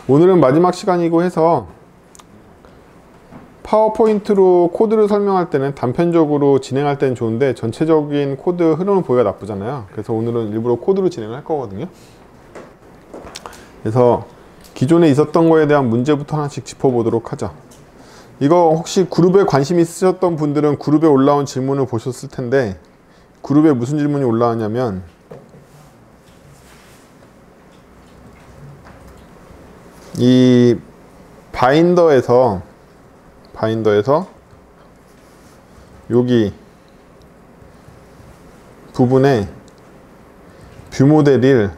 오늘은 마지막 시간이고 해서 파워포인트로 코드를 설명할 때는 단편적으로 진행할 때는 좋은데 전체적인 코드 흐름을 보기가 나쁘잖아요. 그래서 오늘은 일부러 코드로 진행을 할 거거든요. 그래서 기존에 있었던 거에 대한 문제부터 하나씩 짚어보도록 하죠. 이거 혹시 그룹에 관심 있으셨던 분들은 그룹에 올라온 질문을 보셨을 텐데, 그룹에 무슨 질문이 올라왔냐면 이 바인더에서 여기 부분에 뷰 모델을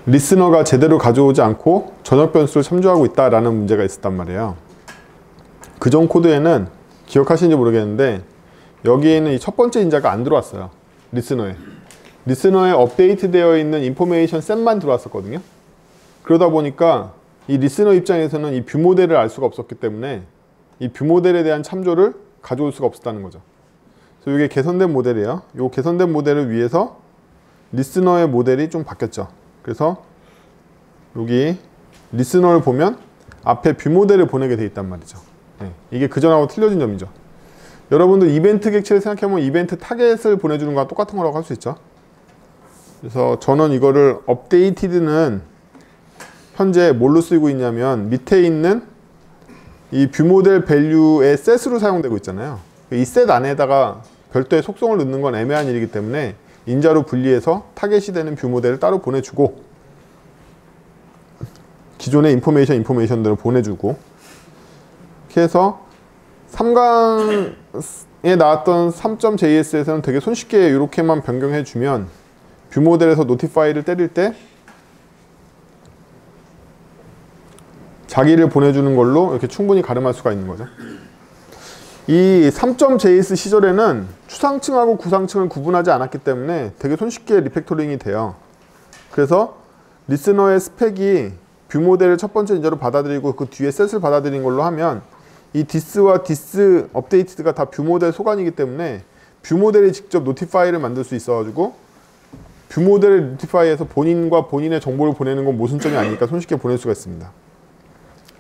리스너가 제대로 가져오지 않고 전역 변수를 참조하고 있다라는 문제가 있었단 말이에요. 그전 코드에는 기억하시는지 모르겠는데 여기에는 이 첫 번째 인자가 안 들어왔어요. 리스너에 업데이트 되어 있는 인포메이션 셋만 들어왔었거든요. 그러다 보니까 이 리스너 입장에서는 이 뷰 모델을 알 수가 없었기 때문에 이 뷰 모델에 대한 참조를 가져올 수가 없었다는 거죠. 그래서 이게 개선된 모델이에요. 이 개선된 모델을 위해서 리스너의 모델이 좀 바뀌었죠. 그래서 여기 리스너를 보면 앞에 뷰 모델을 보내게 돼 있단 말이죠. 네, 이게 그전하고 틀려진 점이죠. 여러분들 이벤트 객체를 생각해보면 이벤트 타겟을 보내주는 거랑 똑같은 거라고 할 수 있죠. 그래서 저는 이거를 업데이티드는 현재 뭘로 쓰고 있냐면 밑에 있는 이 뷰 모델 밸류의 셋으로 사용되고 있잖아요. 이 셋 안에다가 별도의 속성을 넣는 건 애매한 일이기 때문에 인자로 분리해서 타겟이 되는 뷰 모델을 따로 보내주고 기존의 인포메이션들을 보내주고 이렇게 해서 3강에 나왔던 3.js에서는 되게 손쉽게 이렇게만 변경해주면 뷰 모델에서 노티파이를 때릴 때 자기를 보내주는 걸로 이렇게 충분히 가름할 수가 있는 거죠. 이 3.js 시절에는 추상층하고 구상층을 구분하지 않았기 때문에 되게 손쉽게 리팩토링이 돼요. 그래서 리스너의 스펙이 뷰 모델을 첫 번째 인자로 받아들이고 그 뒤에 셋을 받아들인 걸로 하면 이 디스와 디스 업데이트가 다 뷰 모델 소관이기 때문에 뷰 모델이 직접 노티파이를 만들 수 있어가지고 뷰 모델을 노티파이해서 본인과 본인의 정보를 보내는 건 모순점이 아니니까 손쉽게 보낼 수가 있습니다.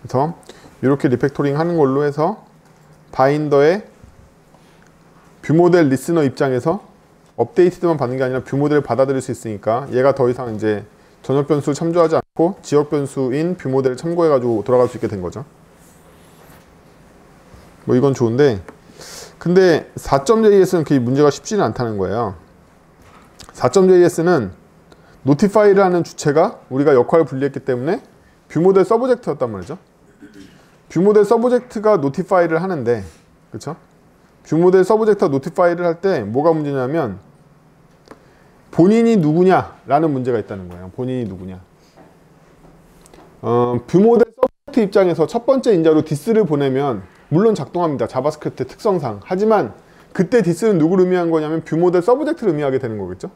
그래서 이렇게 리팩토링 하는 걸로 해서 바인더의 뷰 모델 리스너 입장에서 업데이트만 받는 게 아니라 뷰 모델을 받아들일 수 있으니까 얘가 더 이상 이제 전역 변수를 참조하지 않고 지역 변수인 뷰 모델을 참고해가지고 돌아갈 수 있게 된 거죠. 뭐 이건 좋은데, 근데 4.js는 그 문제가 쉽지는 않다는 거예요. 4.js는 노티파이를 하는 주체가 우리가 역할을 분리했기 때문에 뷰 모델 서브젝트였단 말이죠. 뷰 모델 서브젝트가 노티파이를 하는데, 그쵸? 뷰 모델 서브젝트가 노티파이를 할 때 뭐가 문제냐면 본인이 누구냐라는 문제가 있다는 거예요. 본인이 누구냐. 뷰 모델 서브젝트 입장에서 첫 번째 인자로 디스를 보내면 물론 작동합니다. 자바스크립트 특성상. 하지만 그때 디스는 누구를 의미한 거냐면 뷰 모델 서브젝트를 의미하게 되는 거겠죠.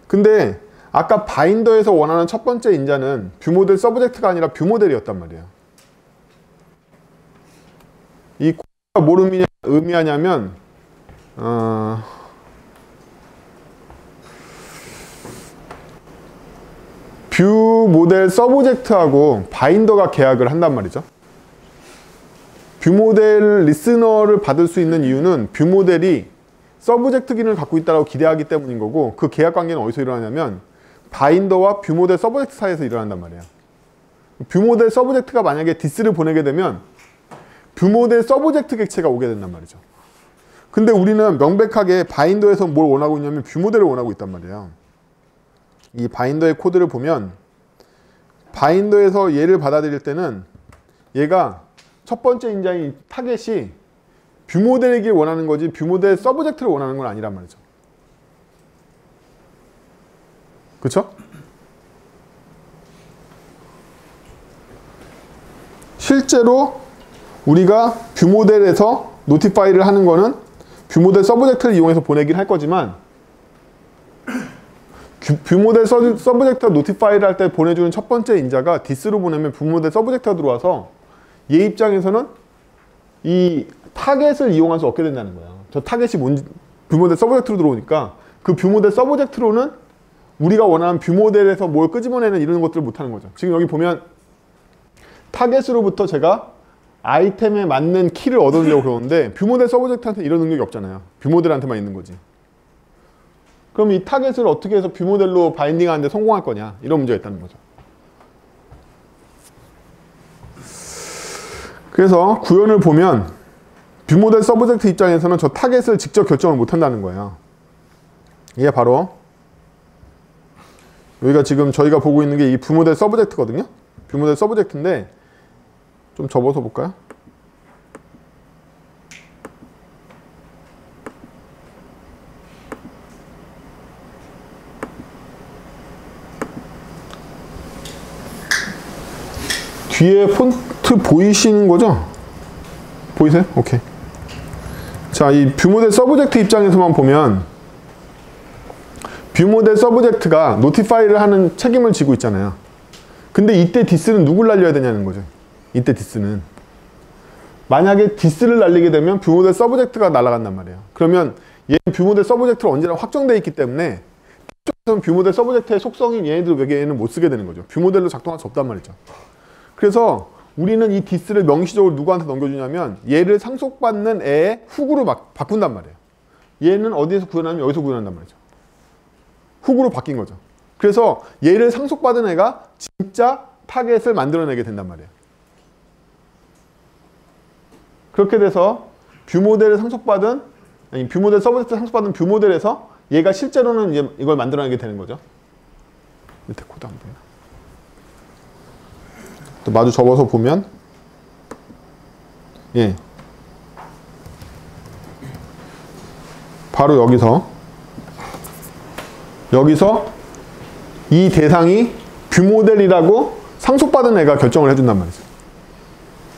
근데 아까 바인더에서 원하는 첫 번째 인자는 뷰 모델 서브젝트가 아니라 뷰 모델이었단 말이에요. 이 코드가 뭘 의미하냐면 뷰 모델 서브젝트하고 바인더가 계약을 한단 말이죠. 뷰 모델 리스너를 받을 수 있는 이유는 뷰 모델이 서브젝트 기능을 갖고 있다고 기대하기 때문인 거고, 그 계약 관계는 어디서 일어나냐면 바인더와 뷰 모델 서브젝트 사이에서 일어난단 말이에요. 뷰 모델 서브젝트가 만약에 디스를 보내게 되면 뷰 모델 서브젝트 객체가 오게 된단 말이죠. 근데 우리는 명백하게 바인더에서 뭘 원하고 있냐면 뷰 모델을 원하고 있단 말이에요. 이 바인더의 코드를 보면 바인더에서 얘를 받아들일 때는 얘가 첫 번째 인자인 타겟이 뷰 모델이길 원하는 거지 뷰 모델 서브젝트를 원하는 건 아니란 말이죠. 그쵸? 실제로 우리가 뷰 모델에서 노티파이를 하는 거는 뷰 모델 서브젝트를 이용해서 보내긴 할 거지만 뷰 모델 서브젝트가 노티파이를 할 때 보내주는 첫 번째 인자가 디스로 보내면 뷰 모델 서브젝트가 들어와서 얘 입장에서는 이 타겟을 이용할 수 없게 된다는 거예요. 저 타겟이 뭔지 뷰 모델 서브젝트로 들어오니까 그 뷰 모델 서브젝트로는 우리가 원하는 뷰 모델에서 뭘 끄집어내는 이런 것들을 못하는 거죠. 지금 여기 보면 타겟으로부터 제가 아이템에 맞는 키를 얻으려고 그러는데 뷰 모델 서브젝트한테 이런 능력이 없잖아요. 뷰 모델한테만 있는 거지. 그럼 이 타겟을 어떻게 해서 뷰 모델로 바인딩 하는데 성공할 거냐, 이런 문제가 있다는 거죠. 그래서 구현을 보면 뷰 모델 서브젝트 입장에서는 저 타겟을 직접 결정을 못 한다는 거예요. 이게 바로 여기가 지금 저희가 보고 있는 게 이 뷰 모델 서브젝트거든요. 뷰 모델 서브젝트인데 좀 접어서 볼까요? 뒤에 폰트 보이시는 거죠? 보이세요? 오케이. 자, 이 뷰 모델 서브젝트 입장에서만 보면 뷰 모델 서브젝트가 노티파이를 하는 책임을 지고 있잖아요. 근데 이때 디스는 누굴 날려야 되냐는 거죠. 이때 디스는 만약에 디스를 날리게 되면 뷰 모델 서브젝트가 날아간단 말이에요. 그러면 얘는 뷰 모델 서브젝트로 언제나 확정되어 있기 때문에 뷰 모델 서브젝트의 속성인 얘네들 외에는 못 쓰게 되는 거죠. 뷰 모델로 작동할 수 없단 말이죠. 그래서 우리는 이 디스를 명시적으로 누구한테 넘겨주냐면 얘를 상속받는 애의 훅으로 바꾼단 말이에요. 얘는 어디에서 구현하면 여기서 구현한단 말이죠. 훅으로 바뀐 거죠. 그래서 얘를 상속받은 애가 진짜 타겟을 만들어내게 된단 말이에요. 그렇게 돼서 뷰 모델을 상속받은, 아니 뷰 모델 서브젝트 상속받은 뷰 모델에서 얘가 실제로는 이제 이걸 만들어내게 되는 거죠. 밑에 코드 안 보이나? 또 마주 접어서 보면, 예, 바로 여기서 이 대상이 뷰 모델이라고 상속받은 애가 결정을 해준단 말이죠.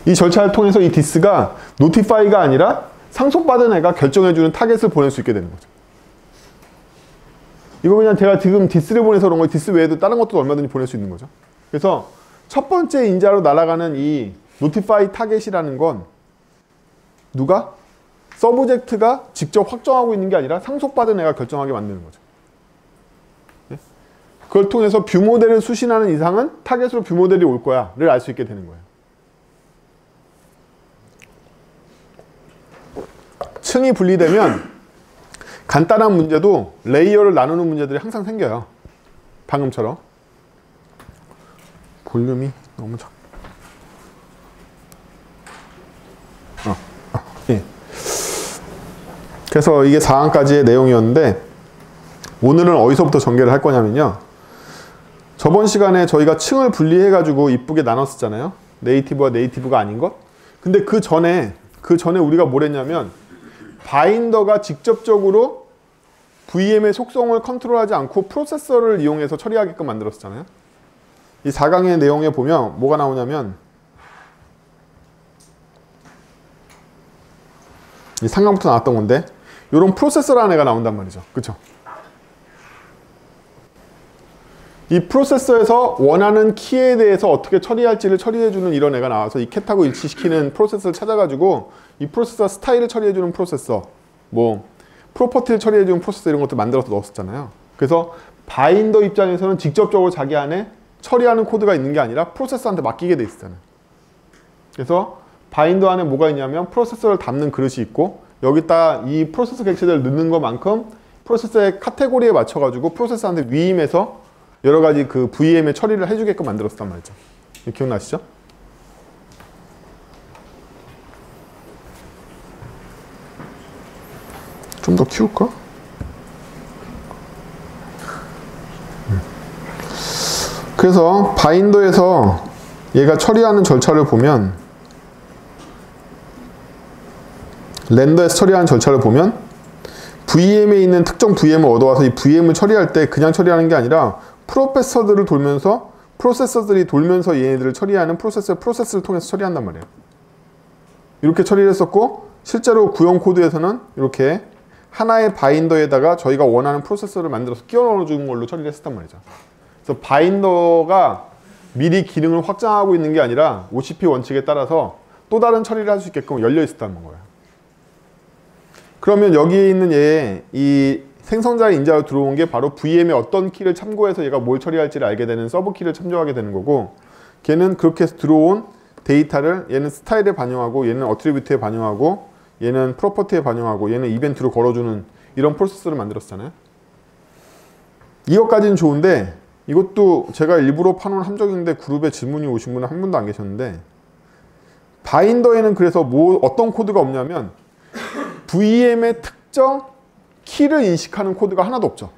이 절차를 통해서 이 디스가 노티파이가 아니라 상속받은 애가 결정해주는 타겟을 보낼 수 있게 되는 거죠. 이거 그냥 제가 지금 디스를 보내서 그런 거예요. 디스 외에도 다른 것도 얼마든지 보낼 수 있는 거죠. 그래서 첫 번째 인자로 날아가는 이 노티파이 타겟이라는 건 누가? 서브젝트가 직접 확정하고 있는 게 아니라 상속받은 애가 결정하게 만드는 거죠. 네? 그걸 통해서 뷰 모델을 수신하는 이상은 타겟으로 뷰 모델이 올 거야를 알 수 있게 되는 거예요. 층이 분리되면 간단한 문제도 레이어를 나누는 문제들이 항상 생겨요. 방금처럼. 볼륨이 너무 작고. 예. 그래서 이게 4강까지의 내용이었는데 오늘은 어디서부터 전개를 할 거냐면요. 저번 시간에 저희가 층을 분리해가지고 이쁘게 나눴었잖아요. 네이티브와 네이티브가 아닌 것. 근데 그 전에 우리가 뭘 했냐면 바인더가 직접적으로 VM의 속성을 컨트롤하지 않고 프로세서를 이용해서 처리하게끔 만들었잖아요. 이 4강의 내용에 보면 뭐가 나오냐면 이 3강부터 나왔던 건데 이런 프로세서라는 애가 나온단 말이죠. 그쵸? 이 프로세서에서 원하는 키에 대해서 어떻게 처리할지를 처리해주는 이런 애가 나와서 이 캣하고 일치시키는 프로세서를 찾아가지고 이 프로세서 스타일을 처리해주는 프로세서, 뭐 프로퍼티를 처리해주는 프로세서 이런 것들 만들어서 넣었었잖아요. 그래서 바인더 입장에서는 직접적으로 자기 안에 처리하는 코드가 있는 게 아니라 프로세서한테 맡기게 돼 있잖아요. 그래서 바인더 안에 뭐가 있냐면 프로세서를 담는 그릇이 있고 여기다 이 프로세서 객체들을 넣는 것만큼 프로세서의 카테고리에 맞춰가지고 프로세서한테 위임해서 여러 가지 그 VM의 처리를 해주게끔 만들었단 말이죠. 기억나시죠? 좀 더 키울까? 그래서 바인더에서 얘가 처리하는 절차를 보면 렌더에서 처리하는 절차를 보면 VM에 있는 특정 VM을 얻어와서 이 VM을 처리할 때 그냥 처리하는 게 아니라 프로세서들을 돌면서 프로세서들이 돌면서 얘네들을 처리하는 프로세스를 통해서 처리한단 말이에요. 이렇게 처리를 했었고 실제로 구형 코드에서는 이렇게 하나의 바인더에다가 저희가 원하는 프로세서를 만들어서 끼워 넣어주는 걸로 처리를 했었단 말이죠. 그래서 바인더가 미리 기능을 확장하고 있는 게 아니라 OCP 원칙에 따라서 또 다른 처리를 할 수 있게끔 열려 있었다는 거예요. 그러면 여기에 있는 얘, 이 생성자의 인자로 들어온 게 바로 VM의 어떤 키를 참고해서 얘가 뭘 처리할지를 알게 되는 서브 키를 참조하게 되는 거고, 걔는 그렇게 해서 들어온 데이터를 얘는 스타일에 반영하고, 얘는 어트리뷰트에 반영하고, 얘는 프로퍼티에 반영하고, 얘는 이벤트로 걸어주는 이런 프로세스를 만들었잖아요. 이것까지는 좋은데, 이것도 제가 일부러 파놓은 함정인데 그룹에 질문이 오신 분은 한 분도 안 계셨는데, 바인더에는 그래서 어떤 코드가 없냐면 VM의 특정 키를 인식하는 코드가 하나도 없죠.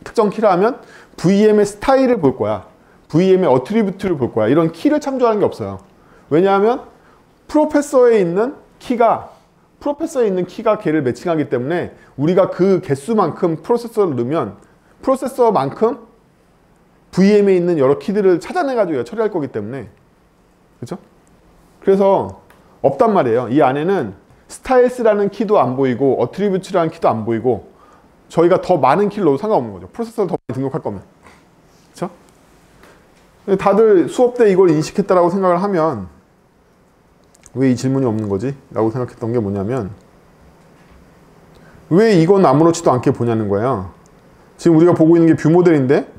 특정 키라 하면 VM의 스타일을 볼 거야, VM의 어트리뷰트를 볼 거야, 이런 키를 참조하는 게 없어요. 왜냐하면 프로세서에 있는 키가 걔를 매칭하기 때문에 우리가 그 개수만큼 프로세서를 넣으면 프로세서만큼 VM에 있는 여러 키들을 찾아내가지고 처리할 거기 때문에, 그렇죠? 그래서 없단 말이에요. 이 안에는 스타일스라는 키도 안 보이고 어트리뷰트라는 키도 안 보이고, 저희가 더 많은 키를 넣어도 상관없는 거죠. 프로세서를 더 많이 등록할 거면. 그렇죠? 다들 수업 때 이걸 인식했다라고 생각을 하면 왜 이 질문이 없는 거지? 라고 생각했던 게 뭐냐면, 왜 이건 아무렇지도 않게 보냐는 거예요. 지금 우리가 보고 있는 게 뷰 모델인데,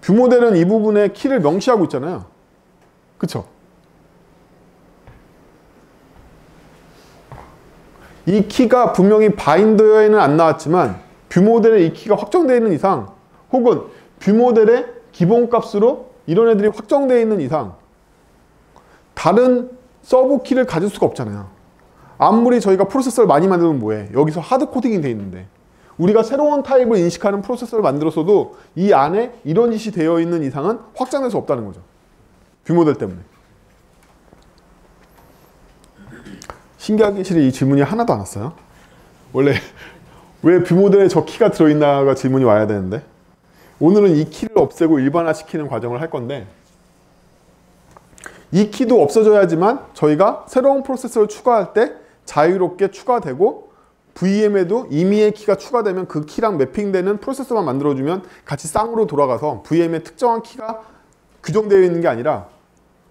뷰 모델은 이 부분에 키를 명시하고 있잖아요. 그쵸? 이 키가 분명히 바인더에는 안 나왔지만 뷰 모델에 이 키가 확정되어 있는 이상, 혹은 뷰 모델의 기본값으로 이런 애들이 확정되어 있는 이상 다른 서브 키를 가질 수가 없잖아요. 아무리 저희가 프로세서를 많이 만들면 뭐해? 여기서 하드 코딩이 돼 있는데, 우리가 새로운 타입을 인식하는 프로세서를 만들었어도 이 안에 이런 짓이 되어 있는 이상은 확장될 수 없다는 거죠. 뷰 모델 때문에. 신기하게 실이 이 질문이 하나도 안 왔어요. 원래 왜 뷰 모델에 저 키가 들어있나가 질문이 와야 되는데, 오늘은 이 키를 없애고 일반화시키는 과정을 할 건데, 이 키도 없어져야지만 저희가 새로운 프로세서를 추가할 때 자유롭게 추가되고, VM에도 임의의 키가 추가되면 그 키랑 매핑되는 프로세서만 만들어주면 같이 쌍으로 돌아가서 VM의 특정한 키가 규정되어 있는 게 아니라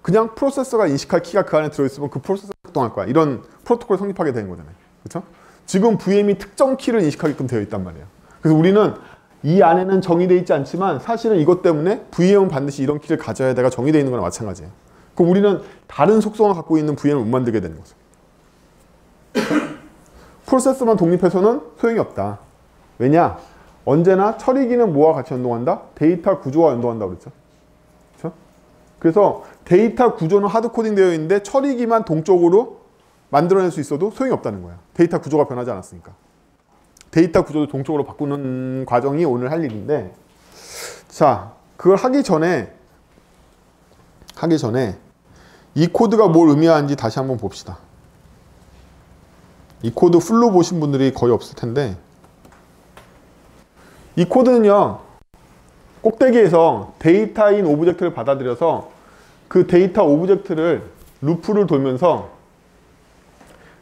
그냥 프로세서가 인식할 키가 그 안에 들어있으면 그 프로세서가 작동할 거야. 이런 프로토콜을 성립하게 되는 거잖아요. 그렇죠? 지금 VM이 특정 키를 인식하게끔 되어 있단 말이에요. 그래서 우리는 이 안에는 정의되어 있지 않지만 사실은 이것 때문에 VM은 반드시 이런 키를 가져야 돼가 정의되어 있는 거랑 마찬가지예요. 그럼 우리는 다른 속성을 갖고 있는 VM을 못 만들게 되는 거죠. 프로세서만 독립해서는 소용이 없다. 왜냐? 언제나 처리기는 뭐와 같이 연동한다? 데이터 구조와 연동한다고 그랬죠. 그렇죠? 그래서 데이터 구조는 하드코딩 되어 있는데 처리기만 동적으로 만들어낼 수 있어도 소용이 없다는 거야. 데이터 구조가 변하지 않았으니까. 데이터 구조를 동적으로 바꾸는 과정이 오늘 할 일인데, 자, 그걸 하기 전에 이 코드가 뭘 의미하는지 다시 한번 봅시다. 이 코드 풀로 보신 분들이 거의 없을 텐데, 이 코드는요, 꼭대기에서 데이터인 오브젝트를 받아들여서 그 데이터 오브젝트를 루프를 돌면서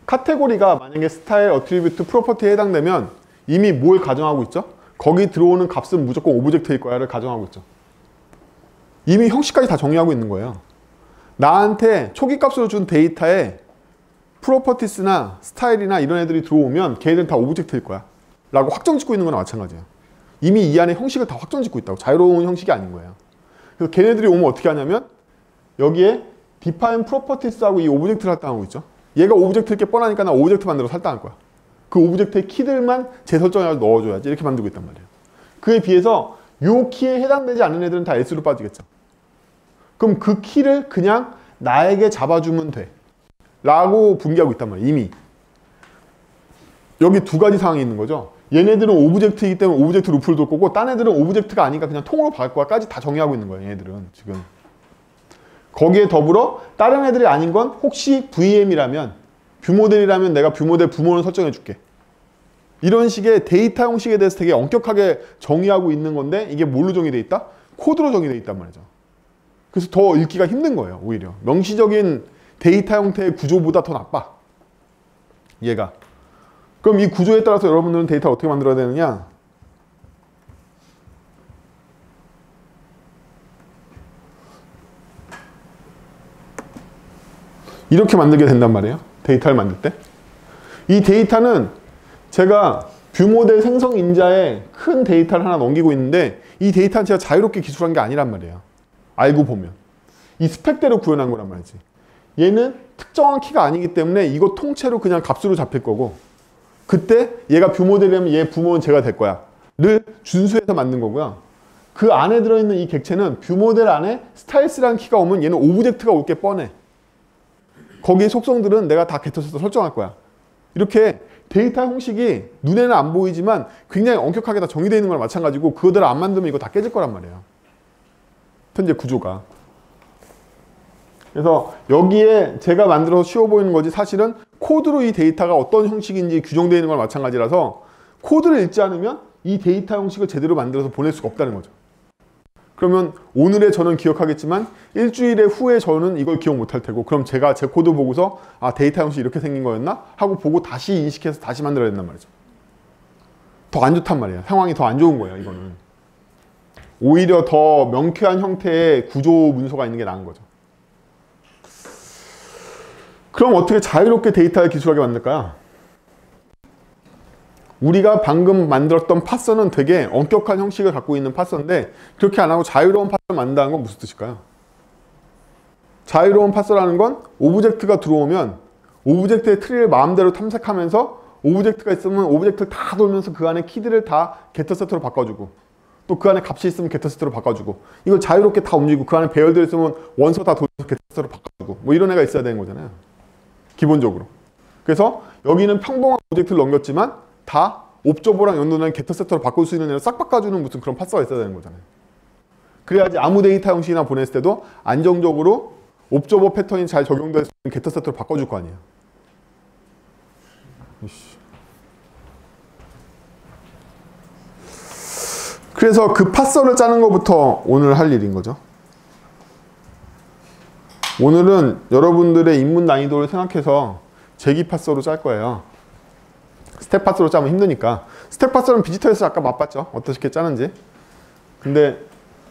카테고리가 만약에 스타일, 어트리뷰트, 프로퍼티에 해당되면 이미 뭘 가정하고 있죠? 거기 들어오는 값은 무조건 오브젝트일 거야를 가정하고 있죠. 이미 형식까지 다 정의하고 있는 거예요. 나한테 초기 값으로 준 데이터에 프로퍼티스나 스타일이나 이런 애들이 들어오면 걔네들은 다 오브젝트일 거야 라고 확정 짓고 있는 거나 마찬가지예요. 이미 이 안에 형식을 다 확정 짓고 있다고. 자유로운 형식이 아닌 거예요. 그래서 걔네들이 오면 어떻게 하냐면 여기에 define properties하고 이 오브젝트를 할당하고 있죠. 얘가 오브젝트일 게 뻔하니까 나 오브젝트 만들어서 할당할 거야. 그 오브젝트의 키들만 재설정해서 넣어줘야지. 이렇게 만들고 있단 말이에요. 그에 비해서 이 키에 해당되지 않는 애들은 다 S로 빠지겠죠. 그럼 그 키를 그냥 나에게 잡아주면 돼 라고 분개하고 있단 말이에요. 이미 여기 두 가지 상황이 있는 거죠. 얘네들은 오브젝트이기 때문에 오브젝트 루프를 돌 거고, 딴 애들은 오브젝트가 아니니까 그냥 통으로 박을 거야까지 다 정의하고 있는 거예요. 얘네들은 지금. 거기에 더불어 다른 애들이 아닌 건 혹시 VM이라면, 뷰 모델이라면 내가 뷰 모델 부모를 설정해 줄게. 이런 식의 데이터 형식에 대해서 되게 엄격하게 정의하고 있는 건데, 이게 뭘로 정의되어 있다? 코드로 정의되어 있단 말이죠. 그래서 더 읽기가 힘든 거예요. 오히려 명시적인 데이터 형태의 구조보다 더 나빠, 얘가. 그럼 이 구조에 따라서 여러분들은 데이터를 어떻게 만들어야 되느냐? 이렇게 만들게 된단 말이에요. 데이터를 만들 때. 이 데이터는 제가 뷰 모델 생성 인자에 큰 데이터를 하나 넘기고 있는데 이 데이터는 제가 자유롭게 기술한 게 아니란 말이에요. 알고 보면. 이 스펙대로 구현한 거란 말이지. 얘는 특정한 키가 아니기 때문에 이거 통째로 그냥 값으로 잡힐 거고 그때 얘가 뷰 모델이라면 얘 부모는 제가 될 거야. 를 준수해서 만든 거고요. 그 안에 들어있는 이 객체는 뷰 모델 안에 스타일스라는 키가 오면 얘는 오브젝트가 올 게 뻔해. 거기에 속성들은 내가 다 겟터에서 설정할 거야. 이렇게 데이터 형식이 눈에는 안 보이지만 굉장히 엄격하게 다 정의되어 있는 거랑 마찬가지고 그거대로 안 만들면 이거 다 깨질 거란 말이에요. 현재 구조가. 그래서 여기에 제가 만들어서 쉬워 보이는 거지 사실은 코드로 이 데이터가 어떤 형식인지 규정되어 있는 거랑 마찬가지라서 코드를 읽지 않으면 이 데이터 형식을 제대로 만들어서 보낼 수가 없다는 거죠. 그러면 오늘의 저는 기억하겠지만 일주일 후에 저는 이걸 기억 못할 테고 그럼 제가 제 코드 보고서 아 데이터 형식이 이렇게 생긴 거였나? 하고 보고 다시 인식해서 다시 만들어야 된단 말이죠. 더 안 좋단 말이에요. 상황이 더 안 좋은 거예요. 이거는. 오히려 더 명쾌한 형태의 구조 문서가 있는 게 나은 거죠. 그럼 어떻게 자유롭게 데이터를 기술하게 만들까요? 우리가 방금 만들었던 파서는 되게 엄격한 형식을 갖고 있는 파서인데 그렇게 안 하고 자유로운 파서를 만든다는 건 무슨 뜻일까요? 자유로운 파서라는 건 오브젝트가 들어오면 오브젝트의 트리를 마음대로 탐색하면서 오브젝트가 있으면 오브젝트를 다 돌면서 그 안에 키들을 다 게터세트로 바꿔주고 또 그 안에 값이 있으면 게터세트로 바꿔주고 이걸 자유롭게 다 움직이고 그 안에 배열들 있으면 원서 다 돌려서 게터세트로 바꿔주고 뭐 이런 애가 있어야 되는 거잖아요. 기본적으로. 그래서 여기는 평범한 오브젝트를 넘겼지만 다 옵저버랑 연도랑 게터세터로 바꿀 수 있는 애를 싹 바꿔주는 무슨 그런 파서가 있어야 되는 거잖아요. 그래야지 아무 데이터 형식이나 보냈을 때도 안정적으로 옵저버 패턴이 잘 적용돼서 게터세터로 바꿔줄 거 아니에요. 그래서 그 파서를 짜는 것부터 오늘 할 일인 거죠. 오늘은 여러분들의 입문 난이도를 생각해서 재기 파서로 짤 거예요. 스텝 파서로 짜면 힘드니까. 스텝 파서는 비지터에서 아까 맛봤죠. 어떻게 짜는지. 근데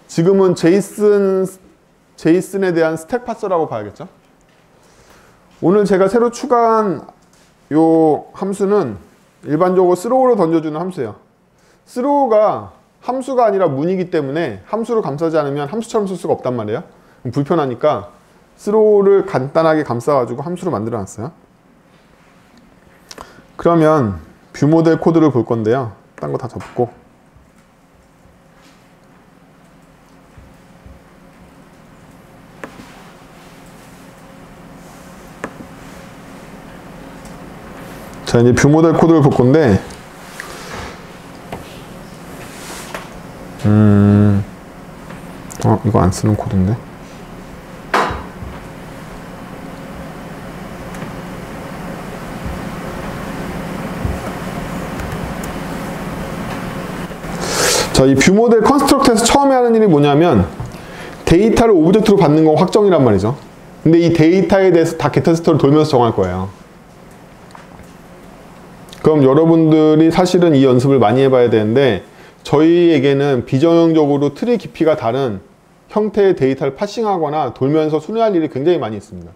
지금은 제이슨에 대한 스텝 파서라고 봐야겠죠. 오늘 제가 새로 추가한 요 함수는 일반적으로 스로우로 던져주는 함수예요. 스로우가 함수가 아니라 문이기 때문에 함수로 감싸지 않으면 함수처럼 쓸 수가 없단 말이에요. 불편하니까 스로우를 간단하게 감싸가지고 함수로 만들어 놨어요. 그러면 뷰 모델 코드를 볼 건데요. 딴 거 다 접고. 자, 이제 뷰 모델 코드를 볼 건데, 이거 안 쓰는 코드인데. 자, 이 뷰 모델 컨스트럭트에서 처음에 하는 일이 뭐냐면 데이터를 오브젝트로 받는 건 확정이란 말이죠. 근데 이 데이터에 대해서 다 게터스토를 돌면서 정할 거예요. 그럼 여러분들이 사실은 이 연습을 많이 해봐야 되는데 저희에게는 비정형적으로 트리 깊이가 다른 형태의 데이터를 파싱하거나 돌면서 순회할 일이 굉장히 많이 있습니다.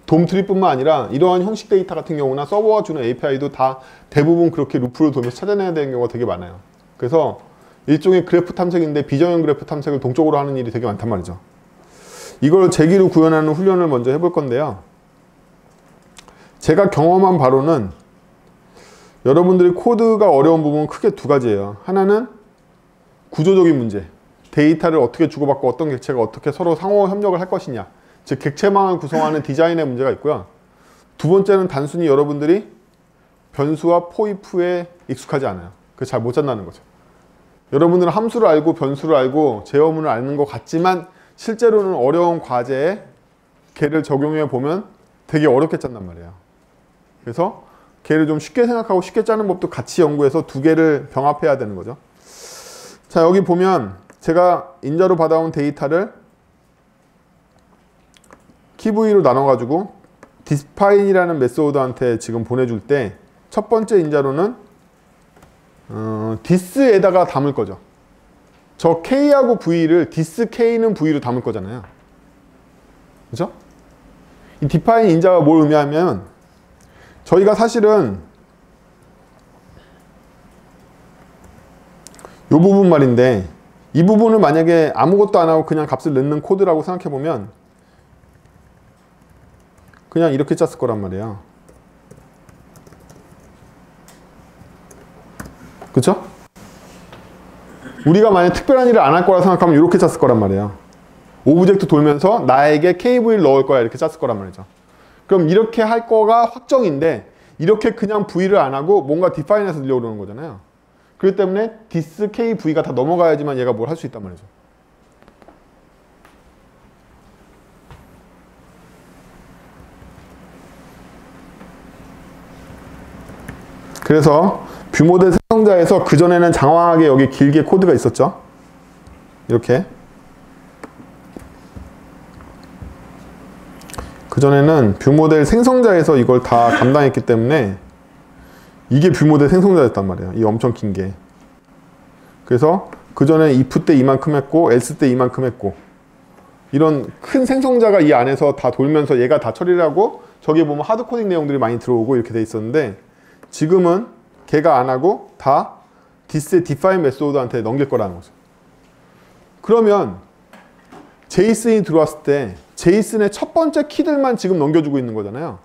돔 트리뿐만 아니라 이러한 형식 데이터 같은 경우나 서버가 주는 API도 다 대부분 그렇게 루프를 돌면서 찾아내야 되는 경우가 되게 많아요. 그래서 일종의 그래프 탐색인데 비정형 그래프 탐색을 동적으로 하는 일이 되게 많단 말이죠. 이걸 재기로 구현하는 훈련을 먼저 해볼 건데요. 제가 경험한 바로는 여러분들이 코드가 어려운 부분은 크게 두 가지예요. 하나는 구조적인 문제. 데이터를 어떻게 주고받고 어떤 객체가 어떻게 서로 상호 협력을 할 것이냐. 즉 객체망을 구성하는 디자인의 문제가 있고요. 두 번째는 단순히 여러분들이 변수와 포이프에 익숙하지 않아요. 그래서 잘 못 잡는다는 거죠. 여러분들은 함수를 알고 변수를 알고 제어문을 아는 것 같지만 실제로는 어려운 과제에 걔를 적용해 보면 되게 어렵게 짠단 말이에요. 그래서 걔를 좀 쉽게 생각하고 쉽게 짜는 법도 같이 연구해서 두 개를 병합해야 되는 거죠. 자, 여기 보면 제가 인자로 받아온 데이터를 키브이로 나눠가지고 디스파인이라는 메소드한테 지금 보내줄 때 첫 번째 인자로는 디스에다가 담을 거죠. 저 K하고 V를 디스 K는 V로 담을 거잖아요. 그죠? 이 디파인 인자가 뭘 의미하면 저희가 사실은 부분 말인데, 이 부분을 만약에 아무것도 안 하고 그냥 값을 넣는 코드라고 생각해보면 그냥 이렇게 짰을 거란 말이에요. 그쵸? 우리가 만약 특별한 일을 안 할 거라 생각하면 이렇게 짰을 거란 말이에요. 오브젝트 돌면서 나에게 KV를 넣을 거야 이렇게 짰을 거란 말이죠. 그럼 이렇게 할 거가 확정인데 이렇게 그냥 V를 안 하고 뭔가 define해서 넣으려고 그러는 거잖아요. 그렇기 때문에 this KV가 다 넘어가야지만 얘가 뭘 할 수 있단 말이죠. 그래서 뷰모델 생성자에서 그전에는 장황하게 여기 길게 코드가 있었죠. 이렇게. 그전에는 뷰모델 생성자에서 이걸 다 감당했기 때문에 이게 뷰모델 생성자였단 말이에요. 이 엄청 긴 게. 그래서 그전에 if 때 이만큼 했고 else 때 이만큼 했고 이런 큰 생성자가 이 안에서 다 돌면서 얘가 다 처리를 하고 저기 보면 하드코딩 내용들이 많이 들어오고 이렇게 돼 있었는데 지금은 걔가 안 하고 다 this의 define 메소드한테 넘길 거라는 거죠. 그러면 제이슨이 들어왔을 때 제이슨의 첫 번째 키들만 지금 넘겨주고 있는 거잖아요.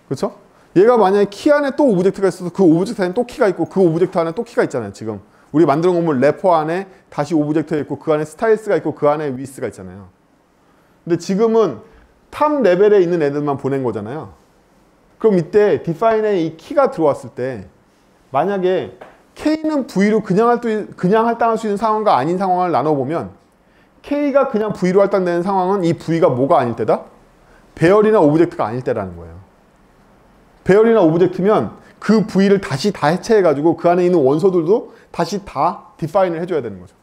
그렇죠? 얘가 만약에 키 안에 또 오브젝트가 있어서 그 오브젝트 안에 또 키가 있고 그 오브젝트 안에 또 키가 있잖아요. 지금 우리 만들어 놓은 래퍼 안에 다시 오브젝트가 있고 그 안에 스타일스가 있고 그 안에 위스가 있잖아요. 근데 지금은 탑 레벨에 있는 애들만 보낸 거잖아요. 그럼 이때 define에 이 키가 들어왔을 때 만약에 K는 V로 그냥 할당할 수 있는 상황과 아닌 상황을 나눠보면 K가 그냥 V로 할당되는 상황은 이 V가 뭐가 아닐 때다? 배열이나 오브젝트가 아닐 때라는 거예요. 배열이나 오브젝트면 그 V를 다시 다 해체해가지고 그 안에 있는 원소들도 다시 다 define을 해줘야 되는 거죠.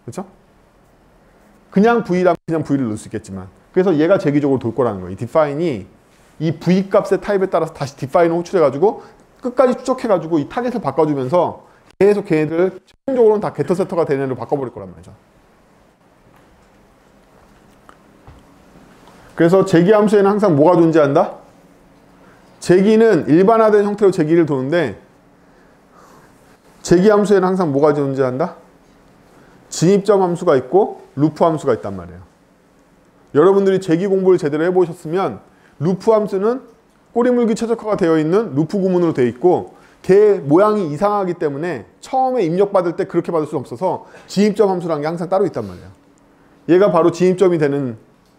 그렇죠? 그냥 V라면 그냥 V를 넣을 수 있겠지만 그래서 얘가 재기적으로 돌 거라는 거예요. 이 define이 이 V 값의 타입에 따라서 다시 define을 호출해가지고 끝까지 추적해가지고 이 타겟을 바꿔주면서 계속 걔네들 최종적으로는 다 게터 세터가 되는 애로 바꿔버릴 거란 말이죠. 그래서 제기 함수에는 항상 뭐가 존재한다? 제기는 일반화된 형태로 제기를 도는데 제기 함수에는 항상 뭐가 존재한다? 진입점 함수가 있고 루프 함수가 있단 말이에요. 여러분들이 제기 공부를 제대로 해보셨으면 루프 함수는 꼬리물기 최적화가 되어 있는 루프 구문으로 되어 있고 걔 모양이 이상하기 때문에 처음에 입력받을 때 그렇게 받을 수 없어서 진입점 함수라는 게 항상 따로 있단 말이에요. 얘가 바로 진입점이 되는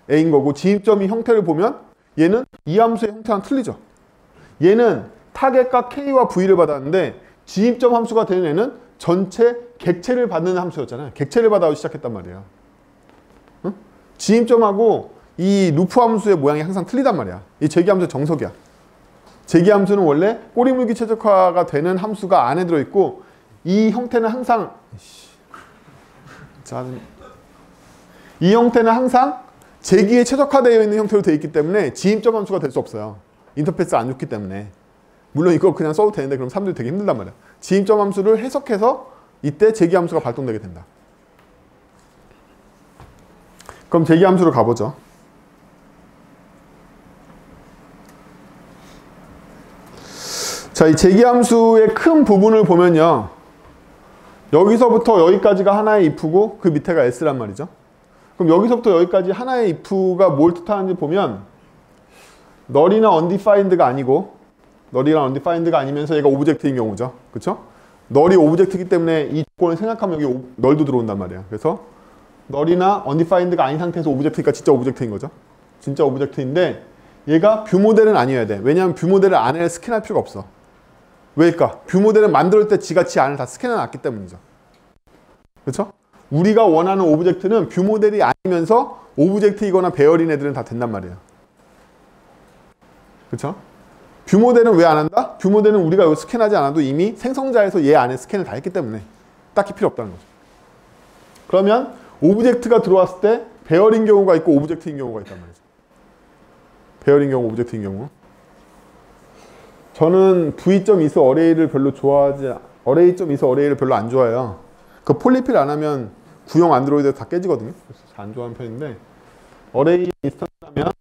애인 거고 진입점이 형태를 보면 얘는 이 함수의 형태랑 틀리죠. 얘는 타겟과 K와 V를 받았는데 진입점 함수가 되는 애는 전체 객체를 받는 함수였잖아요. 객체를 받아 시작했단 말이에요. 응? 진입점하고 이 루프 함수의 모양이 항상 틀리단 말이야. 이 제기 함수의 정석이야. 제기 함수는 원래 꼬리물기 최적화가 되는 함수가 안에 들어있고 이 형태는 항상 이 형태는 항상 제기에 최적화되어 있는 형태로 되어 있기 때문에 진입점 함수가 될 수 없어요. 인터페이스가 안 좋기 때문에. 물론 이거 그냥 써도 되는데 그럼 사람들이 되게 힘들단 말이야. 진입점 함수를 해석해서 이때 제기 함수가 발동되게 된다. 그럼 제기 함수로 가보죠. 자, 이 제기 함수의 큰 부분을 보면요. 여기서부터 여기까지가 하나의 if고 그 밑에가 s란 말이죠. 그럼 여기서부터 여기까지 하나의 if가 뭘 뜻하는지 보면 널이나 undefined가 아니고 널이나 undefined가 아니면서 얘가 오브젝트인 경우죠. 그렇죠? 널이 오브젝트이기 때문에 이 조건을 생각하면 여기 널도 들어온단 말이에요. 그래서 널이나 undefined가 아닌 상태에서 오브젝트니까 진짜 오브젝트인 거죠. 진짜 오브젝트인데 얘가 뷰모델은 아니어야 돼. 왜냐하면 뷰모델을 안에 스캔할 필요가 없어. 왜일까? 뷰모델은 만들 때 지가 지 안을 다 스캔해놨기 때문이죠. 그렇죠? 우리가 원하는 오브젝트는 뷰모델이 아니면서 오브젝트이거나 배열인 애들은 다 된단 말이에요. 그렇죠? 뷰모델은 왜 안 한다? 뷰모델은 우리가 여기 스캔하지 않아도 이미 생성자에서 얘 안에 스캔을 다 했기 때문에 딱히 필요 없다는 거죠. 그러면 오브젝트가 들어왔을 때 배열인 경우가 있고 오브젝트인 경우가 있단 말이죠. 배열인 경우, 오브젝트인 경우. 저는 v.is 어레이를 별로 좋아하지, array.is 어레이를 별로 안 좋아해요. 그 폴리필 안 하면 구형 안드로이드 다 깨지거든요. 그래서 안 좋아하는 편인데 어레이 인스턴스하면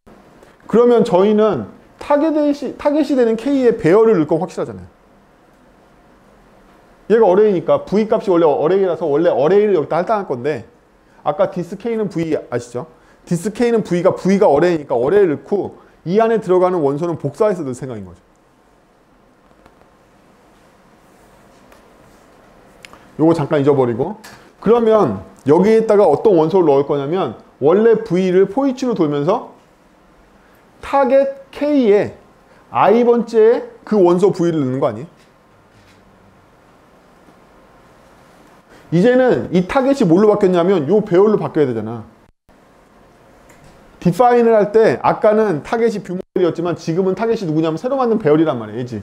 그러면 저희는 타겟이 되는 K의 배열을 넣을 거 확실하잖아요. 얘가 어레이니까 V 값이 원래 어레이라서 원래 어레이를 여기다 할당할 건데 아까 디스 K는 V 아시죠? 디스 K는 V가 어레이니까 어레이를 넣고 이 안에 들어가는 원소는 복사해서 넣을 생각인 거죠. 요거 잠깐 잊어버리고 그러면 여기에다가 어떤 원소를 넣을 거냐면 원래 V를 포이치로 돌면서 타겟 K에 i번째에 그 원소 V를 넣는 거 아니에요? 이제는 이 타겟이 뭘로 바뀌었냐면 요 배열로 바뀌어야 되잖아. 디파인을 할 때 아까는 타겟이 뷰모델이었지만 지금은 타겟이 누구냐면 새로 만든 배열이란 말이야. 얘지.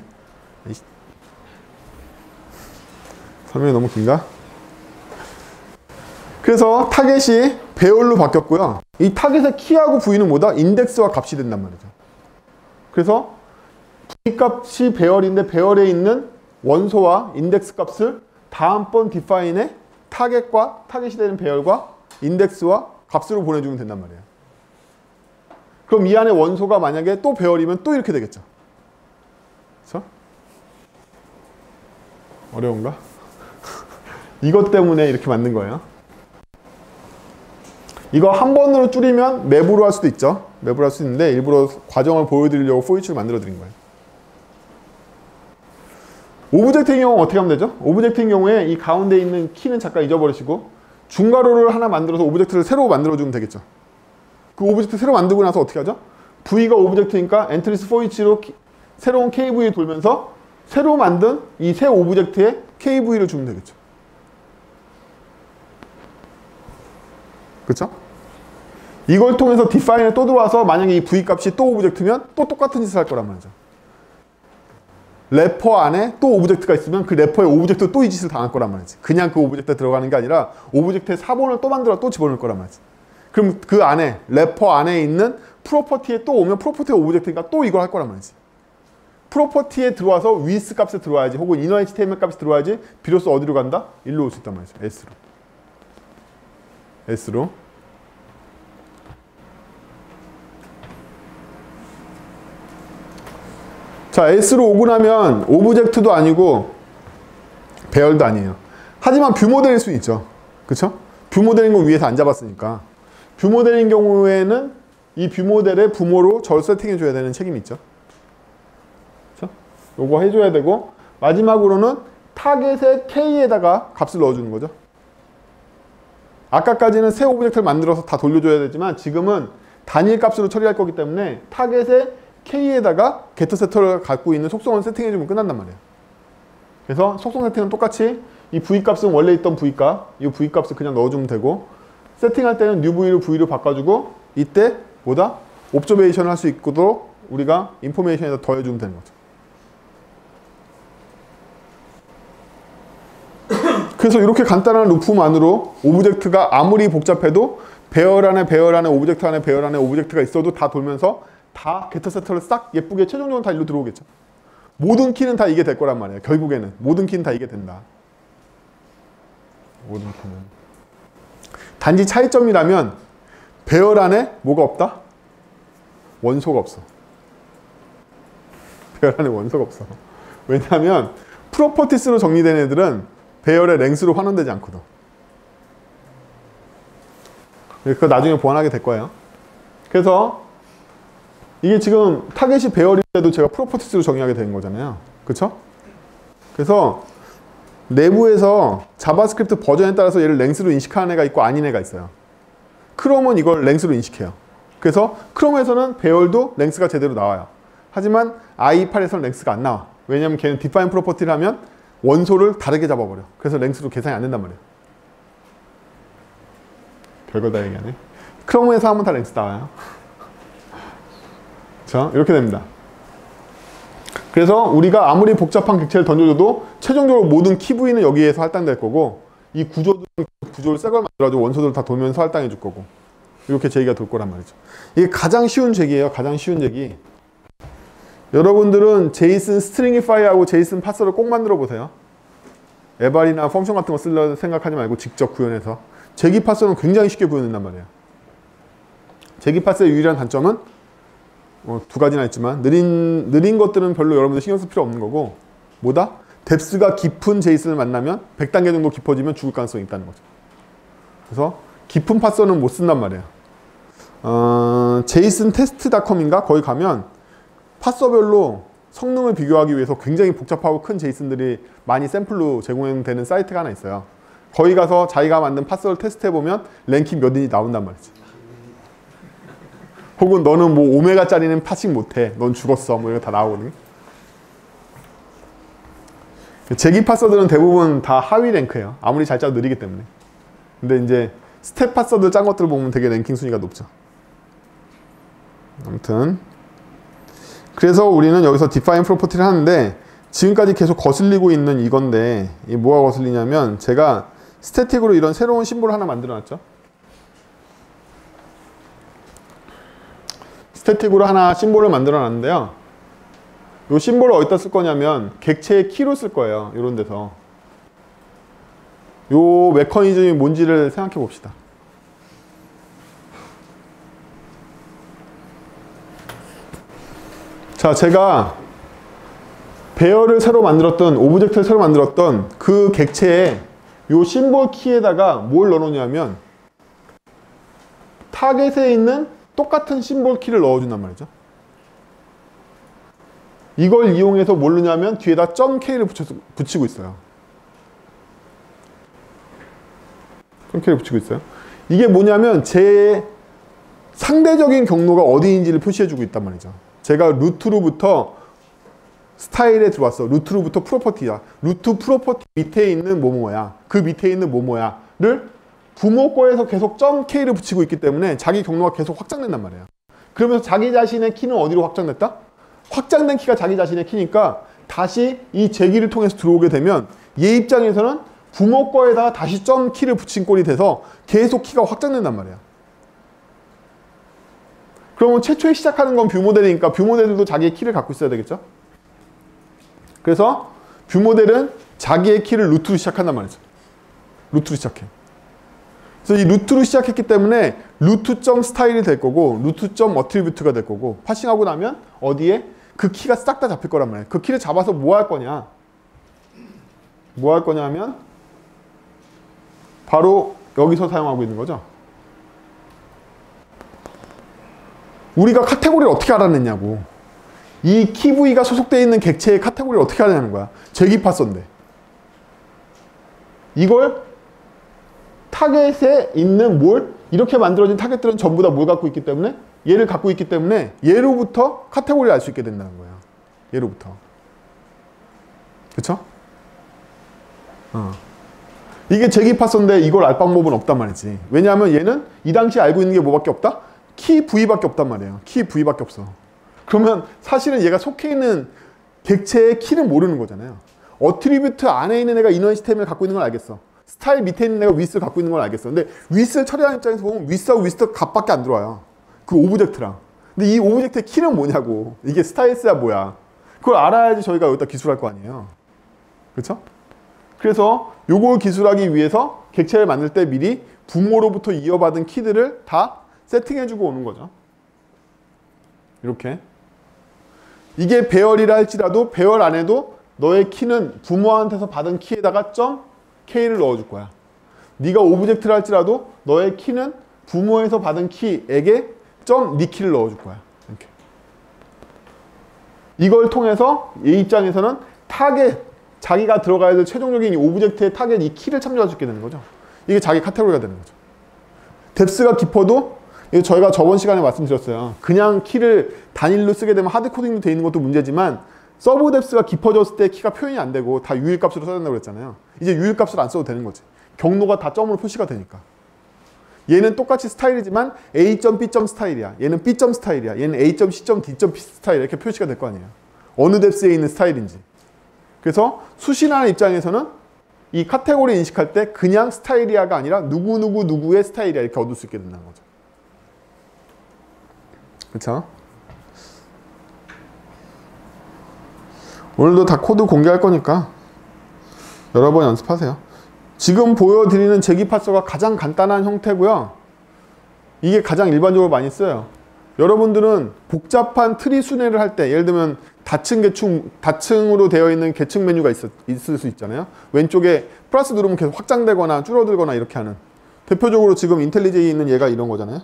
설명이 너무 긴가? 그래서 타겟이 배열로 바뀌었고요. 이 타겟의 키하고 V는 뭐다? 인덱스와 값이 된단 말이죠. 그래서 V 값이 배열인데 배열에 있는 원소와 인덱스 값을 다음번 디파인에 타겟이 되는 배열과 인덱스와 값으로 보내주면 된단 말이에요. 그럼 이 안에 원소가 만약에 또 배열이면 또 이렇게 되겠죠. 그렇죠? 어려운가? 이것 때문에 이렇게 만든 거예요. 이거 한 번으로 줄이면 맵으로 할 수도 있죠. 맵으로 할 수 있는데 일부러 과정을 보여드리려고 포이치를 만들어 드린 거예요. 오브젝트인 경우는 어떻게 하면 되죠? 오브젝트인 경우에 이 가운데 있는 키는 잠깐 잊어버리시고 중괄호를 하나 만들어서 오브젝트를 새로 만들어주면 되겠죠. 그 오브젝트 새로 만들고 나서 어떻게 하죠? V가 오브젝트니까 엔트리스 포이치로 새로운 KV 돌면서 새로 만든 이 새 오브젝트에 KV를 주면 되겠죠. 그렇죠? 이걸 통해서 디파인에 또 들어와서 만약에 이 V 값이 또 오브젝트면 또 똑같은 짓을 할 거란 말이죠. 래퍼 안에 또 오브젝트가 있으면 그 래퍼의 오브젝트 또 이 짓을 당할 거란 말이지. 그냥 그 오브젝트에 들어가는 게 아니라 오브젝트의 사본을 또 만들어 또 집어넣을 거란 말이지. 그럼 그 안에 래퍼 안에 있는 프로퍼티에 또 오면 프로퍼티가 오브젝트니까 또 이걸 할 거란 말이지. 프로퍼티에 들어와서 with 값에 들어와야지 혹은 inner HTML 값이 들어와야지 비로소 어디로 간다? 일로 올 수 있단 말이죠. S로. 자, S로 오고 나면 오브젝트도 아니고 배열도 아니에요. 하지만 뷰모델일 수 있죠. 그쵸? 뷰모델인 건 위에서 안 잡았으니까. 뷰모델인 경우에는 이 뷰모델의 부모로 절 세팅해 줘야 되는 책임이 있죠. 그쵸? 요거 해줘야 되고 마지막으로는 타겟의 K에다가 값을 넣어주는 거죠. 아까까지는 새 오브젝트를 만들어서 다 돌려줘야 되지만 지금은 단일 값으로 처리할 거기 때문에 타겟의 K에다가 게트세터를 갖고 있는 속성을 세팅해주면 끝난단 말이에요. 그래서 속성 세팅은 똑같이 이 V값은 원래 있던 V값, 이 V값을 그냥 넣어주면 되고 세팅할 때는 new V로 V로 바꿔주고 이때 뭐다? 옵저베이션을 할 수 있도록 우리가 인포메이션에다 더해주면 되는 거죠. 그래서 이렇게 간단한 루프만으로 오브젝트가 아무리 복잡해도 배열 안에 오브젝트 안에 배열 안에 오브젝트가 있어도 다 돌면서 다 게트세터를 싹 예쁘게 최종적으로 다 일로 들어오겠죠. 모든 키는 다 이게 될 거란 말이에요. 결국에는 모든 키는 다 이게 된다. 모든 키는. 단지 차이점이라면 배열 안에 뭐가 없다? 원소가 없어. 배열 안에 원소가 없어. 왜냐하면 프로퍼티스로 정리된 애들은 배열의 랭스로 환원되지 않거든. 그거 나중에 보완하게 될 거예요. 그래서 이게 지금 타겟이 배열인데도 제가 프로퍼티스로 정의하게 된 거잖아요. 그쵸? 그래서 내부에서 자바스크립트 버전에 따라서 얘를 랭스로 인식하는 애가 있고 아닌 애가 있어요. 크롬은 이걸 랭스로 인식해요. 그래서 크롬에서는 배열도 랭스가 제대로 나와요. 하지만 i8에서는 랭스가 안 나와. 왜냐면 걔는 define 프로퍼티를 하면 원소를 다르게 잡아버려. 그래서 랭스로 계산이 안 된단 말이에요. 별걸 다 얘기하네. 크롬에서 하면 다 랭스 나와요. 자, 이렇게 됩니다. 그래서 우리가 아무리 복잡한 객체를 던져줘도 최종적으로 모든 키 부위는 여기에서 할당될 거고 이 구조를 새 걸 만들어가지고 원소들을 다 돌면서 할당해 줄 거고 이렇게 제기가 돌 거란 말이죠. 이게 가장 쉬운 제기예요. 가장 쉬운 제기. 여러분들은 제이슨 스트링이파이하고 제이슨 파서를 꼭 만들어 보세요. 에발이나 펑션 같은 거 쓰려 생각하지 말고 직접 구현해서. 제기 파서는 굉장히 쉽게 구현된단 말이에요. 제기 파서의 유일한 단점은 두 가지나 있지만 느린 것들은 별로 여러분들 신경 쓸 필요 없는 거고 뭐다? 뎁스가 깊은 제이슨을 만나면 100단계 정도 깊어지면 죽을 가능성이 있다는 거죠. 그래서 깊은 파서는 못 쓴단 말이에요. 제이슨테스트.com인가? 거기 가면 파서별로 성능을 비교하기 위해서 굉장히 복잡하고 큰 제이슨들이 많이 샘플로 제공되는 사이트가 하나 있어요. 거기 가서 자기가 만든 파서를 테스트해보면 랭킹 몇 인이 나온단 말이지. 혹은 너는 뭐 오메가짜리는 파싱 못해. 넌 죽었어. 뭐 이런 거 다 나오거든요. 제기 파서들은 대부분 다 하위 랭크예요. 아무리 잘 짜도 느리기 때문에. 근데 이제 스텝 파서들 짠 것들을 보면 되게 랭킹 순위가 높죠. 아무튼 그래서 우리는 여기서 define property를 하는데 지금까지 계속 거슬리고 있는 이건데 이 뭐가 거슬리냐면 제가 스태틱으로 이런 새로운 심볼을 하나 만들어 놨죠. 스태틱으로 하나 심볼을 만들어 놨는데요. 이 심볼을 어디다 쓸 거냐면 객체의 키로 쓸 거예요. 이런 데서. 이 메커니즘이 뭔지를 생각해 봅시다. 자, 제가 배열을 새로 만들었던, 오브젝트를 새로 만들었던 그 객체에 이 심볼 키에다가 뭘 넣어놓냐면 타겟에 있는 똑같은 심볼 키를 넣어준단 말이죠. 이걸 이용해서 뭘 넣냐면 뒤에다 .k를 붙이고 있어요. .k를 붙이고 있어요. 이게 뭐냐면 제 상대적인 경로가 어디인지를 표시해주고 있단 말이죠. 제가 루트로부터 스타일에 들어왔어. 루트로부터 프로퍼티야. 루트 프로퍼티 밑에 있는 뭐뭐야. 그 밑에 있는 뭐뭐야를 부모 거에서 계속 .k를 붙이고 있기 때문에 자기 경로가 계속 확장된단 말이에요. 그러면서 자기 자신의 키는 어디로 확장됐다? 확장된 키가 자기 자신의 키니까 다시 이 제기를 통해서 들어오게 되면 얘 입장에서는 부모 거에다가 다시 .k를 붙인 꼴이 돼서 계속 키가 확장된단 말이에요. 그러면 최초에 시작하는 건 뷰모델이니까 뷰모델도 자기의 키를 갖고 있어야 되겠죠? 그래서 뷰모델은 자기의 키를 루트로 시작한단 말이죠. 루트로 시작해. 그래서 이 루트로 시작했기 때문에 루트.스타일이 될 거고 루트.어트리뷰트가 될 거고 파싱하고 나면 어디에? 그 키가 싹 다 잡힐 거란 말이에요. 그 키를 잡아서 뭐 할 거냐? 뭐 할 거냐 하면 바로 여기서 사용하고 있는 거죠. 우리가 카테고리를 어떻게 알아냈냐고. 이 키 부위가 소속되어 있는 객체의 카테고리를 어떻게 알아내는 거야. 제기 파서인데. 이걸 타겟에 있는 뭘 이렇게 만들어진 타겟들은 전부 다 뭘 갖고 있기 때문에 얘를 갖고 있기 때문에 얘로부터 카테고리를 알 수 있게 된다는 거예요. 얘로부터. 그쵸? 이게 제기 파서인데 이걸 알 방법은 없단 말이지. 왜냐하면 얘는 이 당시에 알고 있는 게 뭐밖에 없다? 키 부위밖에 없단 말이에요. 키 부위밖에 없어. 그러면 사실은 얘가 속해 있는 객체의 키는 모르는 거잖아요. 어트리뷰트 안에 있는 애가 이너 시스템을 갖고 있는 걸 알겠어. 스타일 밑에 있는 애가 위스를 갖고 있는 걸 알겠어. 근데 위스를 처리하는 입장에서 보면 위스하고 위스 값밖에 안 들어와요. 그 오브젝트랑. 근데 이 오브젝트의 키는 뭐냐고. 이게 스타일스야 뭐야. 그걸 알아야지 저희가 여기다 기술할 거 아니에요. 그렇죠? 그래서 요걸 기술하기 위해서 객체를 만들 때 미리 부모로부터 이어받은 키들을 다 세팅해주고 오는 거죠. 이렇게. 이게 배열이라 할지라도 배열 안에도 너의 키는 부모한테서 받은 키에다가 .k를 넣어줄 거야. 네가 오브젝트를 할지라도 너의 키는 부모에서 받은 키에게 네 키를 넣어줄 거야. 이렇게. 이걸 통해서 얘 입장에서는 타겟, 자기가 들어가야 될 최종적인 이 오브젝트의 타겟 이 키를 참조할 수 있게 되는 거죠. 이게 자기 카테고리가 되는 거죠. 뎁스가 깊어도 저희가 저번 시간에 말씀드렸어요. 그냥 키를 단일로 쓰게 되면 하드코딩도 되어 있는 것도 문제지만 서브 뎁스가 깊어졌을 때 키가 표현이 안 되고 다 유일값으로 써야 된다고 그랬잖아요. 이제 유일값을 안 써도 되는 거지. 경로가 다 점으로 표시가 되니까. 얘는 똑같이 스타일이지만 A.B. 스타일이야. 얘는 B. 스타일이야. 얘는 A.C. D. 스타일 이렇게 표시가 될 거 아니에요. 어느 뎁스에 있는 스타일인지. 그래서 수신하는 입장에서는 이 카테고리 인식할 때 그냥 스타일이야가 아니라 누구의 스타일이야 이렇게 얻을 수 있게 된다는 거죠. 그렇죠? 오늘도 다 코드 공개할 거니까 여러 번 연습하세요. 지금 보여드리는 제기 파서가 가장 간단한 형태고요. 이게 가장 일반적으로 많이 써요. 여러분들은 복잡한 트리 순회를 할 때, 예를 들면 다층으로 되어 있는 계층 메뉴가 있을 수 있잖아요. 왼쪽에 플러스 누르면 계속 확장되거나 줄어들거나 이렇게 하는. 대표적으로 지금 인텔리제이에 있는 얘가 이런 거잖아요.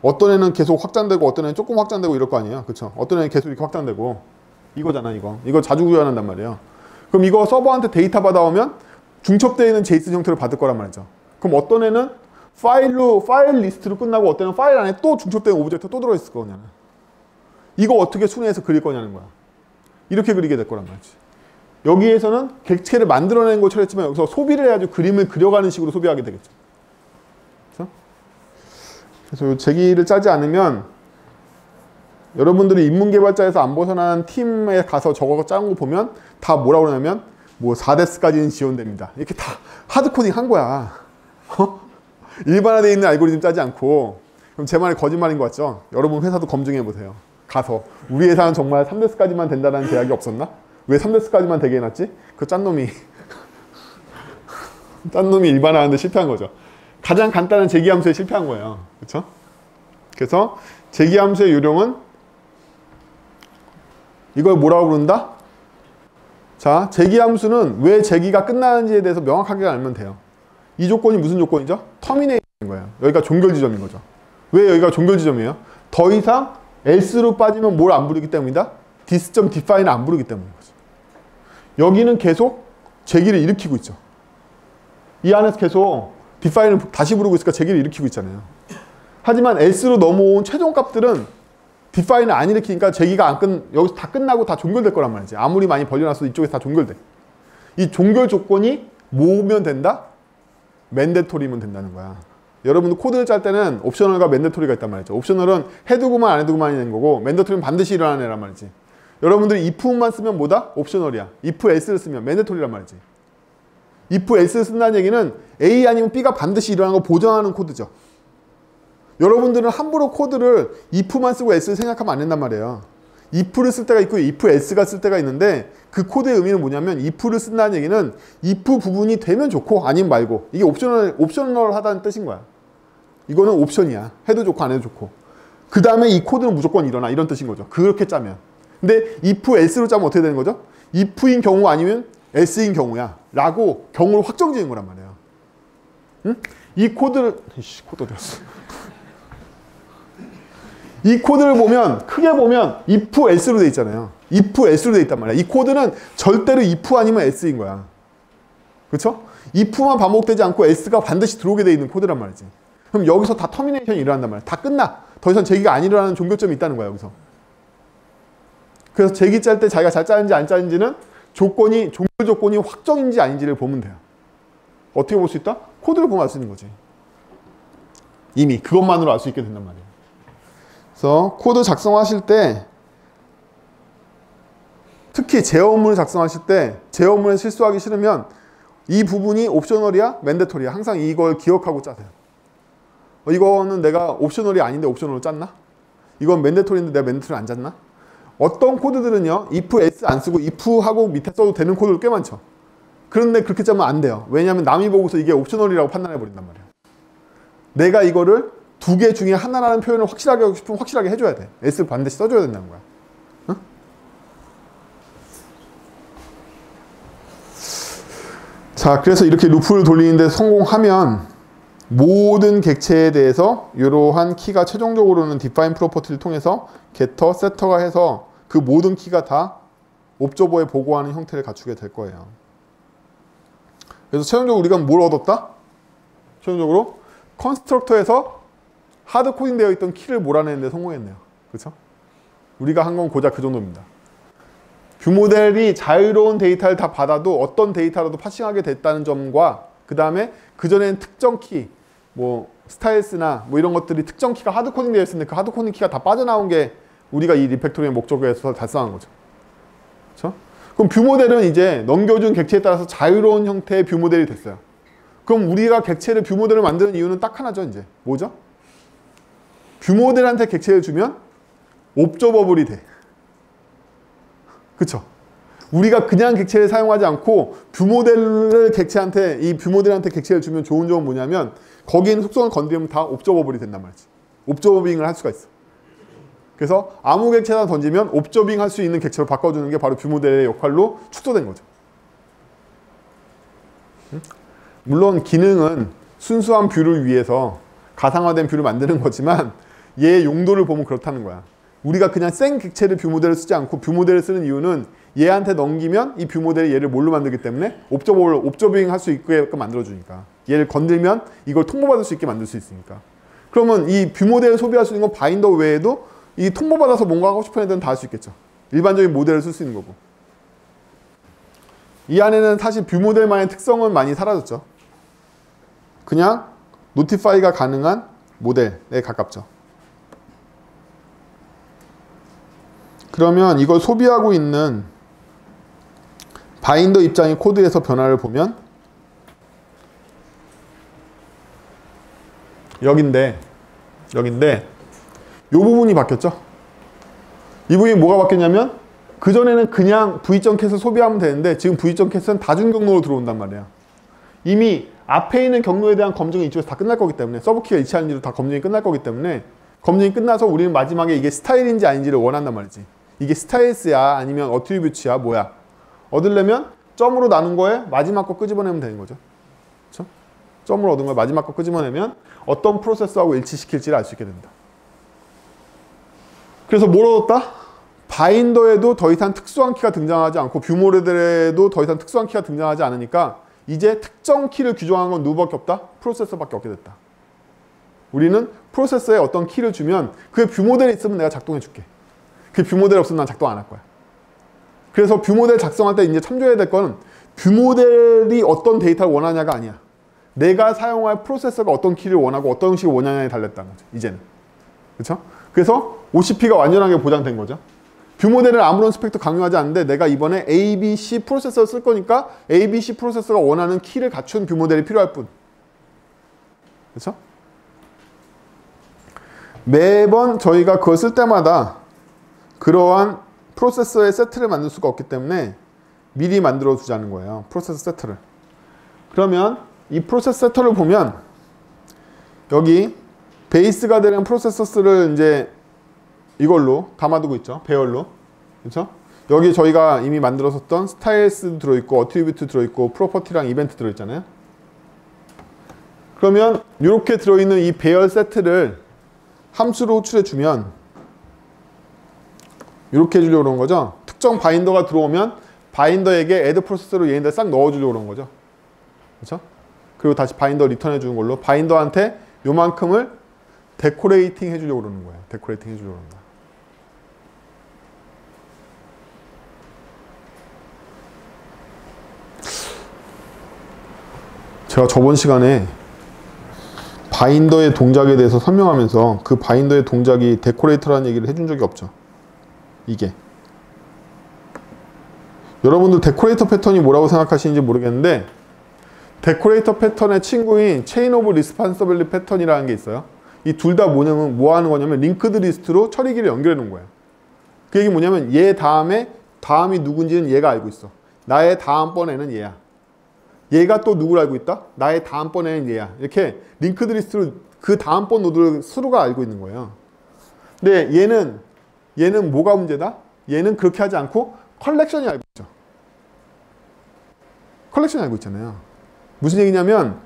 어떤 애는 계속 확장되고 어떤 애는 조금 확장되고 이럴 거 아니에요. 그쵸? 어떤 애는 계속 이렇게 확장되고. 이거잖아, 이거 자주 구현한단 말이에요. 그럼 이거 서버한테 데이터 받아오면 중첩되어 있는 제이슨 형태로 받을 거란 말이죠. 그럼 어떤 애는 파일 리스트로 끝나고 어떤 애는 파일 안에 또 중첩된 오브젝트 또 들어있을 거냐는. 이거 어떻게 순회해서 그릴 거냐는 거야. 이렇게 그리게 될 거란 말이지. 여기에서는 객체를 만들어내는 걸 처리했지만 여기서 소비를 해가지고 그림을 그려가는 식으로 소비하게 되겠죠. 그래서 제기를 짜지 않으면 여러분들이 인문개발자에서 안 벗어난 팀에 가서 저거 짠 거 보면 다 뭐라고 그러냐면 뭐 4데스까지는 지원됩니다. 이렇게 다 하드코딩 한 거야. 일반화되어 있는 알고리즘 짜지 않고. 그럼 제 말이 거짓말인 것 같죠? 여러분 회사도 검증해 보세요. 가서 우리 회사는 정말 3데스까지만 된다는 계약이 없었나? 왜 3데스까지만 되게 해놨지? 그 짠 놈이 일반화하는데 실패한 거죠. 가장 간단한 제기함수에 실패한 거예요. 그렇죠? 그래서 제기함수의 요령은 이걸 뭐라고 부른다? 자, 제기함수는 왜 제기가 끝나는지에 대해서 명확하게 알면 돼요. 이 조건이 무슨 조건이죠? 터미네이션인 거예요. 여기가 종결 지점인 거죠. 왜 여기가 종결 지점이에요? 더 이상 else로 빠지면 뭘 안 부르기 때문이다? this.define을 안 부르기 때문인 거죠. 여기는 계속 제기를 일으키고 있죠. 이 안에서 계속 define을 다시 부르고 있으니까 제기를 일으키고 있잖아요. 하지만 else로 넘어온 최종 값들은 define을 안 일으키니까 제기가 여기서 다 끝나고 다 종결될 거란 말이지. 아무리 많이 벌려놨어도 이쪽에서 다 종결돼. 이 종결 조건이 뭐면 된다? 맨데토리면 된다는 거야. 여러분들 코드를 짤 때는 옵셔널과 맨데토리가 있단 말이죠. 옵셔널은 해두고만 안 해두고만 있는 거고 맨데토리는 반드시 일어나는 애란 말이지. 여러분들이 if만 쓰면 뭐다? 옵셔널이야. if else를 쓰면 맨데토리란 말이지. if else를 쓴다는 얘기는 A 아니면 B가 반드시 일어나는 거 보장하는 코드죠. 여러분들은 함부로 코드를 if만 쓰고 else를 생각하면 안 된단 말이에요. if를 쓸 때가 있고 if else가 쓸 때가 있는데 그 코드의 의미는 뭐냐면 if를 쓴다는 얘기는 if 부분이 되면 좋고 아니면 말고. 이게 옵셔널 하다는 뜻인 거야. 이거는 옵션이야. 해도 좋고 안 해도 좋고. 그 다음에 이 코드는 무조건 일어나 이런 뜻인 거죠. 그렇게 짜면. 근데 if else로 짜면 어떻게 되는 거죠? if인 경우 아니면 else인 경우야 라고 경우를 확정 지은 거란 말이에요. 응? 이 코드를 코드 어디 갔어? 이 코드를 보면 크게 보면 if else로 돼 있잖아요. if else로 돼 있단 말이야. 이 코드는 절대로 if 아니면 else인 거야. 그렇죠? if만 반복되지 않고 else가 반드시 들어오게 돼 있는 코드란 말이지. 그럼 여기서 다 터미네이션이 일어난단 말이야. 다 끝나. 더 이상 제기가 안 일어나는 종결점이 있다는 거야. 여기서. 그래서 제기 짤 때 자기가 잘 짜는지 안 짜는지는 종결 조건이 확정인지 아닌지를 보면 돼요. 어떻게 볼 수 있다? 코드를 보면 알 수 있는 거지. 이미 그것만으로 알 수 있게 된단 말이에요. 그래서 코드 작성하실 때 특히 제어문을 작성하실 때 제어문에 실수하기 싫으면 이 부분이 옵셔널이야? 맨데토리야? 항상 이걸 기억하고 짜세요. 이거는 내가 옵셔널이 아닌데 옵셔널로 짰나? 이건 맨데토리인데 내가 맨데토리 안 짰나? 어떤 코드들은요 if else 안 쓰고 if 하고 밑에 써도 되는 코드를 꽤 많죠. 그런데 그렇게 짜면 안 돼요. 왜냐하면 남이 보고서 이게 옵셔널이라고 판단해 버린단 말이에요. 내가 이거를 두 개 중에 하나라는 표현을 확실하게 하고 싶으면 확실하게 해줘야 돼. else를 반드시 써줘야 된다는 거야. 응? 자, 그래서 이렇게 루프를 돌리는데 성공하면 모든 객체에 대해서 이러한 키가 최종적으로는 define 프로퍼티를 통해서 getter, setter가 해서 그 모든 키가 다 옵저버에 보고하는 형태를 갖추게 될 거예요. 그래서 최종적으로 우리가 뭘 얻었다? 최종적으로 컨스트럭터에서 하드 코딩 되어 있던 키를 몰아내는데 성공했네요. 그렇죠? 우리가 한 건 고작 그 정도입니다. 뷰모델이 자유로운 데이터를 다 받아도 어떤 데이터라도 파싱하게 됐다는 점과 그 다음에 그전에는 특정 키, 뭐 스타일스나 뭐 이런 것들이 특정 키가 하드 코딩 되어 있으니까 그 하드 코딩 키가 다 빠져나온 게 우리가 이 리팩토링의 목적에서 달성한 거죠. 그렇죠? 그럼 뷰모델은 이제 넘겨준 객체에 따라서 자유로운 형태의 뷰모델이 됐어요. 그럼 우리가 객체를 뷰모델을 만드는 이유는 딱 하나죠. 이제 뭐죠? 뷰모델한테 객체를 주면 옵저버블이 돼. 그쵸? 우리가 그냥 객체를 사용하지 않고 뷰모델을 객체한테 이 뷰모델한테 객체를 주면 좋은 점은 뭐냐면 거기에 있는 속성을 건드리면 다 옵저버블이 된단 말이지. 옵저버빙을 할 수가 있어. 그래서 아무 객체나 던지면 옵저빙 할 수 있는 객체로 바꿔주는 게 바로 뷰 모델의 역할로 축소된 거죠. 물론 기능은 순수한 뷰를 위해서 가상화된 뷰를 만드는 거지만 얘의 용도를 보면 그렇다는 거야. 우리가 그냥 생 객체를 뷰 모델을 쓰지 않고 뷰 모델을 쓰는 이유는 얘한테 넘기면 이 뷰 모델이 얘를 뭘로 만들기 때문에 옵저빙 할 수 있게끔 만들어주니까. 얘를 건들면 이걸 통보받을 수 있게 만들 수 있으니까. 그러면 이 뷰 모델을 소비할 수 있는 건 바인더 외에도 이 통보받아서 뭔가 하고 싶은 애들은 다 할 수 있겠죠. 일반적인 모델을 쓸 수 있는 거고. 이 안에는 사실 뷰 모델만의 특성은 많이 사라졌죠. 그냥 노티파이가 가능한 모델에 가깝죠. 그러면 이걸 소비하고 있는 바인더 입장의 코드에서 변화를 보면 여긴데 이 부분이 바뀌었죠. 이 부분이 뭐가 바뀌었냐면 그전에는 그냥 V.cat을 소비하면 되는데 지금 V.cat은 다중 경로로 들어온단 말이야. 이미 앞에 있는 경로에 대한 검증이 이쪽에서 다 끝날 거기 때문에 서브키가 일치하는지도 다 검증이 끝날 거기 때문에 검증이 끝나서 우리는 마지막에 이게 스타일인지 아닌지를 원한단 말이지. 이게 스타일스야 아니면 어트리뷰츠야 뭐야. 얻으려면 점으로 나눈 거에 마지막 거 끄집어내면 되는 거죠. 그렇죠? 점으로 얻은 거에 마지막 거 끄집어내면 어떤 프로세서하고 일치시킬지를 알 수 있게 된다. 그래서 뭘 얻었다? 바인더에도 더 이상 특수한 키가 등장하지 않고 뷰 모델에도 더 이상 특수한 키가 등장하지 않으니까 이제 특정 키를 규정한 건 누구밖에 없다? 프로세서밖에 없게 됐다. 우리는 프로세서에 어떤 키를 주면 그 뷰 모델이 있으면 내가 작동해 줄게. 그 뷰 모델이 없으면 난 작동 안 할 거야. 그래서 뷰 모델 작성할 때 이제 참조해야 될 거는 뷰 모델이 어떤 데이터를 원하냐가 아니야. 내가 사용할 프로세서가 어떤 키를 원하고 어떤 형식을 원하냐에 달렸다는 거죠. 이제는. 그렇죠? 그래서 OCP가 완전하게 보장된 거죠. 뷰 모델을 아무런 스펙도 강요하지 않는데 내가 이번에 ABC 프로세서를 쓸 거니까 ABC 프로세서가 원하는 키를 갖춘 뷰 모델이 필요할 뿐. 그렇죠? 매번 저희가 그걸 쓸 때마다 그러한 프로세서의 세트를 만들 수가 없기 때문에 미리 만들어 두자는 거예요. 프로세서 세트를. 그러면 이 프로세서 세터를 보면 여기 베이스가 되는 프로세서스를 이제 이걸로 담아두고 있죠. 배열로. 그렇죠? 여기 저희가 이미 만들었었던 스타일스 들어있고 어트리뷰트 들어있고 프로퍼티랑 이벤트 들어있잖아요. 그러면 이렇게 들어있는 이 배열 세트를 함수로 호출해 주면 이렇게 해주려고 그런 거죠. 특정 바인더가 들어오면 바인더에게 add 프로세서로 얘네들 싹 넣어주려고 그런 거죠. 그렇죠? 그리고 다시 바인더 리턴해 주는 걸로 바인더한테 요만큼을 데코레이팅 해주려고 그러는 거예요. 데코레이팅 해주려고 그러는 거예요. 제가 저번 시간에 바인더의 동작에 대해서 설명하면서 그 바인더의 동작이 데코레이터라는 얘기를 해준 적이 없죠. 이게. 여러분들 데코레이터 패턴이 뭐라고 생각하시는지 모르겠는데 데코레이터 패턴의 친구인 체인 오브 리스폰서빌리티 패턴이라는 게 있어요. 이 둘 다 뭐냐면 뭐 하는 거냐면 링크드 리스트로 처리기를 연결해 놓은 거예요. 그 얘기 뭐냐면 얘 다음에 다음이 누군지는 얘가 알고 있어. 나의 다음번에는 얘야. 얘가 또 누구를 알고 있다? 나의 다음번에는 얘야. 이렇게 링크드 리스트로 그 다음번 노드를 서로가 알고 있는 거예요. 근데 얘는 뭐가 문제다? 얘는 그렇게 하지 않고 컬렉션이 알고 있죠. 컬렉션이 알고 있잖아요. 무슨 얘기냐면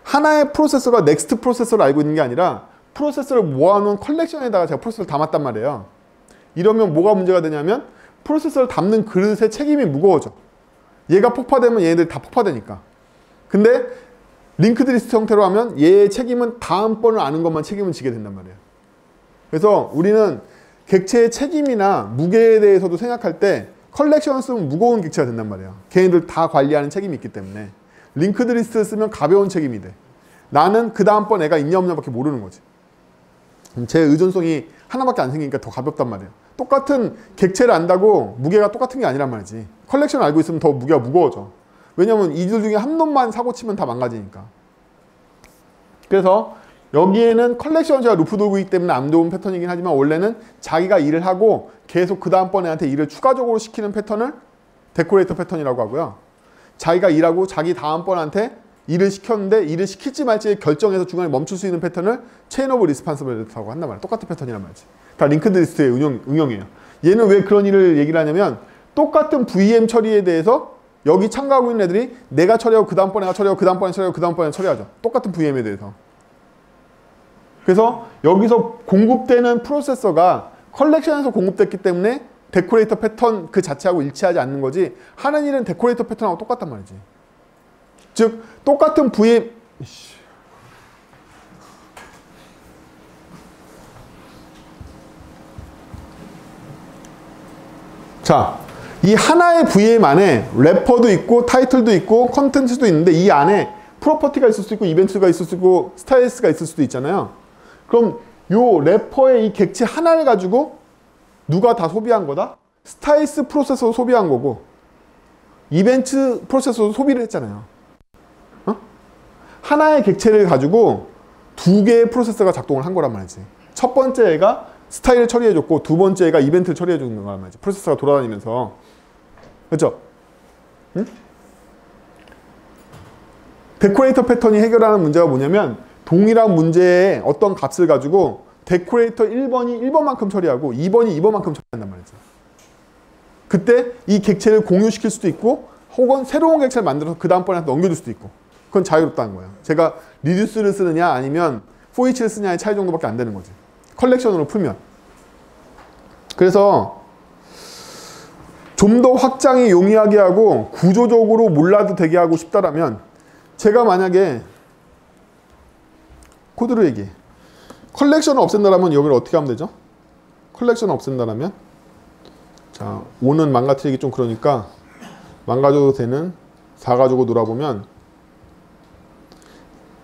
하나의 프로세서가 넥스트 프로세서를 알고 있는 게 아니라 프로세서를 모아놓은 컬렉션에다가 제가 프로세서를 담았단 말이에요. 이러면 뭐가 문제가 되냐면 프로세서를 담는 그릇의 책임이 무거워져. 얘가 폭파되면 얘네들이 다 폭파되니까. 근데 링크드 리스트 형태로 하면 얘의 책임은 다음번을 아는 것만 책임을 지게 된단 말이에요. 그래서 우리는 객체의 책임이나 무게에 대해서도 생각할 때 컬렉션을 쓰면 무거운 객체가 된단 말이에요. 걔네들 다 관리하는 책임이 있기 때문에. 링크드 리스트를 쓰면 가벼운 책임이 돼. 나는 그 다음번 애가 있냐 없냐밖에 모르는 거지. 제 의존성이 하나밖에 안 생기니까 더 가볍단 말이에요. 똑같은 객체를 안다고 무게가 똑같은 게 아니란 말이지. 컬렉션을 알고 있으면 더 무게가 무거워져. 왜냐면 이들 중에 한 놈만 사고 치면 다 망가지니까. 그래서 여기에는 컬렉션 제가 루프 돌고 있기 때문에 안 좋은 패턴이긴 하지만 원래는 자기가 일을 하고 계속 그 다음번 애한테 일을 추가적으로 시키는 패턴을 데코레이터 패턴이라고 하고요. 자기가 일하고 자기 다음번한테 일을 시켰는데 일을 시킬지 말지 결정해서 중간에 멈출 수 있는 패턴을 체인 오브 리스판서블리티라고 한단 말이야. 똑같은 패턴이란 말이지. 다 링크드 리스트의 응용이에요. 얘는 왜 그런 일을 얘기를 하냐면 똑같은 VM 처리에 대해서 여기 참가하고 있는 애들이 내가 처리하고 그 다음번에 내가 처리하고 그 다음번에 처리하고 그 다음번에 처리하죠. 똑같은 VM에 대해서. 그래서 여기서 공급되는 프로세서가 컬렉션에서 공급됐기 때문에 데코레이터 패턴 그 자체하고 일치하지 않는 거지 하는 일은 데코레이터 패턴하고 똑같단 말이지. 즉 똑같은 VM 자, 이 하나의 VM 안에 래퍼도 있고 타이틀도 있고 컨텐츠도 있는데 이 안에 프로퍼티가 있을 수도 있고 이벤트가 있을 수도 있고 스타일스가 있을 수도 있잖아요. 그럼 요 래퍼의 이 객체 하나를 가지고 누가 다 소비한 거다? 스타일스 프로세서도 소비한 거고 이벤트 프로세서도 소비를 했잖아요. 어? 하나의 객체를 가지고 두 개의 프로세서가 작동을 한 거란 말이지. 첫 번째 애가 스타일을 처리해줬고 두 번째 애가 이벤트를 처리해주는 거란 말이지. 프로세서가 돌아다니면서. 그렇죠? 응? 데코레이터 패턴이 해결하는 문제가 뭐냐면 동일한 문제의 어떤 값을 가지고 데코레이터 1번이 1번만큼 처리하고 2번이 2번만큼 처리한단 말이죠. 그때 이 객체를 공유시킬 수도 있고 혹은 새로운 객체를 만들어서 그 다음번에 넘겨줄 수도 있고 그건 자유롭다는 거예요. 제가 리듀스를 쓰느냐 아니면 포이치를 쓰느냐의 차이 정도밖에 안 되는 거지. 컬렉션으로 풀면. 그래서 좀 더 확장이 용이하게 하고 구조적으로 몰라도 되게 하고 싶다라면 제가 만약에 코드로 얘기해. 컬렉션을 없앤다라면 여기를 어떻게 하면 되죠? 컬렉션을 없앤다라면 자, 5는 망가뜨리기 좀 그러니까 망가져도 되는 4 가지고 놀아보면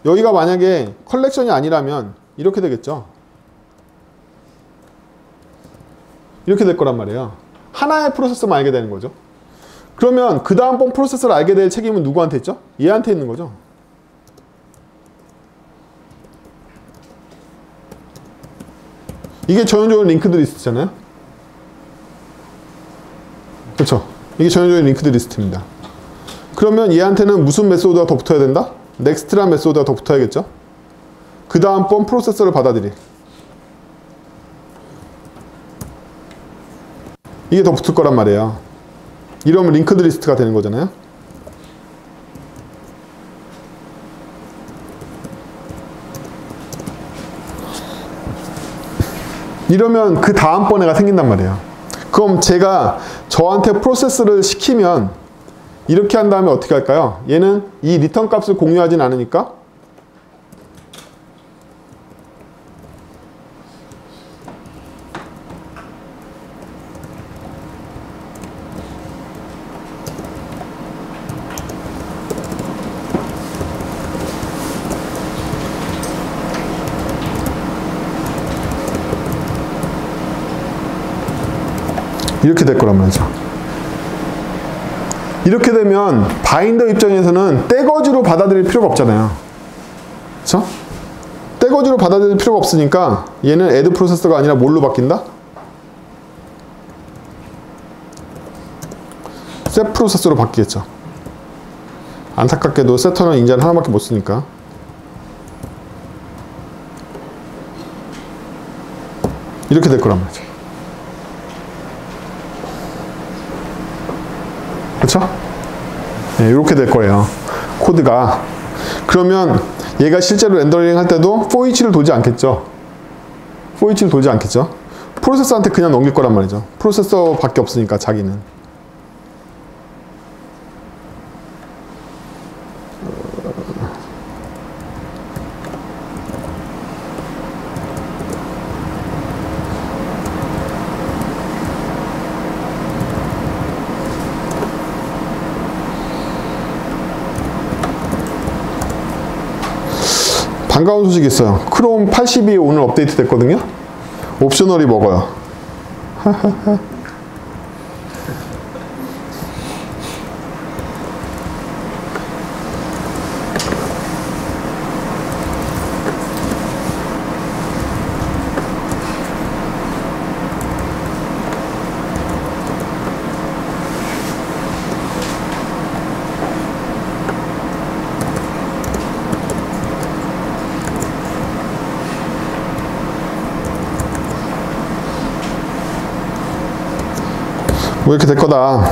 여기가 만약에 컬렉션이 아니라면 이렇게 되겠죠. 이렇게 될 거란 말이에요. 하나의 프로세서만 알게 되는 거죠. 그러면 그 다음번 프로세서를 알게 될 책임은 누구한테 있죠? 얘한테 있는 거죠. 이게 전형적인 링크드 리스트잖아요. 그렇죠? 이게 전형적인 링크드 리스트입니다. 그러면 얘한테는 무슨 메소드가 더 붙어야 된다? 넥스트란 메소드가 더 붙어야겠죠? 그 다음번 프로세서를 받아들이. 이게 더 붙을 거란 말이에요. 이러면 링크드 리스트가 되는 거잖아요. 이러면 그 다음번 애가 생긴단 말이에요. 그럼 제가 저한테 프로세스를 시키면 이렇게 한 다음에 어떻게 할까요? 얘는 이 리턴 값을 공유하진 않으니까 이렇게 될 거란 말이죠. 이렇게 되면 바인더 입장에서는 떼거지로 받아들일 필요가 없잖아요. 그렇죠? 떼거지로 받아들일 필요가 없으니까 얘는 add 프로세서가 아니라 뭘로 바뀐다? set 프로세서로 바뀌겠죠. 안타깝게도 세터는 인자는 하나밖에 못 쓰니까. 이렇게 될 거란 말이죠. 그렇죠? 네, 이렇게 될 거예요. 코드가. 그러면 얘가 실제로 렌더링 할 때도 for each를 돌지 않겠죠. for each를 돌지 않겠죠. 프로세서한테 그냥 넘길 거란 말이죠. 프로세서밖에 없으니까 자기는. 반가운 소식이 있어요. 크롬 82 오늘 업데이트 됐거든요. 옵셔널이 먹어요. 뭐 이렇게 될 거다.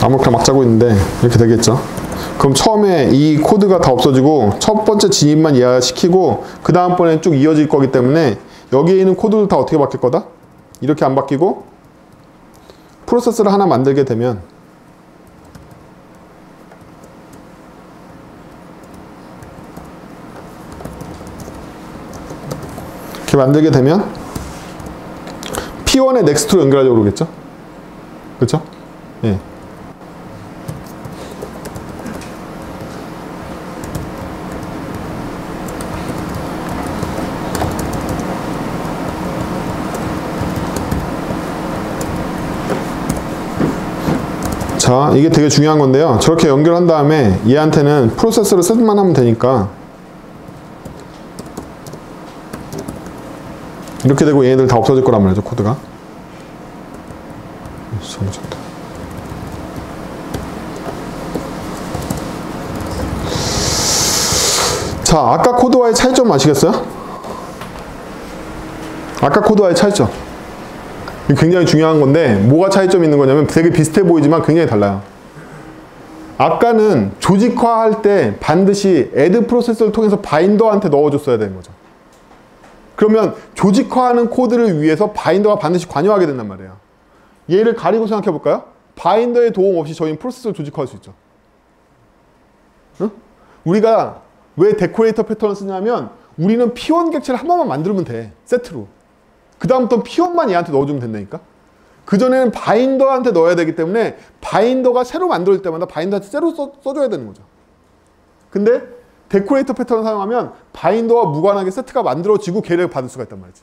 아무렇게나 막 짜고 있는데 이렇게 되겠죠. 그럼 처음에 이 코드가 다 없어지고 첫 번째 진입만 이해시키고 그 다음번에 쭉 이어질 거기 때문에 여기에 있는 코드도 다 어떻게 바뀔 거다? 이렇게 안 바뀌고 프로세스를 하나 만들게 되면 이렇게 만들게 되면 P1의 넥스트로 연결하려고 그러겠죠? 그렇죠? 예. 자, 이게 되게 중요한 건데요. 저렇게 연결한 다음에 얘한테는 프로세서를 셋만 하면 되니까 이렇게 되고 얘네들 다 없어질 거란 말이죠, 코드가. 잘못했다. 자, 아까 코드와의 차이점 아시겠어요? 아까 코드와의 차이점. 굉장히 중요한 건데 뭐가 차이점이 있는 거냐면 되게 비슷해 보이지만 굉장히 달라요. 아까는 조직화할 때 반드시 add 프로세스를 통해서 바인더한테 넣어줬어야 되는 거죠. 그러면 조직화하는 코드를 위해서 바인더가 반드시 관여하게 된단 말이에요. 얘를 가리고 생각해 볼까요? 바인더의 도움 없이 저희는 프로세스를 조직화할 수 있죠. 응? 우리가 왜 데코레이터 패턴을 쓰냐면 우리는 P1 객체를 한 번만 만들면 돼. 세트로. 그 다음부터 P1만 얘한테 넣어주면 된다니까? 그전에는 바인더한테 넣어야 되기 때문에 바인더가 새로 만들 때마다 바인더한테 새로 써줘야 되는 거죠. 근데 데코레이터 패턴을 사용하면 바인더와 무관하게 세트가 만들어지고 걔를 받을 수가 있단 말이지.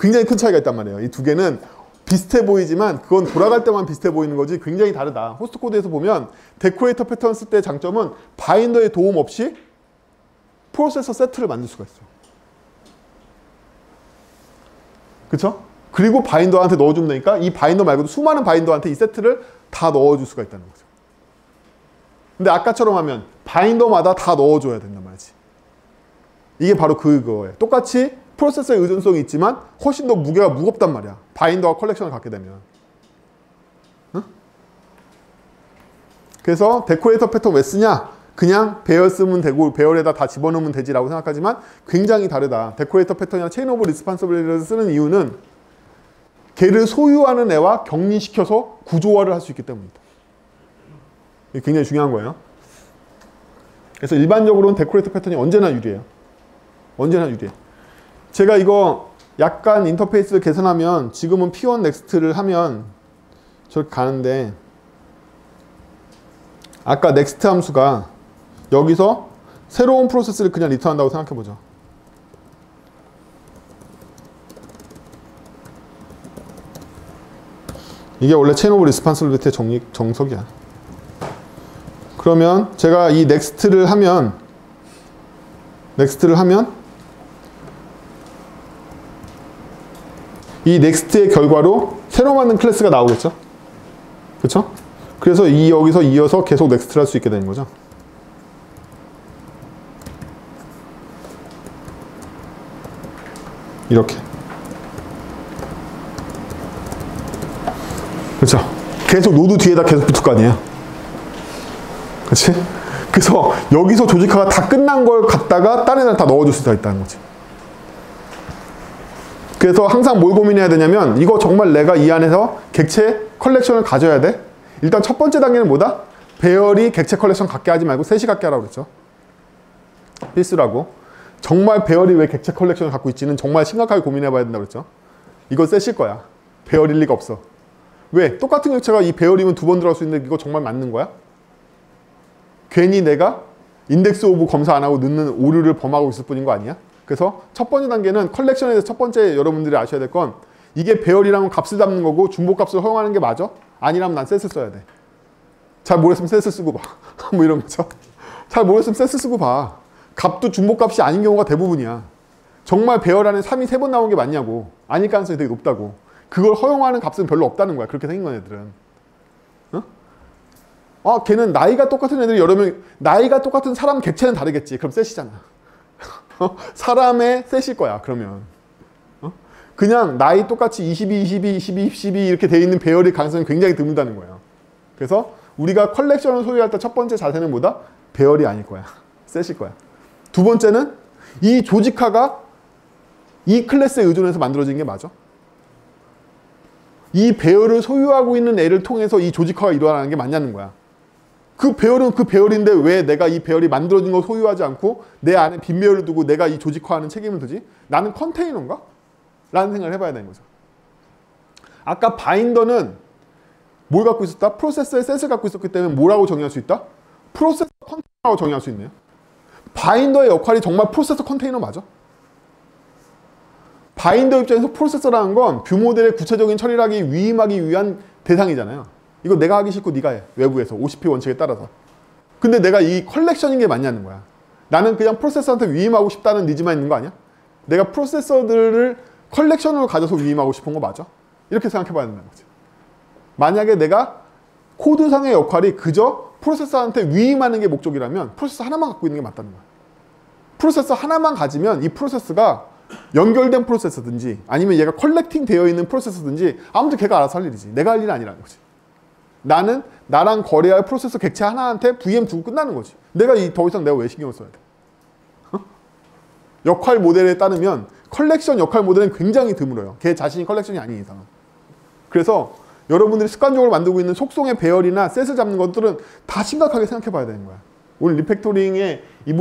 굉장히 큰 차이가 있단 말이에요. 이 두 개는 비슷해 보이지만 그건 돌아갈 때만 비슷해 보이는 거지 굉장히 다르다. 호스트 코드에서 보면 데코레이터 패턴 쓸 때 장점은 바인더의 도움 없이 프로세서 세트를 만들 수가 있어요. 그쵸? 그리고 바인더한테 넣어주면 되니까 이 바인더 말고도 수많은 바인더한테 이 세트를 다 넣어줄 수가 있다는 거죠. 근데 아까처럼 하면 바인더마다 다 넣어줘야 된단 말이지. 이게 바로 그거예요. 똑같이 프로세서의 의존성이 있지만 훨씬 더 무게가 무겁단 말이야. 바인더와 컬렉션을 갖게 되면. 응? 그래서 데코레이터 패턴 왜 쓰냐? 그냥 배열 쓰면 되고 배열에다 다 집어넣으면 되지라고 생각하지만 굉장히 다르다. 데코레이터 패턴이나 체인 오브 리스폰서빌리티를 쓰는 이유는 걔를 소유하는 애와 격리시켜서 구조화를 할 수 있기 때문입니다. 이게 굉장히 중요한 거예요. 그래서 일반적으로는 데코레이터 패턴이 언제나 유리해요. 언제나 유리해. 제가 이거 약간 인터페이스를 개선하면 지금은 P1 넥스트를 하면 저렇게 가는데 아까 넥스트 함수가 여기서 새로운 프로세스를 그냥 리턴한다고 생각해보죠. 이게 원래 체인 오브 리스폰시빌리티의 정석이야. 그러면 제가 이 넥스트를 하면 이 넥스트의 결과로 새로 만든 클래스가 나오겠죠? 그렇죠? 그래서 여기서 이어서 계속 넥스트를 할 수 있게 되는 거죠. 이렇게. 그렇죠? 계속 노드 뒤에다 계속 붙을 거 아니에요? 그렇지? 그래서 여기서 조직화가 다 끝난 걸 갖다가 다른 애를 다 넣어줄 수가 있다는 거지. 그래서 항상 뭘 고민해야 되냐면 이거 정말 내가 이 안에서 객체 컬렉션을 가져야 돼? 일단 첫 번째 단계는 뭐다? 배열이 객체 컬렉션 갖게 하지 말고 셋이 갖게 하라고 그랬죠. 필수라고. 정말 배열이 왜 객체 컬렉션을 갖고 있지는 정말 심각하게 고민해 봐야 된다고 그랬죠. 이건 셋일 거야. 배열일 리가 없어. 왜? 똑같은 객체가 이 배열이면 두 번 들어갈 수 있는데 이거 정말 맞는 거야? 괜히 내가 인덱스 오브 검사 안 하고 넣는 오류를 범하고 있을 뿐인 거 아니야? 그래서 첫 번째 단계는 컬렉션에서 첫 번째 여러분들이 아셔야 될 건 이게 배열이라면 값을 담는 거고 중복값을 허용하는 게 맞아? 아니라면 난 셋을 써야 돼. 잘 모르겠으면 셋을 쓰고 봐. 뭐 이런 거죠. 잘 모르겠으면 셋을 쓰고 봐. 값도 중복값이 아닌 경우가 대부분이야. 정말 배열 안에 3이 3번 나온 게 맞냐고. 아닐 가능성이 되게 높다고. 그걸 허용하는 값은 별로 없다는 거야. 그렇게 생긴 건 애들은. 어? 아, 걔는 나이가 똑같은 애들이 여러 명, 나이가 똑같은 사람 객체는 다르겠지. 그럼 셋이잖아. 사람의 셋일 거야, 그러면. 어? 그냥 나이 똑같이 22, 22, 22, 12 이렇게 돼 있는 배열일 가능성이 굉장히 드문다는 거예요. 그래서 우리가 컬렉션을 소유할 때 첫 번째 자세는 뭐다? 배열이 아닐 거야. 셋일 거야. 두 번째는 이 조직화가 이 클래스에 의존해서 만들어진 게 맞아? 이 배열을 소유하고 있는 애를 통해서 이 조직화가 일어나는 게 맞냐는 거야. 그 배열은 그 배열인데 왜 내가 이 배열이 만들어진 걸 소유하지 않고 내 안에 빈 배열을 두고 내가 이 조직화하는 책임을 두지? 나는 컨테이너인가? 라는 생각을 해봐야 되는 거죠. 아까 바인더는 뭘 갖고 있었다? 프로세서의 셋을 갖고 있었기 때문에 뭐라고 정의할 수 있다? 프로세서 컨테이너라고 정의할 수 있네요. 바인더의 역할이 정말 프로세서 컨테이너 맞아? 바인더 입장에서 프로세서라는 건 뷰 모델의 구체적인 처리를 하기 위임하기 위한 대상이잖아요. 이거 내가 하기 싫고 네가 해. 외부에서 50p 원칙에 따라서. 근데 내가 이 컬렉션인 게 맞냐는 거야. 나는 그냥 프로세서한테 위임하고 싶다는 니즈만 있는 거 아니야? 내가 프로세서들을 컬렉션으로 가져서 위임하고 싶은 거 맞아? 이렇게 생각해 봐야 된다는 거지. 만약에 내가 코드상의 역할이 그저 프로세서한테 위임하는 게 목적이라면 프로세서 하나만 갖고 있는 게 맞다는 거야. 프로세서 하나만 가지면 이 프로세서가 연결된 프로세서든지 아니면 얘가 컬렉팅 되어 있는 프로세서든지 아무튼 걔가 알아서 할 일이지. 내가 할 일은 아니라는 거지. 나는 나랑 거래할 프로세서 객체 하나한테 VM 두고 끝나는 거지. 내가 더 이상 내가 왜 신경을 써야 돼? 어? 역할 모델에 따르면 컬렉션 역할 모델은 굉장히 드물어요. 걔 자신이 컬렉션이 아닌 이상은. 그래서 여러분들이 습관적으로 만들고 있는 속성의 배열이나 셋을 잡는 것들은 다 심각하게 생각해 봐야 되는 거야. 오늘 리팩토링의 이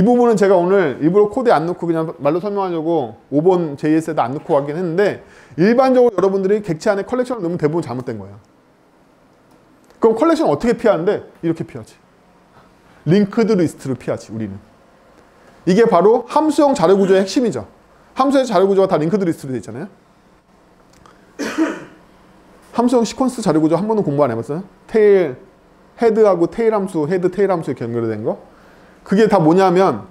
부분은 제가 오늘 일부러 코드에 안 넣고 그냥 말로 설명하려고 5번 JS에도 안 넣고 가긴 했는데 일반적으로 여러분들이 객체 안에 컬렉션을 넣으면 대부분 잘못된 거예요. 그럼 컬렉션 어떻게 피하는데? 이렇게 피하지. 링크드 리스트를 피하지, 우리는. 이게 바로 함수형 자료구조의 핵심이죠. 함수의 자료구조가 다 링크드 리스트로 되어 있잖아요. 함수형 시퀀스 자료구조 한 번도 공부 안 해봤어요? 테일, 헤드하고 테일 함수, 헤드 테일 함수 이렇게 연결된 거? 그게 다 뭐냐면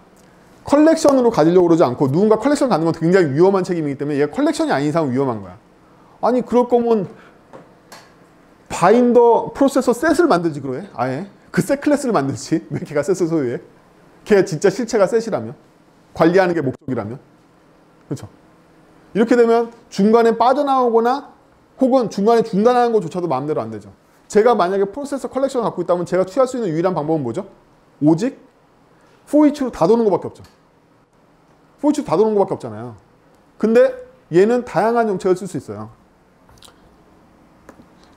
컬렉션으로 가지려고 그러지 않고 누군가 컬렉션 갖는 건 굉장히 위험한 책임이기 때문에 얘가 컬렉션이 아닌 이상은 위험한 거야. 아니 그럴 거면 바인더 프로세서 셋을 만들지 그래? 아예 그 셋 클래스를 만들지. 왜 걔가 셋을 소유해? 걔가 진짜 실체가 셋이라면 관리하는 게 목적이라면 그렇죠? 이렇게 되면 중간에 빠져나오거나 혹은 중간에 중단하는 것조차도 마음대로 안 되죠. 제가 만약에 프로세서 컬렉션을 갖고 있다면 제가 취할 수 있는 유일한 방법은 뭐죠? 오직 for each로 다 도는 것밖에 없죠. for each로 다 도는 것밖에 없잖아요. 근데 얘는 다양한 정책을 쓸 수 있어요.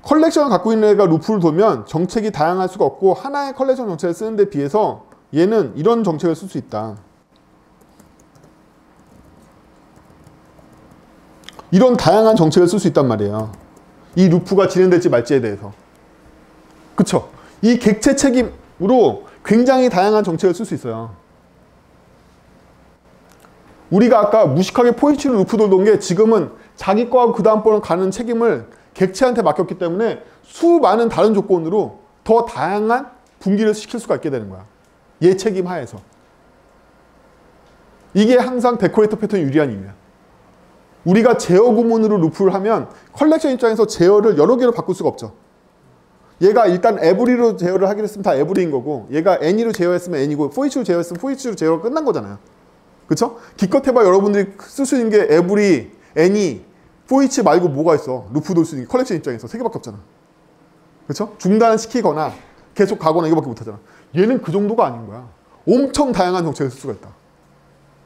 컬렉션을 갖고 있는 애가 루프를 돌면 정책이 다양할 수가 없고 하나의 컬렉션 정책을 쓰는 데 비해서 얘는 이런 정책을 쓸 수 있다. 이런 다양한 정책을 쓸 수 있단 말이에요. 이 루프가 진행될지 말지에 대해서. 그쵸? 이 객체 책임으로 굉장히 다양한 정책을 쓸 수 있어요. 우리가 아까 무식하게 포인트로 루프 돌던 게 지금은 자기 거하고 그 다음 번을 가는 책임을 객체한테 맡겼기 때문에 수많은 다른 조건으로 더 다양한 분기를 시킬 수가 있게 되는 거야. 얘 책임 하에서. 이게 항상 데코레이터 패턴이 유리한 이유야. 우리가 제어 구문으로 루프를 하면 컬렉션 입장에서 제어를 여러 개로 바꿀 수가 없죠. 얘가 일단 에브리로 제어를 하기로 했으면 다 에브리인 거고 얘가 any로 제어했으면 any고 for each로 제어했으면 for each로 제어가 끝난 거잖아요. 그쵸? 기껏 해봐 여러분들이 쓸 수 있는 게 every, any, for each 말고 뭐가 있어? 루프 돌 수 있는 게 컬렉션 입장에서 세 개밖에 없잖아. 그쵸? 중단시키거나 계속 가거나 이거밖에 못하잖아. 얘는 그 정도가 아닌 거야. 엄청 다양한 정책을 쓸 수가 있다.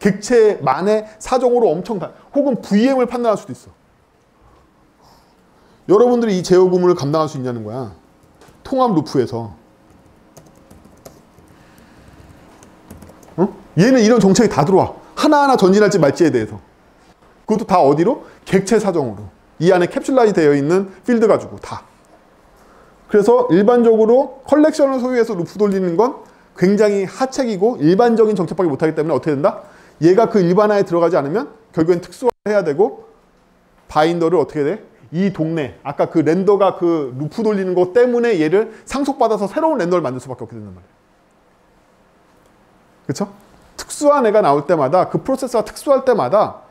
객체만의 사정으로 엄청 혹은 VM을 판단할 수도 있어. 여러분들이 이 제어 구문을 감당할 수 있냐는 거야. 통합 루프에서. 어? 얘는 이런 정책이 다 들어와. 하나하나 전진할지 말지에 대해서. 그것도 다 어디로? 객체 사정으로. 이 안에 캡슐라이 되어 있는 필드 가지고 다. 그래서 일반적으로 컬렉션을 소유해서 루프 돌리는 건 굉장히 하책이고 일반적인 정책밖에 못하기 때문에 어떻게 된다? 얘가 그 일반화에 들어가지 않으면 결국엔 특수화해야 되고 바인더를 어떻게 돼? 이 동네, 아까 그 렌더가 그 루프 돌리는 것 때문에 얘를 상속받아서 새로운 렌더를 만들 수밖에 없게 된단 말이에요. 그쵸? 특수한 애가 나올 때마다 그 프로세서가 특수할 때마다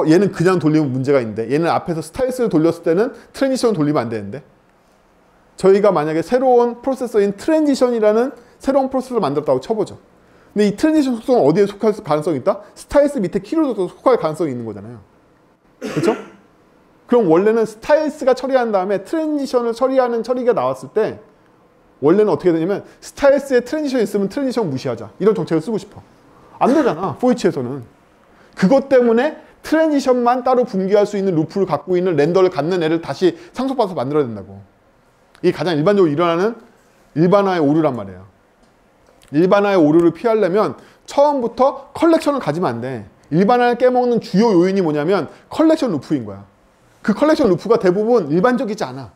얘는 그냥 돌리면 문제가 있는데 얘는 앞에서 스타일스를 돌렸을 때는 트랜지션을 돌리면 안 되는데 저희가 만약에 새로운 프로세서인 트랜지션이라는 새로운 프로세서를 만들었다고 쳐보죠. 근데 이 트랜지션 속성은 어디에 속할 가능성이 있다? 스타일스 밑에 키로도 속할 가능성이 있는 거잖아요. 그렇죠? 그럼 원래는 스타일스가 처리한 다음에 트랜지션을 처리하는 처리가 나왔을 때 원래는 어떻게 되냐면 스타일스에 트랜지션이 있으면 트랜지션 무시하자. 이런 정책을 쓰고 싶어. 안 되잖아. 포이치에서는. 그것 때문에 트랜지션만 따로 분기할 수 있는 루프를 갖고 있는 렌더를 갖는 애를 다시 상속받아서 만들어야 된다고. 이게 가장 일반적으로 일어나는 일반화의 오류란 말이에요. 일반화의 오류를 피하려면 처음부터 컬렉션을 가지면 안 돼. 일반화를 깨먹는 주요 요인이 뭐냐면 컬렉션 루프인 거야. 그 컬렉션 루프가 대부분 일반적이지 않아.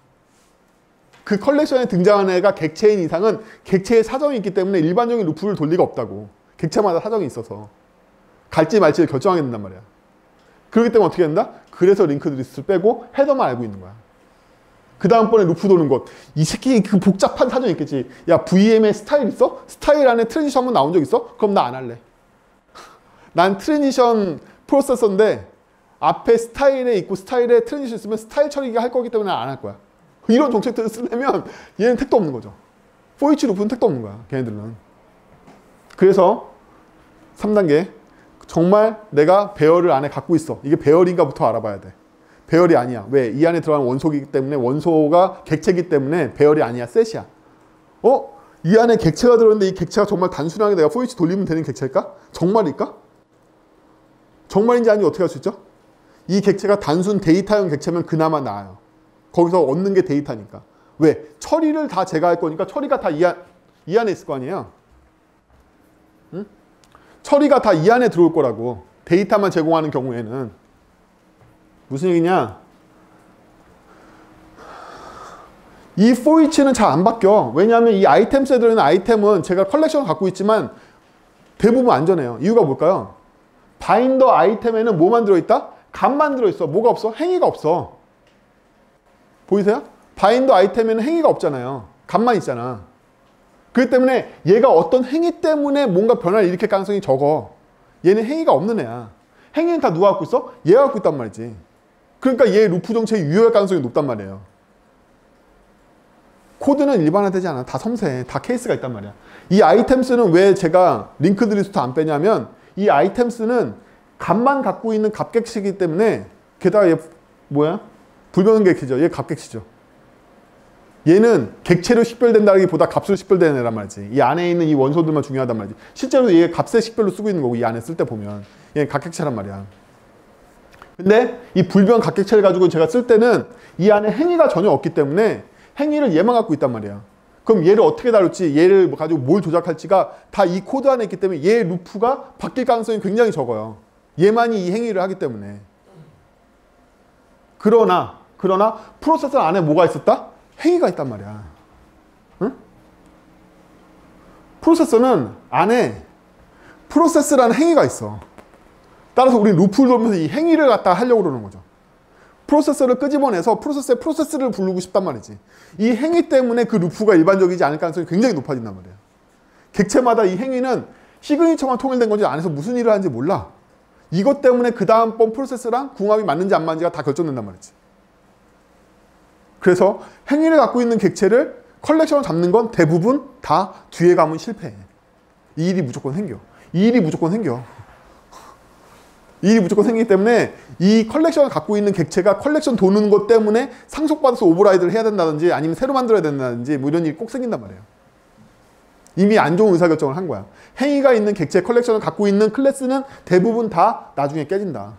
그 컬렉션에 등장하는 애가 객체인 이상은 객체의 사정이 있기 때문에 일반적인 루프를 돌 리가 없다고. 객체마다 사정이 있어서 갈지 말지를 결정하게 된단 말이야. 그렇기 때문에 어떻게 된다? 그래서 링크드 리스트를 빼고 헤더만 알고 있는 거야. 그 다음번에 루프 도는 것. 이 새끼 그 복잡한 사정이 있겠지. 야, VM에 스타일 있어? 스타일 안에 트랜지션 한번 나온 적 있어? 그럼 나 안 할래. 난 트랜지션 프로세서인데 앞에 스타일에 있고 스타일에 트랜지션 있으면 스타일 처리가 할 거기 때문에 안 할 거야. 이런 정책들을 쓰려면 얘는 택도 없는 거죠. 포이치 루프는 택도 없는 거야. 걔네들은. 그래서 3단계. 정말 내가 배열을 안에 갖고 있어. 이게 배열인가부터 알아봐야 돼. 배열이 아니야. 왜? 이 안에 들어가는 원소이기 때문에 원소가 객체이기 때문에 배열이 아니야. 셋이야. 이 안에 객체가 들어있는데 이 객체가 정말 단순하게 내가 포이치 돌리면 되는 객체일까? 정말일까? 정말인지 아닌지 어떻게 할 수 있죠? 이 객체가 단순 데이터형 객체면 그나마 나아요. 거기서 얻는 게 데이터니까. 왜? 처리를 다 제가 할 거니까 처리가 다 이 안에 있을 거 아니에요? 응? 처리가 다 이 안에 들어올 거라고. 데이터만 제공하는 경우에는. 무슨 얘기냐? 이 포이치는 잘 안 바뀌어. 왜냐하면 이 아이템스에 들어있는 아이템은 제가 컬렉션을 갖고 있지만 대부분 안전해요. 이유가 뭘까요? 바인더 아이템에는 뭐만 들어있다? 값만 들어있어. 뭐가 없어? 행위가 없어. 보이세요? 바인더 아이템에는 행위가 없잖아요. 값만 있잖아. 그렇기 때문에 얘가 어떤 행위 때문에 뭔가 변화를 일으킬 가능성이 적어. 얘는 행위가 없는 애야. 행위는 다 누가 갖고 있어? 얘가 갖고 있단 말이지. 그러니까 얘 루프 정책이 유효할 가능성이 높단 말이에요. 코드는 일반화되지 않아. 다 섬세해. 다 케이스가 있단 말이야. 이 아이템스는 왜 제가 링크드 리스트 안 빼냐면 이 아이템스는 값만 갖고 있는 값객시이기 때문에 게다가 얘 뭐야? 불변형 객체죠. 얘 값객시죠. 얘는 객체로 식별된다기보다 값으로 식별되는 애란 말이지. 이 안에 있는 이 원소들만 중요하단 말이지. 실제로 얘 값의 식별로 쓰고 있는 거고 이 안에 쓸 때 보면 얘는 값객체란 말이야. 근데 이 불변 값객체를 가지고 제가 쓸 때는 이 안에 행위가 전혀 없기 때문에 행위를 얘만 갖고 있단 말이야. 그럼 얘를 어떻게 다룰지, 얘를 가지고 뭘 조작할지가 다 이 코드 안에 있기 때문에 얘 루프가 바뀔 가능성이 굉장히 적어요. 얘만이 이 행위를 하기 때문에. 그러나 프로세서 안에 뭐가 있었다? 행위가 있단 말이야. 응? 프로세서는 안에 프로세스라는 행위가 있어. 따라서 우리 루프를 돌면서 이 행위를 갖다 하려고 그러는 거죠. 프로세서를 끄집어내서 프로세스의 프로세스를 부르고 싶단 말이지. 이 행위 때문에 그 루프가 일반적이지 않을 가능성이 굉장히 높아진단 말이에요. 객체마다 이 행위는 시그니처만 통일된 건지 안에서 무슨 일을 하는지 몰라. 이것 때문에 그 다음번 프로세스랑 궁합이 맞는지 안 맞는지가 다 결정된단 말이지. 그래서 행위를 갖고 있는 객체를 컬렉션을 잡는 건 대부분 다 뒤에 가면 실패해. 이 일이 무조건 생겨. 이 일이 무조건 생겨. 이 일이 무조건 생기기 때문에 이 컬렉션을 갖고 있는 객체가 컬렉션 도는 것 때문에 상속받아서 오버라이드를 해야 된다든지 아니면 새로 만들어야 된다든지 뭐 이런 일이 꼭 생긴단 말이에요. 이미 안 좋은 의사결정을 한 거야. 행위가 있는 객체 컬렉션을 갖고 있는 클래스는 대부분 다 나중에 깨진다.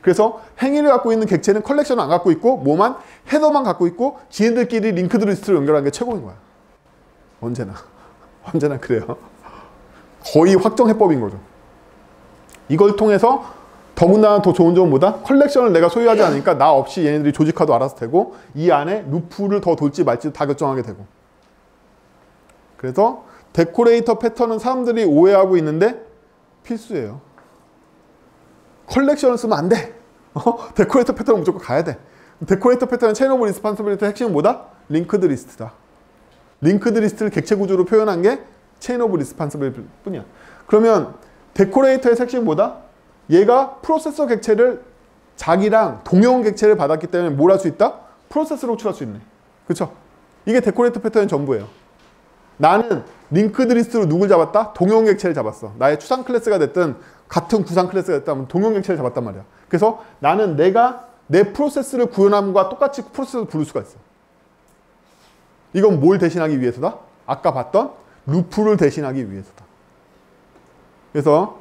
그래서 행위를 갖고 있는 객체는 컬렉션을 안 갖고 있고 뭐만 헤더만 갖고 있고 지네들끼리 링크드 리스트를 연결하는 게 최고인 거야. 언제나. 언제나 그래요. 거의 확정해법인 거죠. 이걸 통해서 더군다나 더 좋은 점은 뭐다? 컬렉션을 내가 소유하지 않으니까 나 없이 얘네들이 조직화도 알아서 되고 이 안에 루프를 더 돌지 말지도 다 결정하게 되고. 그래서 데코레이터 패턴은 사람들이 오해하고 있는데 필수예요. 컬렉션을 쓰면 안 돼. 데코레이터 패턴은 무조건 가야 돼. 데코레이터 패턴의 체인 오브 리스폰시빌리티의 핵심은 뭐다? 링크드 리스트다. 링크드 리스트를 객체 구조로 표현한 게 체인 오브 리스폰시빌리티 뿐이야. 그러면 데코레이터의 핵심은 뭐다? 얘가 프로세서 객체를 자기랑 동형 객체를 받았기 때문에 뭘 할 수 있다? 프로세스로 호출할 수 있네. 그렇죠? 이게 데코레이터 패턴의 전부예요. 나는 링크드 리스트로 누굴 잡았다? 동형 객체를 잡았어. 나의 추상 클래스가 됐든 같은 구상 클래스가 됐든 동형 객체를 잡았단 말이야. 그래서 나는 내가 내 프로세스를 구현함과 똑같이 프로세스를 부를 수가 있어. 이건 뭘 대신하기 위해서다? 아까 봤던 루프를 대신하기 위해서다. 그래서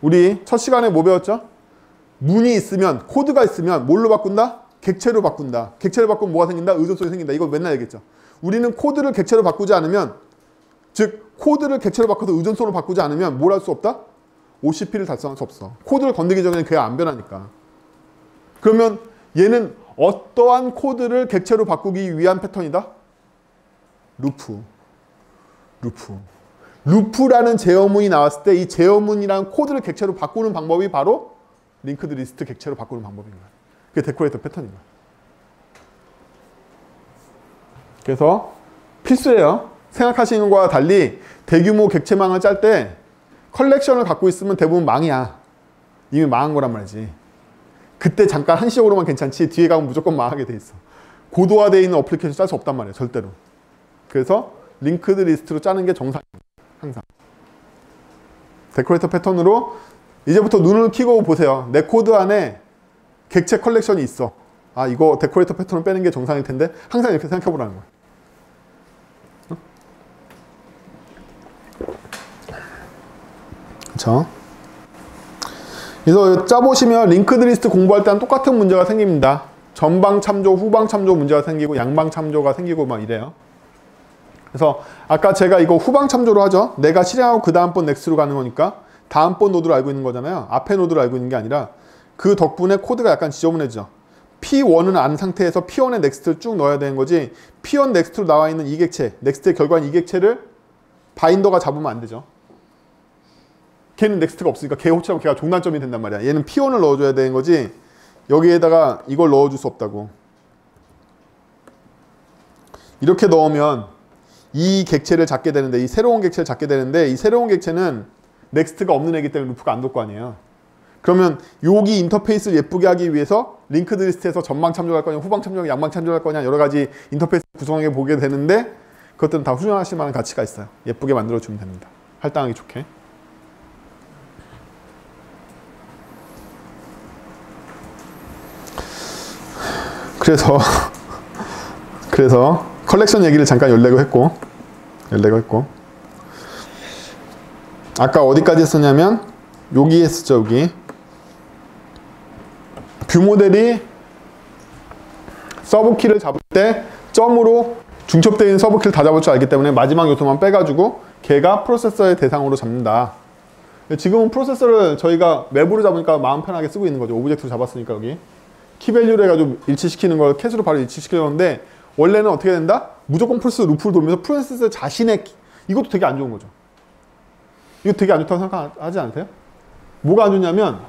우리 첫 시간에 뭐 배웠죠? 문이 있으면, 코드가 있으면 뭘로 바꾼다? 객체로 바꾼다. 객체로 바꾸면 뭐가 생긴다? 의존성이 생긴다. 이거 맨날 얘기했죠. 우리는 코드를 객체로 바꾸지 않으면, 즉 코드를 객체로 바꿔서 의존성으로 바꾸지 않으면 뭘 할 수 없다? OCP를 달성할 수 없어. 코드를 건드리기 전에는 걔가 안 변하니까. 그러면 얘는 어떠한 코드를 객체로 바꾸기 위한 패턴이다? 루프라는 제어문이 나왔을 때 이 제어문이랑 코드를 객체로 바꾸는 방법이 바로 링크드 리스트 객체로 바꾸는 방법인 거야. 그게 데코레이터 패턴인 거야. 그래서 필수예요. 생각하시는 것과 달리 대규모 객체망을 짤 때 컬렉션을 갖고 있으면 대부분 망이야. 이미 망한 거란 말이지. 그때 잠깐 한시적으로만 괜찮지 뒤에 가면 무조건 망하게 돼 있어. 고도화되어 있는 어플리케이션 짤 수 없단 말이에요. 절대로. 그래서 링크드 리스트로 짜는 게 정상이에요. 항상. 데코레이터 패턴으로 이제부터 눈을 켜고 보세요. 내 코드 안에 객체 컬렉션이 있어. 아, 이거 데코레이터 패턴을 빼는 게 정상일 텐데 항상 이렇게 생각해 보라는 거야. 그렇죠? 그래서 짜보시면 링크드 리스트 공부할 때는 똑같은 문제가 생깁니다. 전방 참조, 후방 참조 문제가 생기고 양방 참조가 생기고 막 이래요. 그래서 아까 제가 이거 후방 참조로 하죠. 내가 실행하고 그 다음번 넥스트로 가는 거니까 다음번 노드를 알고 있는 거잖아요. 앞에 노드를 알고 있는 게 아니라 그 덕분에 코드가 약간 지저분해지죠. P1은 안 상태에서 P1의 넥스트를 쭉 넣어야 되는 거지 P1 넥스트로 나와 있는 이 객체, 넥스트의 결과인 이 객체를 바인더가 잡으면 안 되죠. 걔는 넥스트가 없으니까 걔 호치하면 걔가 종단점이 된단 말이야. 얘는 P1을 넣어줘야 되는 거지 여기에다가 이걸 넣어줄 수 없다고. 이렇게 넣으면 이 객체를 잡게 되는데 이 새로운 객체를 잡게 되는데 이 새로운 객체는 넥스트가 없는 애기 때문에 루프가 안 돌 거 아니에요. 그러면 여기 인터페이스를 예쁘게 하기 위해서 링크드 리스트에서 전방 참조할 거냐 후방 참조할 거냐 양방 참조할 거냐 여러 가지 인터페이스 구성해 보게 되는데 그것들은 다 후전하실 만한 가치가 있어요. 예쁘게 만들어주면 됩니다. 할당하기 좋게. 그래서 컬렉션 얘기를 잠깐 열내고 했고 아까 어디까지 했었냐면 여기 했었죠. 여기 뷰 모델이 서브키를 잡을 때 점으로 중첩되어 있는 서브키를 다 잡을 줄 알기 때문에 마지막 요소만 빼가지고 걔가 프로세서의 대상으로 잡는다. 지금은 프로세서를 저희가 맵으로 잡으니까 마음 편하게 쓰고 있는 거죠. 오브젝트로 잡았으니까 여기 키밸류를 해가지고 일치시키는 걸 캣으로 바로 일치시키려는데 원래는 어떻게 된다? 무조건 프로세서 루프를 돌면서 프로세서 자신의 이것도 되게 안 좋은 거죠. 이거 되게 안 좋다고 생각하지 않으세요? 뭐가 안 좋냐면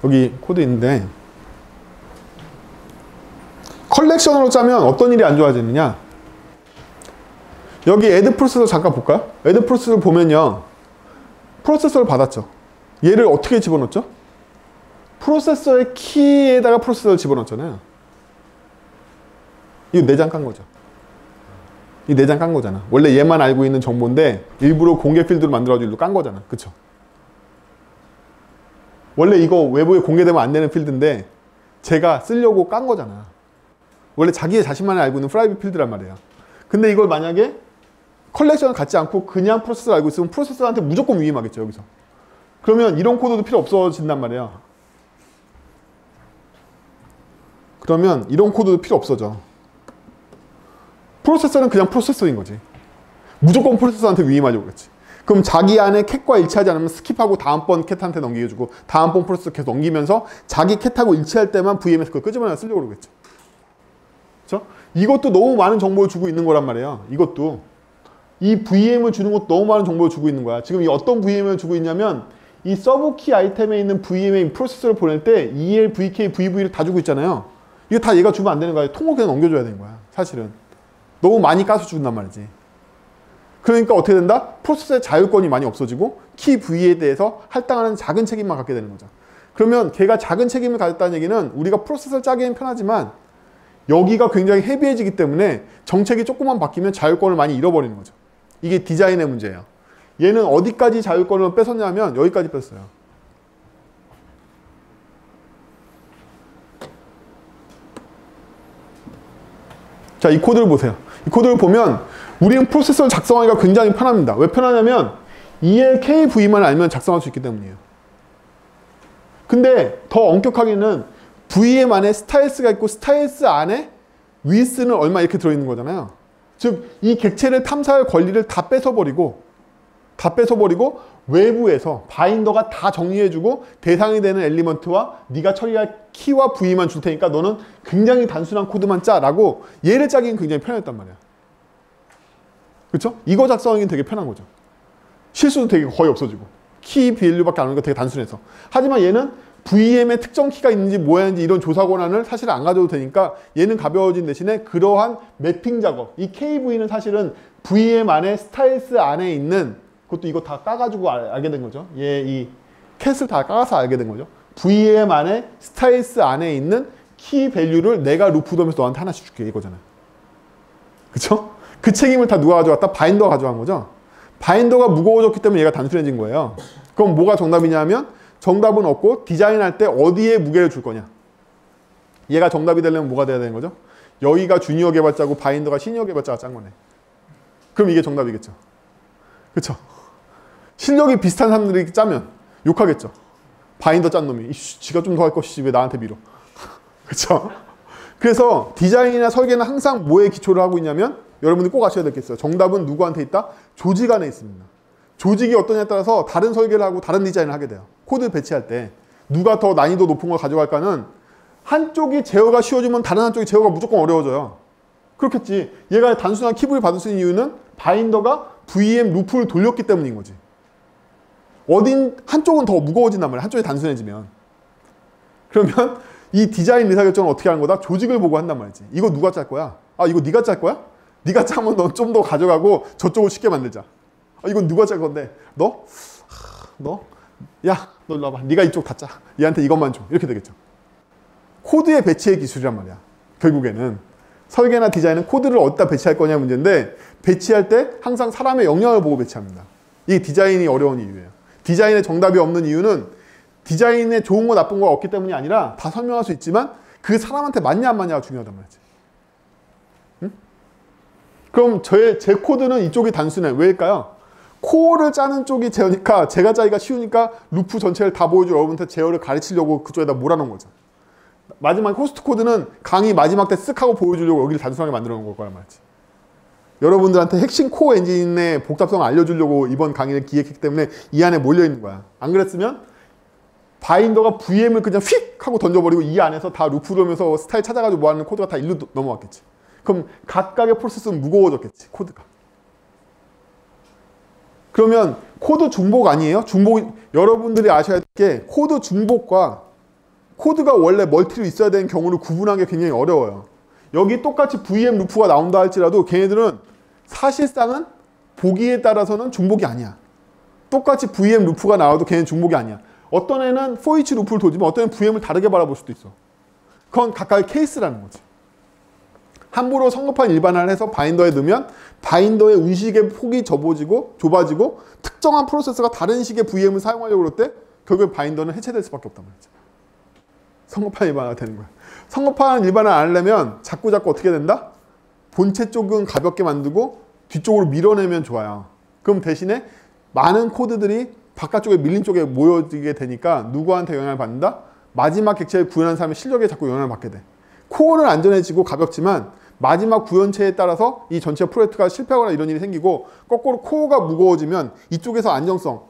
여기 코드 있는데 컬렉션으로 짜면 어떤 일이 안 좋아지느냐? 여기 애드 프로세서 잠깐 볼까요? 애드 프로세서를 보면요. 프로세서를 받았죠. 얘를 어떻게 집어넣었죠? 프로세서의 키에다가 프로세서를 집어넣었잖아요. 이거 내장 깐 거죠. 이 내장 깐 거잖아. 원래 얘만 알고 있는 정보인데 일부러 공개 필드로 만들어가지고 일로 깐 거잖아. 그쵸? 원래 이거 외부에 공개되면 안 되는 필드인데 제가 쓰려고 깐 거잖아. 원래 자신만이 알고 있는 프라이빗 필드란 말이에요. 근데 이걸 만약에 컬렉션을 갖지 않고 그냥 프로세서를 알고 있으면 프로세서한테 무조건 위임하겠죠. 여기서. 그러면 이런 코드도 필요 없어진단 말이에요. 그러면 이런 코드도 필요 없어져. 프로세서는 그냥 프로세서인 거지. 무조건 프로세서한테 위임하려고 그랬지. 그럼 자기 안에 캣과 일치하지 않으면 스킵하고 다음번 캣한테 넘기해주고 다음번 프로세서 계속 넘기면서 자기 캣하고 일치할 때만 VM에서 그걸 끄집어내서 쓰려고 그러겠죠. 그렇죠? 이것도 너무 많은 정보를 주고 있는 거란 말이에요. 이것도. 이 VM을 주는 것도 너무 많은 정보를 주고 있는 거야. 지금 이 어떤 VM을 주고 있냐면 이 서브키 아이템에 있는 VM의 프로세서를 보낼 때 EL, VK, VV를 다 주고 있잖아요. 이거 다 얘가 주면 안 되는 거야. 통을 그냥 넘겨줘야 되는 거야. 사실은. 너무 많이 까서 준단 말이지. 그러니까 어떻게 된다? 프로세서의 자율권이 많이 없어지고 키 V에 대해서 할당하는 작은 책임만 갖게 되는 거죠. 그러면 걔가 작은 책임을 가졌다는 얘기는 우리가 프로세서를 짜기엔 편하지만 여기가 굉장히 헤비해지기 때문에 정책이 조금만 바뀌면 자율권을 많이 잃어버리는 거죠. 이게 디자인의 문제예요. 얘는 어디까지 자율권을 뺏었냐면 여기까지 뺐어요. 자, 이 코드를 보세요. 이 코드를 보면 우리는 프로세서를 작성하기가 굉장히 편합니다. 왜 편하냐면 ELKV만 알면 작성할 수 있기 때문이에요. 근데 더 엄격하게는 VM 안에 스타일스가 있고 스타일스 안에 width는 얼마 이렇게 들어있는 거잖아요. 즉 이 객체를 탐사할 권리를 다 뺏어버리고 외부에서 바인더가 다 정리해주고 대상이 되는 엘리먼트와 네가 처리할 키와 V만 줄 테니까 너는 굉장히 단순한 코드만 짜라고 얘를 짜기는 굉장히 편했단 말이야. 그렇죠? 이거 작성하기는 되게 편한 거죠. 실수도 되게 거의 없어지고 키 밸류밖에 안 오니까 되게 단순해서. 하지만 얘는 VM에 특정 키가 있는지 뭐야 하는지 이런 조사 권한을 사실 안 가져도 되니까 얘는 가벼워진 대신에 그러한 매핑 작업, 이 KV는 사실은 VM 안에 스타일스 안에 있는 그것도 이거 다 까가지고 알게 된 거죠. 이 캣을 다 까서 알게 된 거죠. VM 안에 스타일스 안에 있는 키 밸류를 내가 루프 도면서 너한테 하나씩 줄게 이거잖아요. 그쵸? 그 책임을 다 누가 가져왔다? 바인더가 가져간 거죠. 바인더가 무거워졌기 때문에 얘가 단순해진 거예요. 그럼 뭐가 정답이냐면 정답은 없고 디자인할 때 어디에 무게를 줄 거냐. 얘가 정답이 되려면 뭐가 돼야 되는 거죠? 여기가 주니어 개발자고 바인더가 시니어 개발자가 짠 거네. 그럼 이게 정답이겠죠. 그쵸? 실력이 비슷한 사람들이 짜면 욕하겠죠. 바인더 짠 놈이 지가 좀 더 할 것이지 왜 나한테 밀어. 그쵸? 그래서 디자인이나 설계는 항상 뭐에 기초를 하고 있냐면 여러분들이 꼭 아셔야 될 게 있어요. 정답은 누구한테 있다? 조직 안에 있습니다. 조직이 어떠냐에 따라서 다른 설계를 하고 다른 디자인을 하게 돼요. 코드 배치할 때 누가 더 난이도 높은 걸 가져갈까는 한쪽이 제어가 쉬워지면 다른 한쪽이 제어가 무조건 어려워져요. 그렇겠지. 얘가 단순한 키브를 받을 수 있는 이유는 바인더가 VM 루프를 돌렸기 때문인 거지. 한쪽은 더 무거워진단 말이야. 한쪽이 단순해지면. 그러면 이 디자인 의사결정은 어떻게 하는 거다? 조직을 보고 한단 말이지. 이거 누가 짤 거야? 아, 이거 네가 짤 거야? 네가 짜면 넌 좀 더 가져가고 저쪽을 쉽게 만들자. 아, 이건 누가 짤 건데? 너? 야, 너 일로 와봐. 네가 이쪽 다 짜. 얘한테 이것만 줘. 이렇게 되겠죠. 코드의 배치의 기술이란 말이야. 결국에는. 설계나 디자인은 코드를 어디다 배치할 거냐 문제인데 배치할 때 항상 사람의 역량을 보고 배치합니다. 이게 디자인이 어려운 이유예요. 디자인에 정답이 없는 이유는 디자인에 좋은 거 나쁜 거 없기 때문이 아니라 다 설명할 수 있지만 그 사람한테 맞냐 안 맞냐가 중요하단 말이지. 응? 그럼 제 코드는 이쪽이 단순해. 왜일까요? 코어를 짜는 쪽이 제어니까 제가 짜기가 쉬우니까 루프 전체를 다 보여주고 여러분한테 제어를 가르치려고 그쪽에다 몰아놓은 거죠. 마지막 호스트 코드는 강의 마지막 때 쓱 하고 보여주려고 여기를 단순하게 만들어 놓은 거란 말이지. 여러분들한테 핵심 코어 엔진의 복잡성을 알려주려고 이번 강의를 기획했기 때문에 이 안에 몰려있는 거야. 안 그랬으면 바인더가 VM을 그냥 휙 하고 던져버리고 이 안에서 다 루프를 하면서 스타일 찾아가지고 뭐하는 코드가 다 일로 넘어왔겠지. 그럼 각각의 프로세스는 무거워졌겠지. 코드가. 그러면 코드 중복 아니에요? 여러분들이 아셔야 될 게 코드 중복과 코드가 원래 멀티로 있어야 되는 경우를 구분하기 굉장히 어려워요. 여기 똑같이 VM 루프가 나온다 할지라도 걔네들은 사실상은 보기에 따라서는 중복이 아니야. 똑같이 VM 루프가 나와도 걔는 중복이 아니야. 어떤 애는 for each 루프를 돌지만 어떤 애는 VM을 다르게 바라볼 수도 있어. 그건 각각의 케이스라는 거지. 함부로 성급한 일반화를 해서 바인더에 넣으면 바인더의 운식의 폭이 좁아지고 특정한 프로세서가 다른 식의 VM을 사용하려고 그럴 때 결국에 바인더는 해체될 수밖에 없단 말이지. 성급한 일반화가 되는 거야. 성급한 일반화를 안 하려면 자꾸 어떻게 된다? 본체 쪽은 가볍게 만들고 뒤쪽으로 밀어내면 좋아요. 그럼 대신에 많은 코드들이 바깥쪽에 밀린 쪽에 모여지게 되니까 누구한테 영향을 받는다? 마지막 객체를 구현한 사람의 실력에 자꾸 영향을 받게 돼. 코어는 안전해지고 가볍지만 마지막 구현체에 따라서 이 전체 프로젝트가 실패하거나 이런 일이 생기고 거꾸로 코어가 무거워지면 이쪽에서 안정성,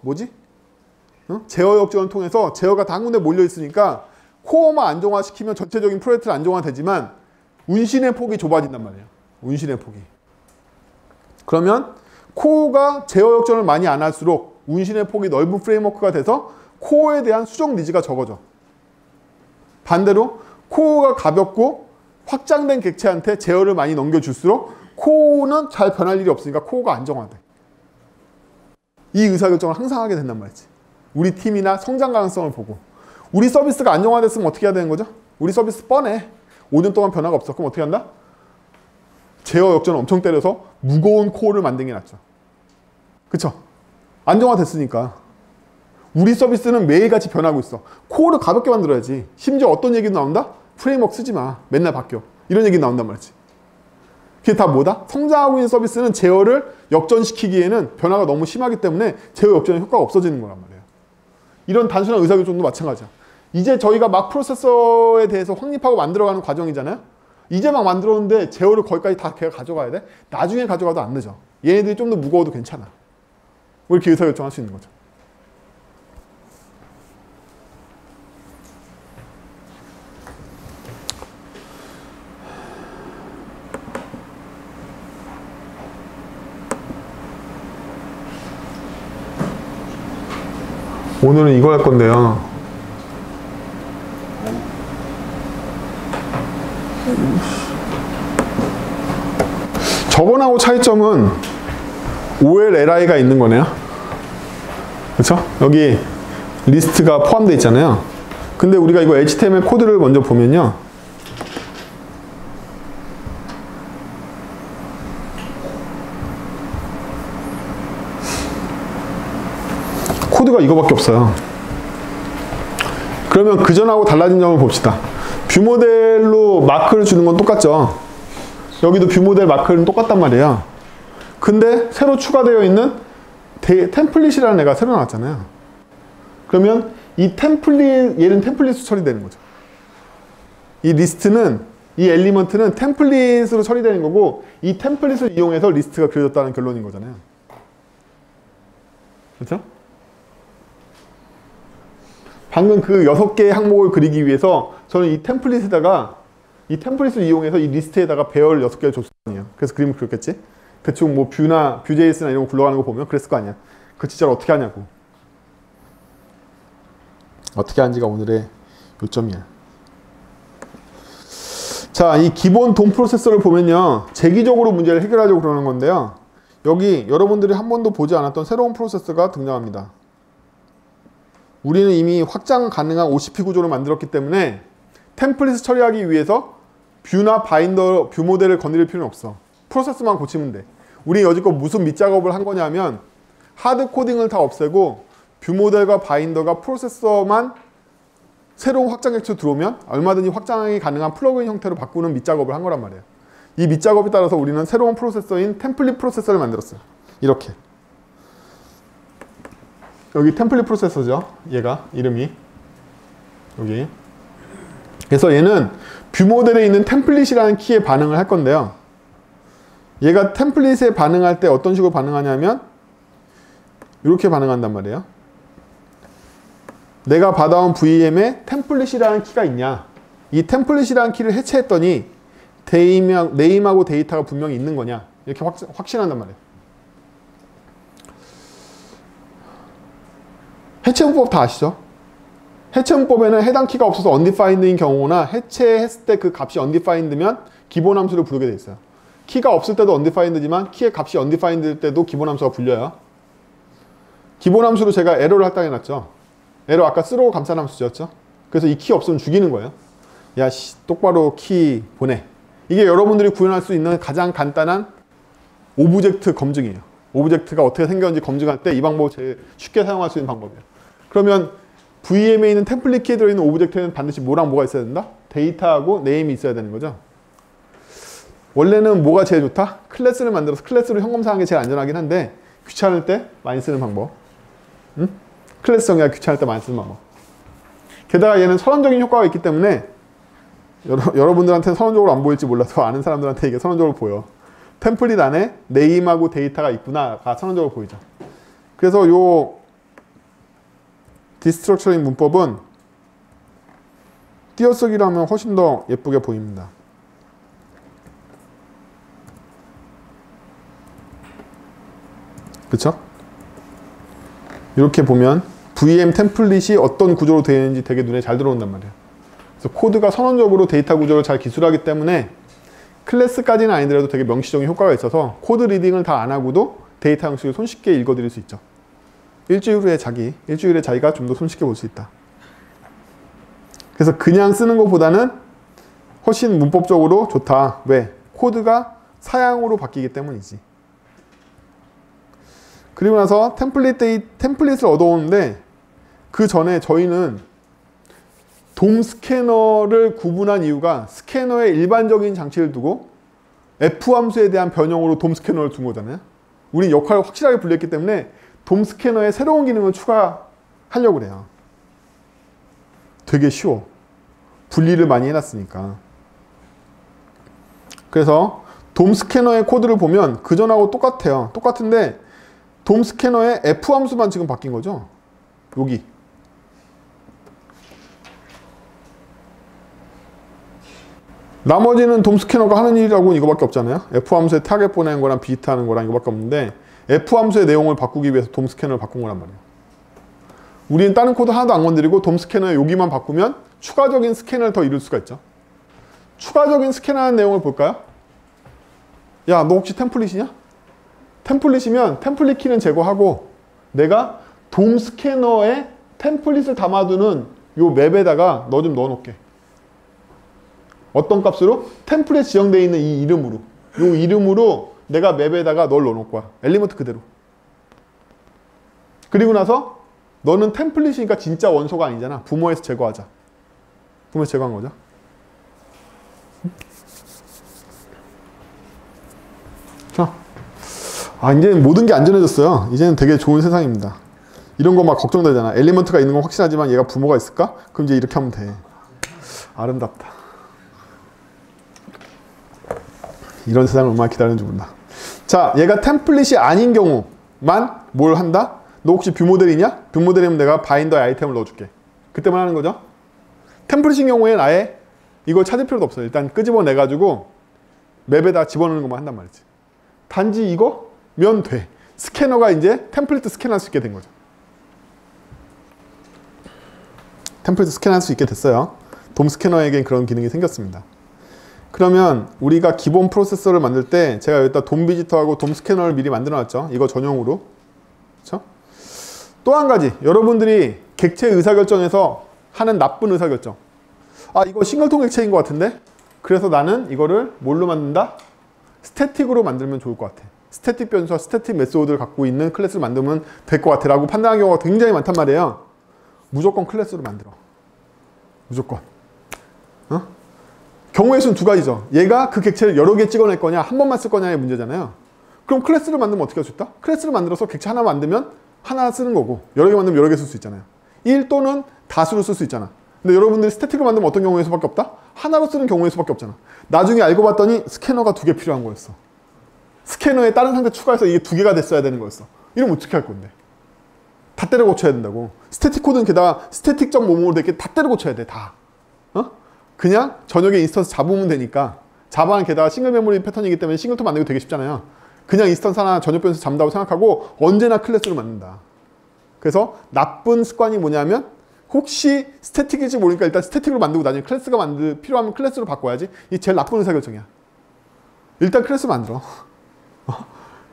제어 역전을 통해서 제어가 다 한 군데 몰려 있으니까 코어만 안정화시키면 전체적인 프로젝트는 안정화되지만 운신의 폭이 좁아진단 말이에요. 운신의 폭이. 그러면 코어가 제어 역전을 많이 안 할수록 운신의 폭이 넓은 프레임워크가 돼서 코어에 대한 수정 니즈가 적어져. 반대로 코어가 가볍고 확장된 객체한테 제어를 많이 넘겨줄수록 코어는 잘 변할 일이 없으니까 코어가 안정화돼. 이 의사결정을 항상 하게 된단 말이지. 우리 팀이나 성장 가능성을 보고. 우리 서비스가 안정화됐으면 어떻게 해야 되는 거죠? 우리 서비스 뻔해. 5년 동안 변화가 없어. 그럼 어떻게 한다? 제어 역전을 엄청 때려서 무거운 코어를 만든 게 낫죠. 그쵸? 안정화됐으니까. 우리 서비스는 매일같이 변하고 있어. 코어를 가볍게 만들어야지. 심지어 어떤 얘기도 나온다? 프레임워크 쓰지 마. 맨날 바뀌어. 이런 얘기 나온단 말이지. 그게 다 뭐다? 성장하고 있는 서비스는 제어를 역전시키기에는 변화가 너무 심하기 때문에 제어 역전의 효과가 없어지는 거란 말이에요. 이런 단순한 의사결정도 마찬가지야. 이제 저희가 막 프로세서에 대해서 확립하고 만들어가는 과정이잖아요. 이제 막 만들었는데 제어를 거기까지 다 걔가 가져가야 돼? 나중에 가져가도 안 늦어. 얘네들이 좀 더 무거워도 괜찮아. 왜 이렇게 의사결정할 수 있는 거죠? 오늘은 이거 할 건데요. 저번하고 차이점은 OLLI가 있는 거네요. 그렇죠? 여기 리스트가 포함되어 있잖아요. 근데 우리가 이거 HTML 코드를 먼저 보면요. 코드가 이거밖에 없어요. 그러면 그전하고 달라진 점을 봅시다. 뷰 모델로 마크를 주는 건 똑같죠. 여기도 뷰 모델 마크는 똑같단 말이에요. 근데 새로 추가되어 있는 템플릿이라는 애가 새로 나왔잖아요. 그러면 이 템플릿, 얘는 템플릿으로 처리되는 거죠. 이 리스트는, 이 엘리먼트는 템플릿으로 처리되는 거고, 이 템플릿을 이용해서 리스트가 그려졌다는 결론인 거잖아요. 그렇죠? 방금 그 6개의 항목을 그리기 위해서 저는 이 템플릿에다가 이 템플릿을 이용해서 이 리스트에다가 배열 6개를 줬을 거 아니에요. 그래서 그림을 그렸겠지? 대충 뭐 뷰나 뷰제이스나 이런 거 굴러가는 거 보면 그랬을 거 아니야. 그 진짜로 어떻게 하냐고. 어떻게 하는지가 오늘의 요점이야. 자, 이 기본 돔 프로세서를 보면요. 재기적으로 문제를 해결하려고 그러는 건데요. 여기 여러분들이 한 번도 보지 않았던 새로운 프로세서가 등장합니다. 우리는 이미 확장 가능한 OCP 구조를 만들었기 때문에 템플릿을 처리하기 위해서 뷰나 바인더, 뷰 모델을 건드릴 필요는 없어. 프로세스만 고치면 돼. 우리 여지껏 무슨 밑작업을 한 거냐면 하드 코딩을 다 없애고 뷰 모델과 바인더가 프로세서만 새로운 확장 객체 들어오면 얼마든지 확장이 가능한 플러그인 형태로 바꾸는 밑작업을 한 거란 말이에요. 이 밑작업에 따라서 우리는 새로운 프로세서인 템플릿 프로세서를 만들었어요. 이렇게. 여기 템플릿 프로세서죠. 얘가 이름이 여기. 그래서 얘는 뷰 모델에 있는 템플릿이라는 키에 반응을 할 건데요. 얘가 템플릿에 반응할 때 어떤 식으로 반응하냐면 이렇게 반응한단 말이에요. 내가 받아온 VM에 템플릿이라는 키가 있냐. 이 템플릿이라는 키를 해체했더니 네임하고 데이터가 분명히 있는 거냐. 이렇게 확신한단 말이에요. 해체 문법 다 아시죠? 해체 문법에는 해당 키가 없어서 undefined인 경우나 해체했을 때 그 값이 undefined면 기본 함수를 부르게 돼 있어요. 키가 없을 때도 undefined지만 키의 값이 undefined일 때도 기본 함수가 불려요. 기본 함수로 제가 에러를 할당해놨죠. 에러 아까 쓰러고 감싼 함수 지었죠. 그래서 이 키 없으면 죽이는 거예요. 야, 똑바로 키 보내. 이게 여러분들이 구현할 수 있는 가장 간단한 오브젝트 검증이에요. 오브젝트가 어떻게 생겼는지 검증할 때 이 방법을 제일 쉽게 사용할 수 있는 방법이에요. 그러면 VM에 있는 템플릿 키에 들어있는 오브젝트에는 반드시 뭐랑 뭐가 있어야 된다? 데이터하고 네임이 있어야 되는 거죠. 원래는 뭐가 제일 좋다? 클래스를 만들어서 클래스로 현검사하는 게 제일 안전하긴 한데 귀찮을 때 많이 쓰는 방법. 응? 클래스 정의가 귀찮을 때 많이 쓰는 방법. 게다가 얘는 선언적인 효과가 있기 때문에 여러분들한테는 선언적으로 안 보일지 몰라도 아는 사람들한테 이게 선언적으로 보여. 템플릿 안에 네임하고 데이터가 있구나가 선언적으로 보이죠. 그래서 요 디스트럭처링 문법은 띄어쓰기로 하면 훨씬 더 예쁘게 보입니다. 그쵸? 이렇게 보면 VM 템플릿이 어떤 구조로 되어 있는지 되게 눈에 잘 들어온단 말이에요. 그래서 코드가 선언적으로 데이터 구조를 잘 기술하기 때문에 클래스까지는 아니더라도 되게 명시적인 효과가 있어서 코드 리딩을 다 안 하고도 데이터 형식을 손쉽게 읽어드릴 수 있죠. 일주일에 자기가 좀 더 손쉽게 볼 수 있다. 그래서 그냥 쓰는 것보다는 훨씬 문법적으로 좋다. 왜? 코드가 사양으로 바뀌기 때문이지. 그리고 나서 템플릿을 얻어오는데 그 전에 저희는 돔 스캐너를 구분한 이유가 스캐너에 일반적인 장치를 두고 F 함수에 대한 변형으로 돔 스캐너를 둔 거잖아요. 우리 역할을 확실하게 분리했기 때문에 돔 스캐너에 새로운 기능을 추가하려고 그래요. 되게 쉬워. 분리를 많이 해놨으니까. 그래서 돔 스캐너의 코드를 보면 그전하고 똑같아요. 똑같은데 돔 스캐너의 F 함수만 지금 바뀐 거죠. 여기. 나머지는 돔 스캐너가 하는 일이라고는 이거밖에 없잖아요. F 함수에 타겟 보내는 거랑 비트 하는 거랑 이거밖에 없는데 F 함수의 내용을 바꾸기 위해서 돔 스캐너를 바꾼 거란 말이에요. 우리는 다른 코드 하나도 안 건드리고 돔 스캐너의 여기만 바꾸면 추가적인 스캐너를 더 이룰 수가 있죠. 추가적인 스캐너하는 내용을 볼까요? 야, 너 혹시 템플릿이냐? 템플릿이면 템플릿 키는 제거하고 내가 돔 스캐너에 템플릿을 담아두는 요 맵에다가 너 좀 넣어놓게. 어떤 값으로? 템플릿 지정되어 있는 이 이름으로. 요 이름으로 내가 맵에다가 널 넣어놓을 거야. 엘리먼트 그대로. 그리고 나서 너는 템플릿이니까 진짜 원소가 아니잖아. 부모에서 제거하자. 부모에서 제거한 거죠. 자, 이제 모든 게 안전해졌어요. 이제는 되게 좋은 세상입니다. 이런 거 막 걱정되잖아. 엘리먼트가 있는 건 확실하지만 얘가 부모가 있을까? 그럼 이제 이렇게 하면 돼. 아름답다. 이런 세상을 얼마나 기다리는지 모른다. 자, 얘가 템플릿이 아닌 경우만 뭘 한다? 너 혹시 뷰 모델이냐? 뷰 모델이면 내가 바인더에 아이템을 넣어줄게. 그때만 하는 거죠. 템플릿인 경우에는 아예 이걸 찾을 필요도 없어요. 일단 끄집어내가지고 맵에다 집어넣는 것만 한단 말이지. 단지 이거면 돼. 스캐너가 이제 템플릿 스캔할 수 있게 된 거죠. 템플릿 스캔할 수 있게 됐어요. 돔 스캐너에겐 그런 기능이 생겼습니다. 그러면 우리가 기본 프로세서를 만들 때 제가 여기다 돔 비지터하고 돔 스캐너를 미리 만들어 놨죠. 이거 전용으로. 그렇죠? 또 한 가지, 여러분들이 객체 의사결정에서 하는 나쁜 의사결정. 아, 이거 싱글톤 객체인 것 같은데? 그래서 나는 이거를 뭘로 만든다? 스태틱으로 만들면 좋을 것 같아. 스태틱 변수와 스태틱 메소드를 갖고 있는 클래스를 만들면 될 것 같아 라고 판단하는 경우가 굉장히 많단 말이에요. 무조건 클래스로 만들어. 무조건. 어? 경우의 수는 두 가지죠. 얘가 그 객체를 여러 개 찍어낼 거냐, 한 번만 쓸 거냐의 문제잖아요. 그럼 클래스를 만들면 어떻게 할 수 있다? 클래스를 만들어서 객체 하나 만들면 하나 쓰는 거고, 여러 개 만들면 여러 개 쓸 수 있잖아요. 1 또는 다수로 쓸 수 있잖아. 근데 여러분들이 스태틱을 만들면 어떤 경우의 수밖에 없다? 하나로 쓰는 경우의 수밖에 없잖아. 나중에 알고 봤더니 스캐너가 2개 필요한 거였어. 스캐너에 다른 상태 추가해서 이게 2개가 됐어야 되는 거였어. 이러면 어떻게 할 건데? 다 때려 고쳐야 된다고. 스태틱 코드는 게다가 스태틱적 뭐뭐로 되게 다 때려 고쳐야 돼. 다. 어? 그냥 저녁에 인스턴스 잡으면 되니까. 자바는 게다가 싱글 메모리 패턴이기 때문에 싱글톤 만들기 되게 쉽잖아요. 그냥 인스턴스 하나 전역 변수 잡는다고 생각하고 언제나 클래스로 만든다. 그래서 나쁜 습관이 뭐냐면 혹시 스태틱일지 모르니까 일단 스태틱으로 만들고 나중에 클래스가 필요하면 클래스로 바꿔야지. 이게 제일 나쁜 의사결정이야. 일단 클래스 만들어.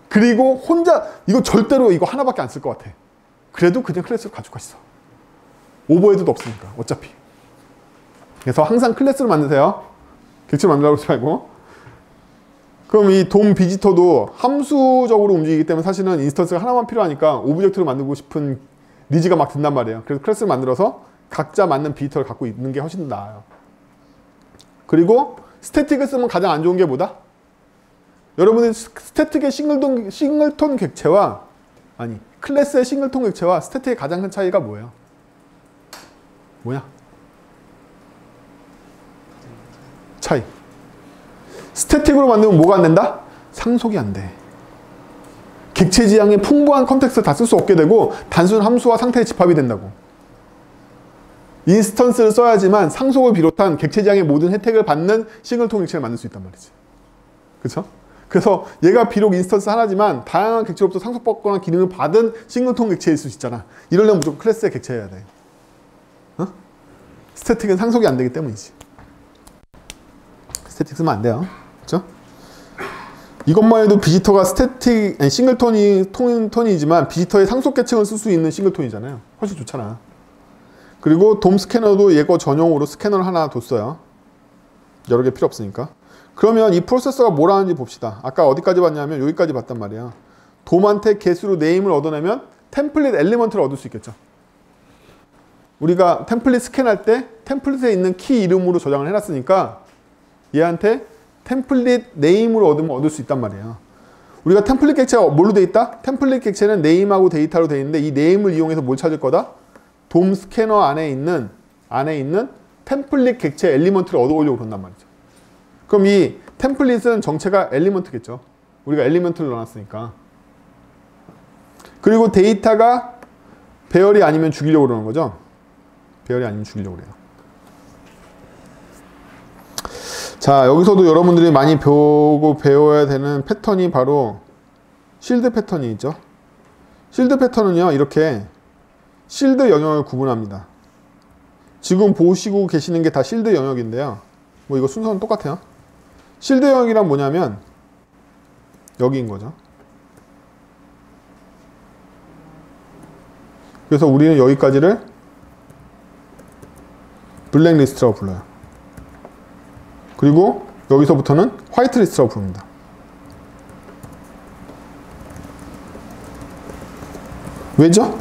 그리고 혼자 이거 절대로 이거 하나밖에 안 쓸 것 같아. 그래도 그냥 클래스로 가지고 있어. 오버헤드도 없으니까 어차피. 그래서 항상 클래스로 만드세요. 객체로 만들라고 하지 말고. 그럼 이 돔 비지터도 함수적으로 움직이기 때문에 사실은 인스턴스가 하나만 필요하니까 오브젝트로 만들고 싶은 니즈가 막 든단 말이에요. 그래서 클래스를 만들어서 각자 맞는 비지터를 갖고 있는 게 훨씬 나아요. 그리고 스태틱을 쓰면 가장 안 좋은 게 뭐다? 여러분들 스태틱의 싱글톤 객체와 클래스의 싱글톤 객체와 스태틱의 가장 큰 차이가 뭐예요? 뭐야? 차이. 스태틱으로 만들면 뭐가 안 된다? 상속이 안 돼. 객체 지향의 풍부한 컨텍스트를 다 쓸 수 없게 되고 단순 함수와 상태의 집합이 된다고. 인스턴스를 써야지만 상속을 비롯한 객체 지향의 모든 혜택을 받는 싱글톤 객체를 만들 수 있단 말이지. 그렇죠? 그래서 얘가 비록 인스턴스 하나지만 다양한 객체로부터 상속받거나 기능을 받은 싱글톤 객체일 수 있잖아. 이러려면 무조건 클래스의 객체여야 돼. 어? 스태틱은 상속이 안 되기 때문이지. 스태틱 쓰면 안 돼요. 그렇죠? 이것만 해도 비지터가 싱글톤이지만 비지터의 상속 계층을 쓸 수 있는 싱글톤이잖아요. 훨씬 좋잖아. 그리고 돔 스캐너도 얘거 전용으로 스캐너를 하나 뒀어요. 여러 개 필요 없으니까. 그러면 이 프로세서가 뭘 하는지 봅시다. 아까 어디까지 봤냐면 여기까지 봤단 말이야. 돔한테 get으로 네임을 얻어내면 템플릿 엘리먼트를 얻을 수 있겠죠. 우리가 템플릿 스캔할 때 템플릿에 있는 키 이름으로 저장을 해놨으니까 얘한테 템플릿 네임으로 얻으면 얻을 수 있단 말이에요. 우리가 템플릿 객체가 뭘로 돼 있다? 템플릿 객체는 네임하고 데이터로 돼 있는데 이 네임을 이용해서 뭘 찾을 거다? 돔 스캐너 안에 있는 템플릿 객체 엘리먼트를 얻어오려고 그런단 말이죠. 그럼 이 템플릿은 정체가 엘리먼트겠죠. 우리가 엘리먼트를 넣어놨으니까. 그리고 데이터가 배열이 아니면 죽이려고 그러는 거죠. 배열이 아니면 죽이려고 그래요. 자, 여기서도 여러분들이 많이 배워야 되는 패턴이 바로 실드 패턴이 있죠. 실드 패턴은요, 이렇게 실드 영역을 구분합니다. 지금 보시고 계시는 게 다 실드 영역인데요. 뭐 이거 순서는 똑같아요. 실드 영역이란 뭐냐면 여기인 거죠. 그래서 우리는 여기까지를 블랙리스트라고 불러요. 그리고 여기서부터는 화이트리스트라고 부릅니다. 왜죠?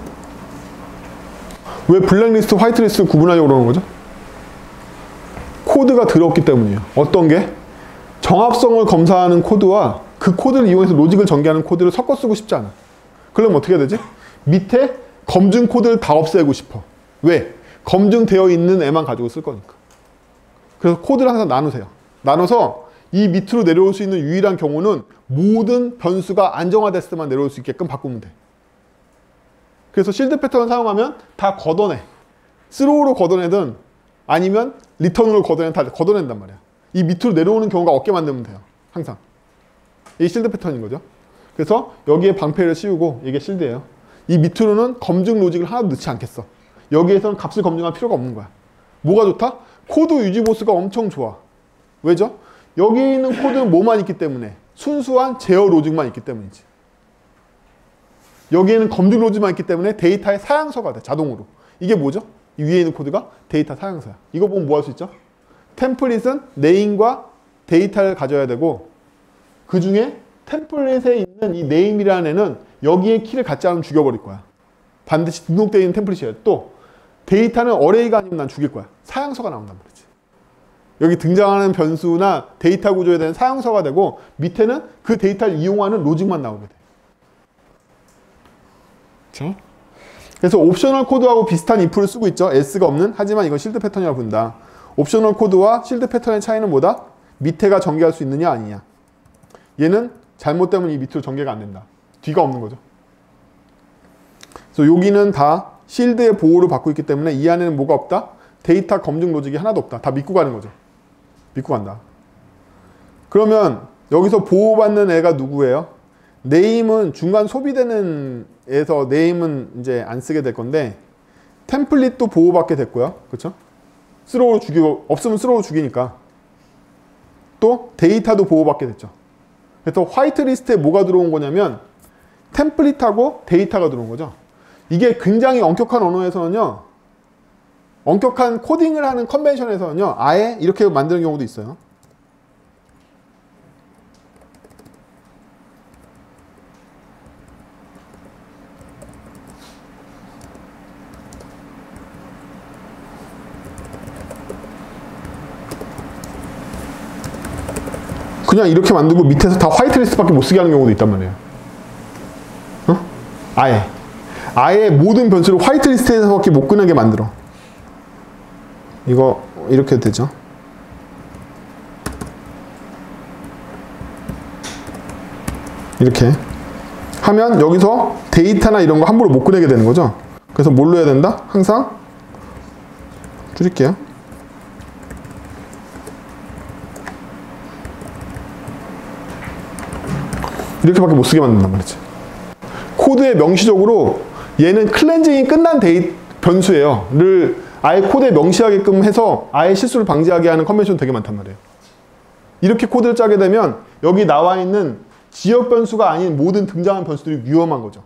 왜 블랙리스트, 화이트리스트를 구분하려고 그러는 거죠? 코드가 더럽기 때문이에요. 어떤 게? 정합성을 검사하는 코드와 그 코드를 이용해서 로직을 전개하는 코드를 섞어 쓰고 싶지 않아. 그러면 어떻게 해야 되지? 밑에 검증 코드를 다 없애고 싶어. 왜? 검증되어 있는 애만 가지고 쓸 거니까. 그래서 코드를 항상 나누세요. 나눠서 이 밑으로 내려올 수 있는 유일한 경우는 모든 변수가 안정화됐을 때만 내려올 수 있게끔 바꾸면 돼. 그래서 실드 패턴을 사용하면 다 걷어내. 스로우로 걷어내든 아니면 리턴으로 걷어내든 다 걷어낸단 말이야. 이 밑으로 내려오는 경우가 없게 만들면 돼요. 항상. 이게 실드 패턴인 거죠. 그래서 여기에 방패를 씌우고 이게 실드예요. 이 밑으로는 검증 로직을 하나도 넣지 않겠어. 여기에서는 값을 검증할 필요가 없는 거야. 뭐가 좋다? 코드 유지 보수가 엄청 좋아. 왜죠? 여기 있는 코드는 뭐만 있기 때문에? 순수한 제어 로직만 있기 때문이지. 여기에는 검증 로직만 있기 때문에 데이터의 사양서가 돼. 자동으로. 이게 뭐죠? 이 위에 있는 코드가 데이터 사양서야. 이거 보면 뭐 할 수 있죠? 템플릿은 네임과 데이터를 가져야 되고 그 중에 템플릿에 있는 이 네임이라는 애는 여기에 키를 갖지 않으면 죽여버릴 거야. 반드시 등록되어 있는 템플릿이에요. 또 데이터는 어레이가 아니면 난 죽일 거야. 사양서가 나온단 말이지. 여기 등장하는 변수나 데이터 구조에 대한 사양서가 되고 밑에는 그 데이터를 이용하는 로직만 나오게 돼. 그렇죠? 그래서 옵셔널 코드하고 비슷한 if를 쓰고 있죠. s가 없는. 하지만 이건 실드 패턴이라고 부른다. 옵셔널 코드와 실드 패턴의 차이는 뭐다? 밑에가 전개할 수 있느냐 아니냐. 얘는 잘못되면 이 밑으로 전개가 안 된다. 뒤가 없는 거죠. 그래서 여기는 다 실드의 보호를 받고 있기 때문에 이 안에는 뭐가 없다? 데이터 검증 로직이 하나도 없다. 다 믿고 가는 거죠. 믿고 간다. 그러면 여기서 보호받는 애가 누구예요? 네임은 중간 소비되는 애에서 네임은 이제 안 쓰게 될 건데 템플릿도 보호받게 됐고요. 그렇죠? 스로우로 죽이고 없으면 스로우로 죽이니까 또 데이터도 보호받게 됐죠. 그래서 화이트리스트에 뭐가 들어온 거냐면 템플릿하고 데이터가 들어온 거죠. 이게 굉장히 엄격한 언어에서는요. 엄격한 코딩을 하는 컨벤션에서는요. 아예 이렇게 만드는 경우도 있어요. 그냥 이렇게 만들고 밑에서 다 화이트리스트밖에 못 쓰게 하는 경우도 있단 말이에요. 어? 아예 모든 변수를 화이트리스트에서밖에 못 꺼내게 만들어. 이거 이렇게 해도 되죠. 이렇게 하면 여기서 데이터나 이런 거 함부로 못 꺼내게 되는 거죠. 그래서 뭘로 해야 된다? 항상 줄일게요. 이렇게밖에 못 쓰게 만든단 말이지. 코드에 명시적으로 얘는 클렌징이 끝난 변수예요. 를 아예 코드에 명시하게끔 해서 아예 실수를 방지하게 하는 컨벤션 되게 많단 말이에요. 이렇게 코드를 짜게 되면 여기 나와 있는 지역 변수가 아닌 모든 등장한 변수들이 위험한 거죠.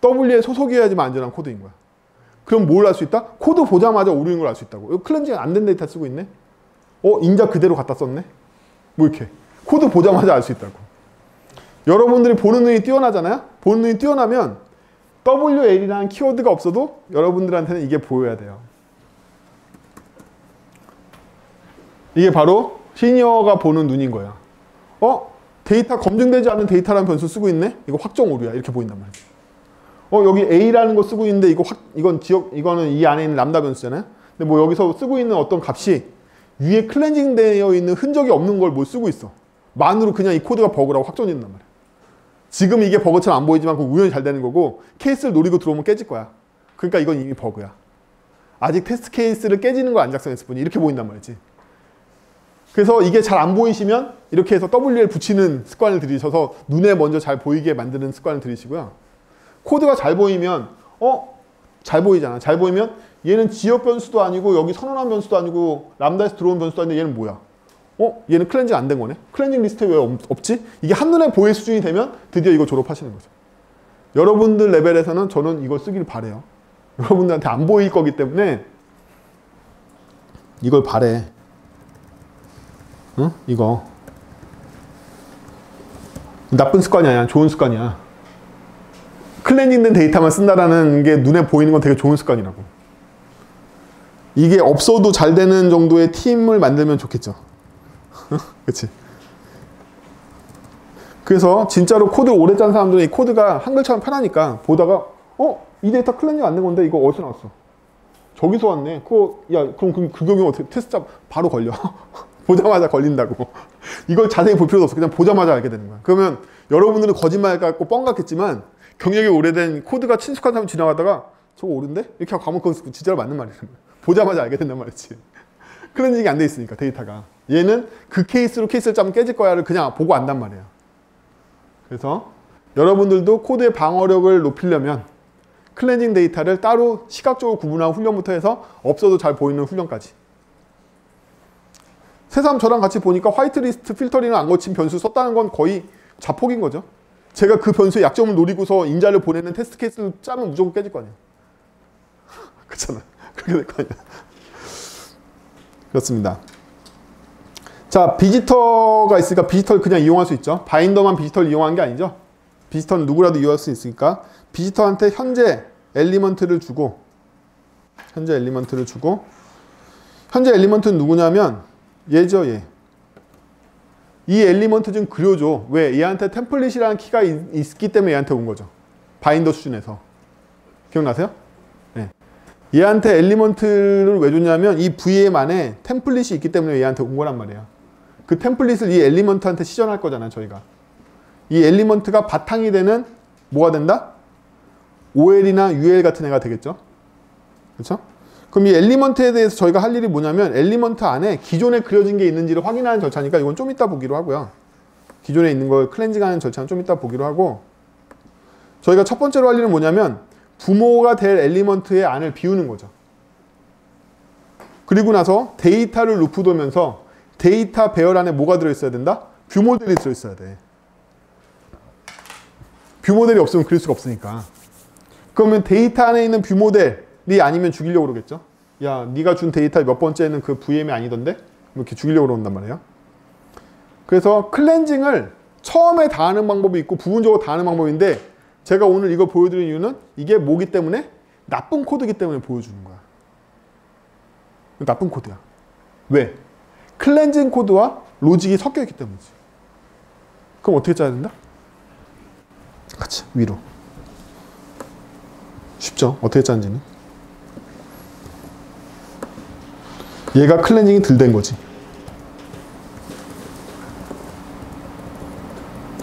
W에 소속이어야지만 안전한 코드인 거야. 그럼 뭘 알 수 있다? 코드 보자마자 오류인 걸 알 수 있다고. 이거 클렌징 안 된 데이터 쓰고 있네? 인자 그대로 갖다 썼네? 뭐 이렇게. 코드 보자마자 알 수 있다고. 여러분들이 보는 눈이 뛰어나잖아요. 보는 눈이 뛰어나면 WL이라는 키워드가 없어도 여러분들한테는 이게 보여야 돼요. 이게 바로 시니어가 보는 눈인 거야. 데이터 검증되지 않은 데이터라는 변수 쓰고 있네? 이거 확정 오류야. 이렇게 보인단 말이야. 여기 A라는 거 쓰고 있는데 이거는 이 안에 있는 람다 변수잖아요. 근데 뭐 여기서 쓰고 있는 어떤 값이 위에 클렌징 되어 있는 흔적이 없는 걸 뭐 쓰고 있어. 만으로 그냥 이 코드가 버그라고 확정된단 말이야. 지금 이게 버그처럼 안 보이지만 그거 우연히 잘 되는 거고 케이스를 노리고 들어오면 깨질 거야. 그러니까 이건 이미 버그야. 아직 테스트 케이스를 깨지는 걸 안 작성했을 뿐이 이렇게 보인단 말이지. 그래서 이게 잘 안 보이시면 이렇게 해서 WL 붙이는 습관을 들이셔서 눈에 먼저 잘 보이게 만드는 습관을 들이시고요. 코드가 잘 보이면 잘 보이잖아. 잘 보이면 얘는 지역 변수도 아니고 여기 선언한 변수도 아니고 람다에서 들어온 변수도 아닌데 얘는 뭐야? 얘는 클렌징 안 된 거네? 클렌징 리스트에 왜 없지? 이게 한눈에 보일 수준이 되면 드디어 이거 졸업하시는 거죠. 여러분들 레벨에서는 저는 이걸 쓰길 바래요. 여러분들한테 안 보일 거기 때문에 이걸 바래. 응? 이거 나쁜 습관이 아니야. 좋은 습관이야. 클렌징된 데이터만 쓴다라는 게 눈에 보이는 건 되게 좋은 습관이라고. 이게 없어도 잘 되는 정도의 팀을 만들면 좋겠죠. 그치? 그래서 진짜로 코드를 오래 짠 사람들은 이 코드가 한글처럼 편하니까 보다가 이 데이터 클렌징 안 된 건데 이거 어디서 나왔어? 저기서 왔네. 그럼 그 경우 어떻게 테스트 잡 바로 걸려. 보자마자 걸린다고. 이걸 자세히 볼 필요도 없어. 그냥 보자마자 알게 되는 거야. 그러면 여러분들은 거짓말 같고 뻥 같겠지만 경력이 오래된 코드가 친숙한 사람이 지나가다가 저거 옳은데? 이렇게 하고 가면 그건 진짜로 맞는 말이란 거야. 보자마자 알게 된단 말이지. 클렌징이 안 돼 있으니까 데이터가. 얘는 그 케이스로 케이스를 짜면 깨질 거야를 그냥 보고 안단 말이에요. 그래서 여러분들도 코드의 방어력을 높이려면 클렌징 데이터를 따로 시각적으로 구분하는 훈련부터 해서 없어도 잘 보이는 훈련까지. 새삼 저랑 같이 보니까 화이트리스트 필터링을 안 거친 변수 썼다는 건 거의 자폭인 거죠. 제가 그 변수의 약점을 노리고서 인자를 보내는 테스트 케이스를 짜면 무조건 깨질 거 아니에요. 그렇잖아. 그렇게 될 거 아니야. 그렇습니다. 자, 비지터가 있으니까 비지터를 그냥 이용할 수 있죠. 바인더만 비지터를 이용한 게 아니죠. 비지터는 누구라도 이용할 수 있으니까 비지터한테 현재 엘리먼트를 주고 현재 엘리먼트는 누구냐면 얘죠, 얘. 이 엘리먼트 좀 그려줘. 왜? 얘한테 템플릿이라는 키가 있기 때문에 얘한테 온 거죠. 바인더 수준에서. 기억나세요? 네. 얘한테 엘리먼트를 왜 줬냐면 이 VM 안에 템플릿이 있기 때문에 얘한테 온 거란 말이에요. 그 템플릿을 이 엘리먼트한테 시전할 거잖아요, 저희가. 이 엘리먼트가 바탕이 되는 뭐가 된다? OL이나 UL 같은 애가 되겠죠? 그렇죠? 그럼 이 엘리먼트에 대해서 저희가 할 일이 뭐냐면 엘리먼트 안에 기존에 그려진 게 있는지를 확인하는 절차니까 이건 좀 이따 보기로 하고요. 기존에 있는 걸 클렌징하는 절차는 좀 이따 보기로 하고 저희가 첫 번째로 할 일은 뭐냐면 부모가 될 엘리먼트의 안을 비우는 거죠. 그리고 나서 데이터를 루프 돌면서 데이터 배열 안에 뭐가 들어있어야 된다? 뷰 모델이 들어있어야 돼. 뷰 모델이 없으면 그릴 수가 없으니까. 그러면 데이터 안에 있는 뷰 모델이 아니면 죽이려고 그러겠죠. 야, 네가 준 데이터 몇 번째는 그 VM이 아니던데? 이렇게 죽이려고 그런단 말이에요. 그래서 클렌징을 처음에 다 하는 방법이 있고 부분적으로 다 하는 방법인데 제가 오늘 이걸 보여드리는 이유는 이게 뭐기 때문에? 나쁜 코드이기 때문에 보여주는 거야. 나쁜 코드야. 왜? 클렌징 코드와 로직이 섞여 있기 때문이지. 그럼 어떻게 짜야 된다? 같이 위로. 쉽죠? 어떻게 짜는지는. 얘가 클렌징이 덜 된 거지.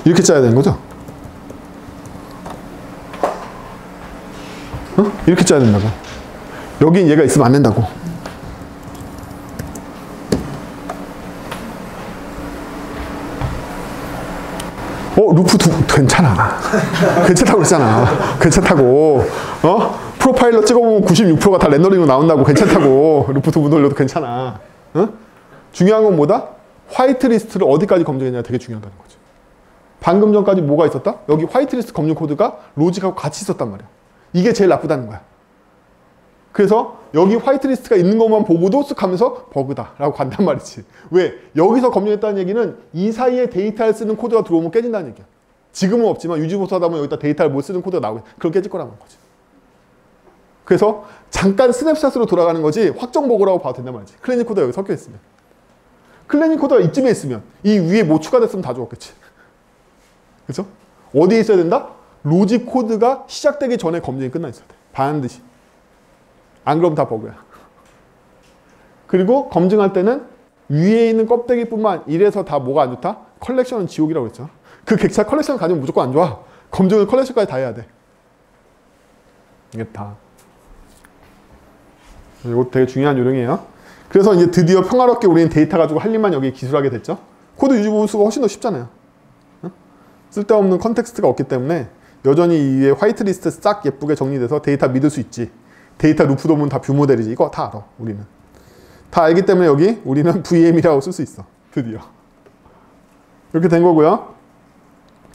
이렇게 짜야 되는 거죠? 이렇게 짜야 된다고. 여긴 얘가 있으면 안 된다고. 루프 괜찮아. 괜찮다고 그랬잖아. 괜찮다고. 프로파일러 찍어보면 96%가 다 렌더링으로 나온다고. 괜찮다고. 루프 두분 돌려도 괜찮아. 중요한 건 뭐다? 화이트리스트를 어디까지 검증했냐 되게 중요하다는 거죠. 방금 전까지 뭐가 있었다? 여기 화이트리스트 검증 코드가 로직하고 같이 있었단 말이야. 이게 제일 나쁘다는 거야. 그래서 여기 화이트리스트가 있는 것만 보고도 쓱 하면서 버그다 라고 간단 말이지. 왜? 여기서 검증했다는 얘기는 이 사이에 데이터를 쓰는 코드가 들어오면 깨진다는 얘기야. 지금은 없지만 유지보수 하다 보면 여기다 데이터를 못 쓰는 코드가 나오고 그걸 깨질 거라는 거지. 그래서 잠깐 스냅샷으로 돌아가는 거지 확정 보고라고 봐도 된단 말이지. 클렌징 코드가 여기 섞여 있으면. 클렌징 코드가 이쯤에 있으면 이 위에 뭐 추가됐으면 다 죽었겠지. 그렇죠? 어디에 있어야 된다? 로직 코드가 시작되기 전에 검증이 끝나 있어야 돼. 반드시. 안 그러면 다 버그야. 그리고 검증할 때는 위에 있는 껍데기뿐만 이래서 다 뭐가 안 좋다? 컬렉션은 지옥이라고 했죠. 그 객차 컬렉션 가지면 무조건 안 좋아. 검증을 컬렉션까지 다 해야 돼. 이게 다. 이거 되게 중요한 요령이에요. 그래서 이제 드디어 평화롭게 우리는 데이터 가지고 할 일만 여기 기술하게 됐죠. 코드 유지 보수가 훨씬 더 쉽잖아요. 쓸데없는 컨텍스트가 없기 때문에 여전히 이 위에 화이트리스트 싹 예쁘게 정리돼서 데이터 믿을 수 있지. 데이터 루프 도면 다 뷰 모델이지. 이거 다 알아, 우리는. 다 알기 때문에 여기 우리는 VM이라고 쓸 수 있어. 드디어. 이렇게 된 거고요.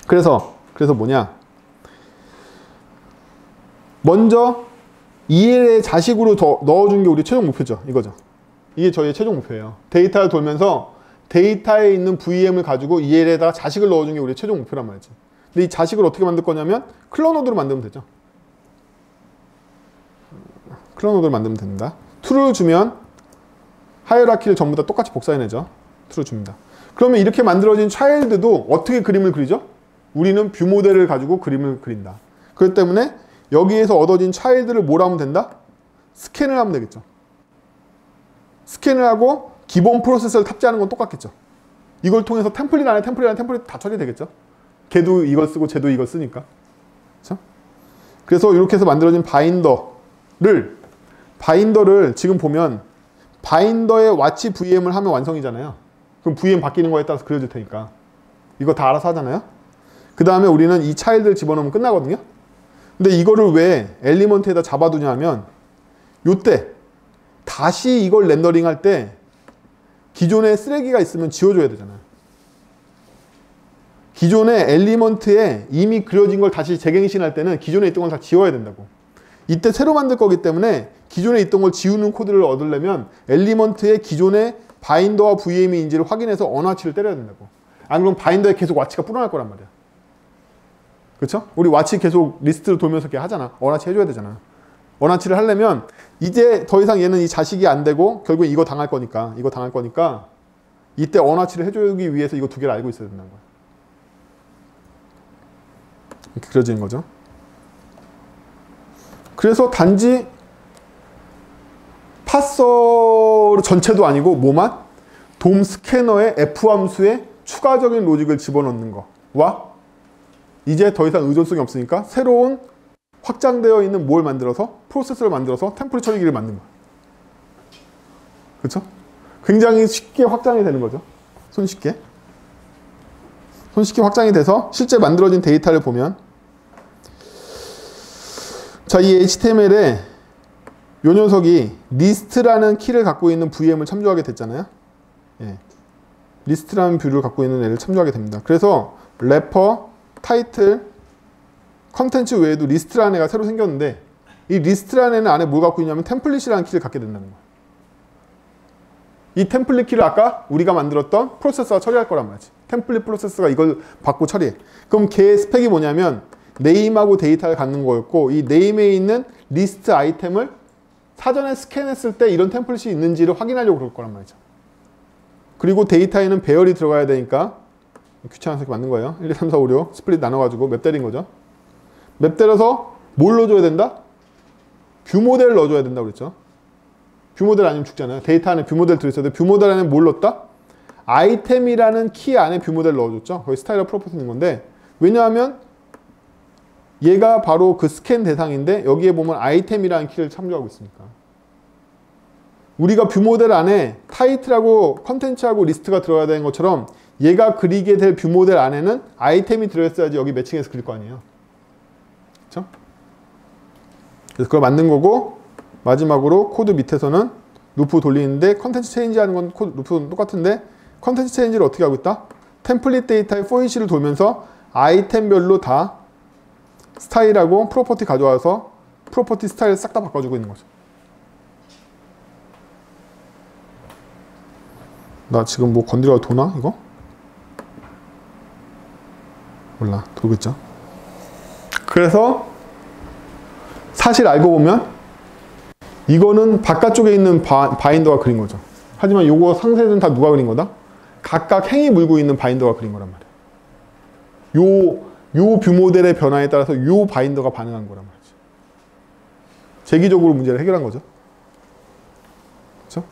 그래서 뭐냐. 먼저 EL의 자식으로 더 넣어준 게 우리 최종 목표죠. 이거죠. 이게 저희의 최종 목표예요. 데이터를 돌면서 데이터에 있는 VM을 가지고 EL에다가 자식을 넣어준 게 우리의 최종 목표란 말이지. 근데 이 자식을 어떻게 만들 거냐면 클러노드로 만들면 되죠. 클러노드로 만들면 됩니다. true를 주면 하이어라키를 전부 다 똑같이 복사해내죠. true 줍니다. 그러면 이렇게 만들어진 차일드도 어떻게 그림을 그리죠? 우리는 뷰 모델을 가지고 그림을 그린다. 그렇기 때문에 여기에서 얻어진 차일드를 뭘 하면 된다? 스캔을 하면 되겠죠. 스캔을 하고 기본 프로세서를 탑재하는 건 똑같겠죠. 이걸 통해서 템플릿 안에 템플릿 다 처리되겠죠. 걔도 이걸 쓰고 쟤도 이걸 쓰니까. 그렇죠? 그래서 이렇게 해서 만들어진 바인더를 지금 보면 바인더에 왓치 VM을 하면 완성이잖아요. 그럼 VM 바뀌는 거에 따라서 그려질 테니까. 이거 다 알아서 하잖아요. 그 다음에 우리는 이 차일드를 집어넣으면 끝나거든요. 근데 이거를 왜 엘리먼트에다 잡아두냐 하면 요때 다시 이걸 렌더링 할 때 기존에 쓰레기가 있으면 지워줘야 되잖아요. 기존의 엘리먼트에 이미 그려진 걸 다시 재갱신할 때는 기존에 있던 걸 다 지워야 된다고. 이때 새로 만들 거기 때문에 기존에 있던 걸 지우는 코드를 얻으려면 엘리먼트의 기존의 바인더와 VM인지를 확인해서 언와치를 때려야 된다고. 안 그러면 바인더에 계속 와치가 불어날 거란 말이야. 그렇죠? 우리 와치 계속 리스트를 돌면서 이렇게 하잖아. 언와치 해줘야 되잖아. 언와치를 하려면 이제 더 이상 얘는 이 자식이 안 되고 결국 이거 당할 거니까 이때 언와치를 해주기 위해서 이거 두 개를 알고 있어야 된다는 거야. 이렇게 그려지는 거죠. 그래서 단지 파서 전체도 아니고 뭐만? 돔 스캐너의 F 함수에 추가적인 로직을 집어넣는 거와 이제 더 이상 의존성이 없으니까 새로운 확장되어 있는 뭘 만들어서 프로세서를 만들어서 템플릿 처리기를 만든 거야. 그렇죠? 굉장히 쉽게 확장이 되는 거죠. 손쉽게 확장이 돼서 실제 만들어진 데이터를 보면 자, 이 HTML에 요 녀석이 리스트라는 키를 갖고 있는 VM을 참조하게 됐잖아요. 예. 리스트라는 뷰를 갖고 있는 애를 참조하게 됩니다. 그래서 래퍼, 타이틀, 컨텐츠 외에도 리스트라는 애가 새로 생겼는데 이 리스트라는 애는 안에 뭘 갖고 있냐면 템플릿이라는 키를 갖게 된다는 거예요. 이 템플릿 키를 아까 우리가 만들었던 프로세서가 처리할 거란 말이지. 템플릿 프로세서가 이걸 받고 처리해. 그럼 걔의 스펙이 뭐냐면 네임하고 데이터를 갖는 거였고 이 네임에 있는 리스트 아이템을 사전에 스캔했을 때 이런 템플릿이 있는지를 확인하려고 그럴 거란 말이죠. 그리고 데이터에는 배열이 들어가야 되니까 귀찮아서 이렇게 만든 거예요. 1, 2, 3, 4, 5, 6 스플릿 나눠가지고 맵 때린 거죠. 맵 때려서 뭘 넣어줘야 된다? 뷰 모델을 넣어줘야 된다고 그랬죠. 뷰 모델 아니면 죽잖아요. 데이터 안에 뷰 모델 들어있어야 돼. 뷰 모델 안에 뭘 넣었다? 아이템이라는 키 안에 뷰 모델을 넣어줬죠. 거기 스타일러 프로퍼티 있는 건데 왜냐하면 얘가 바로 그 스캔 대상인데 여기에 보면 아이템이라는 키를 참조하고 있으니까. 우리가 뷰 모델 안에 타이틀하고 컨텐츠하고 리스트가 들어가야 되는 것처럼 얘가 그리게 될 뷰 모델 안에는 아이템이 들어있어야지 여기 매칭해서 그릴 거 아니에요. 그렇죠? 그래서 그걸 만든 거고 마지막으로 코드 밑에서는 루프 돌리는데 컨텐츠 체인지 하는 건 루프는 똑같은데 컨텐츠 체인지를 어떻게 하고 있다? 템플릿 데이터의 포인트를 돌면서 아이템별로 다 스타일하고 프로퍼티 가져와서 프로퍼티 스타일을 싹 다 바꿔주고 있는 거죠. 나 지금 뭐 건드려도 도나 이거? 몰라. 돌고 있죠. 그래서 사실 알고 보면 이거는 바깥쪽에 있는 바인더가 그린 거죠. 하지만 요거 상세는 다 누가 그린 거다? 각각 행이 물고 있는 바인더가 그린 거란 말이에요. 요 뷰 모델의 변화에 따라서 요 바인더가 반응한 거란 말이죠. 재기적으로 문제를 해결한 거죠. 그렇죠?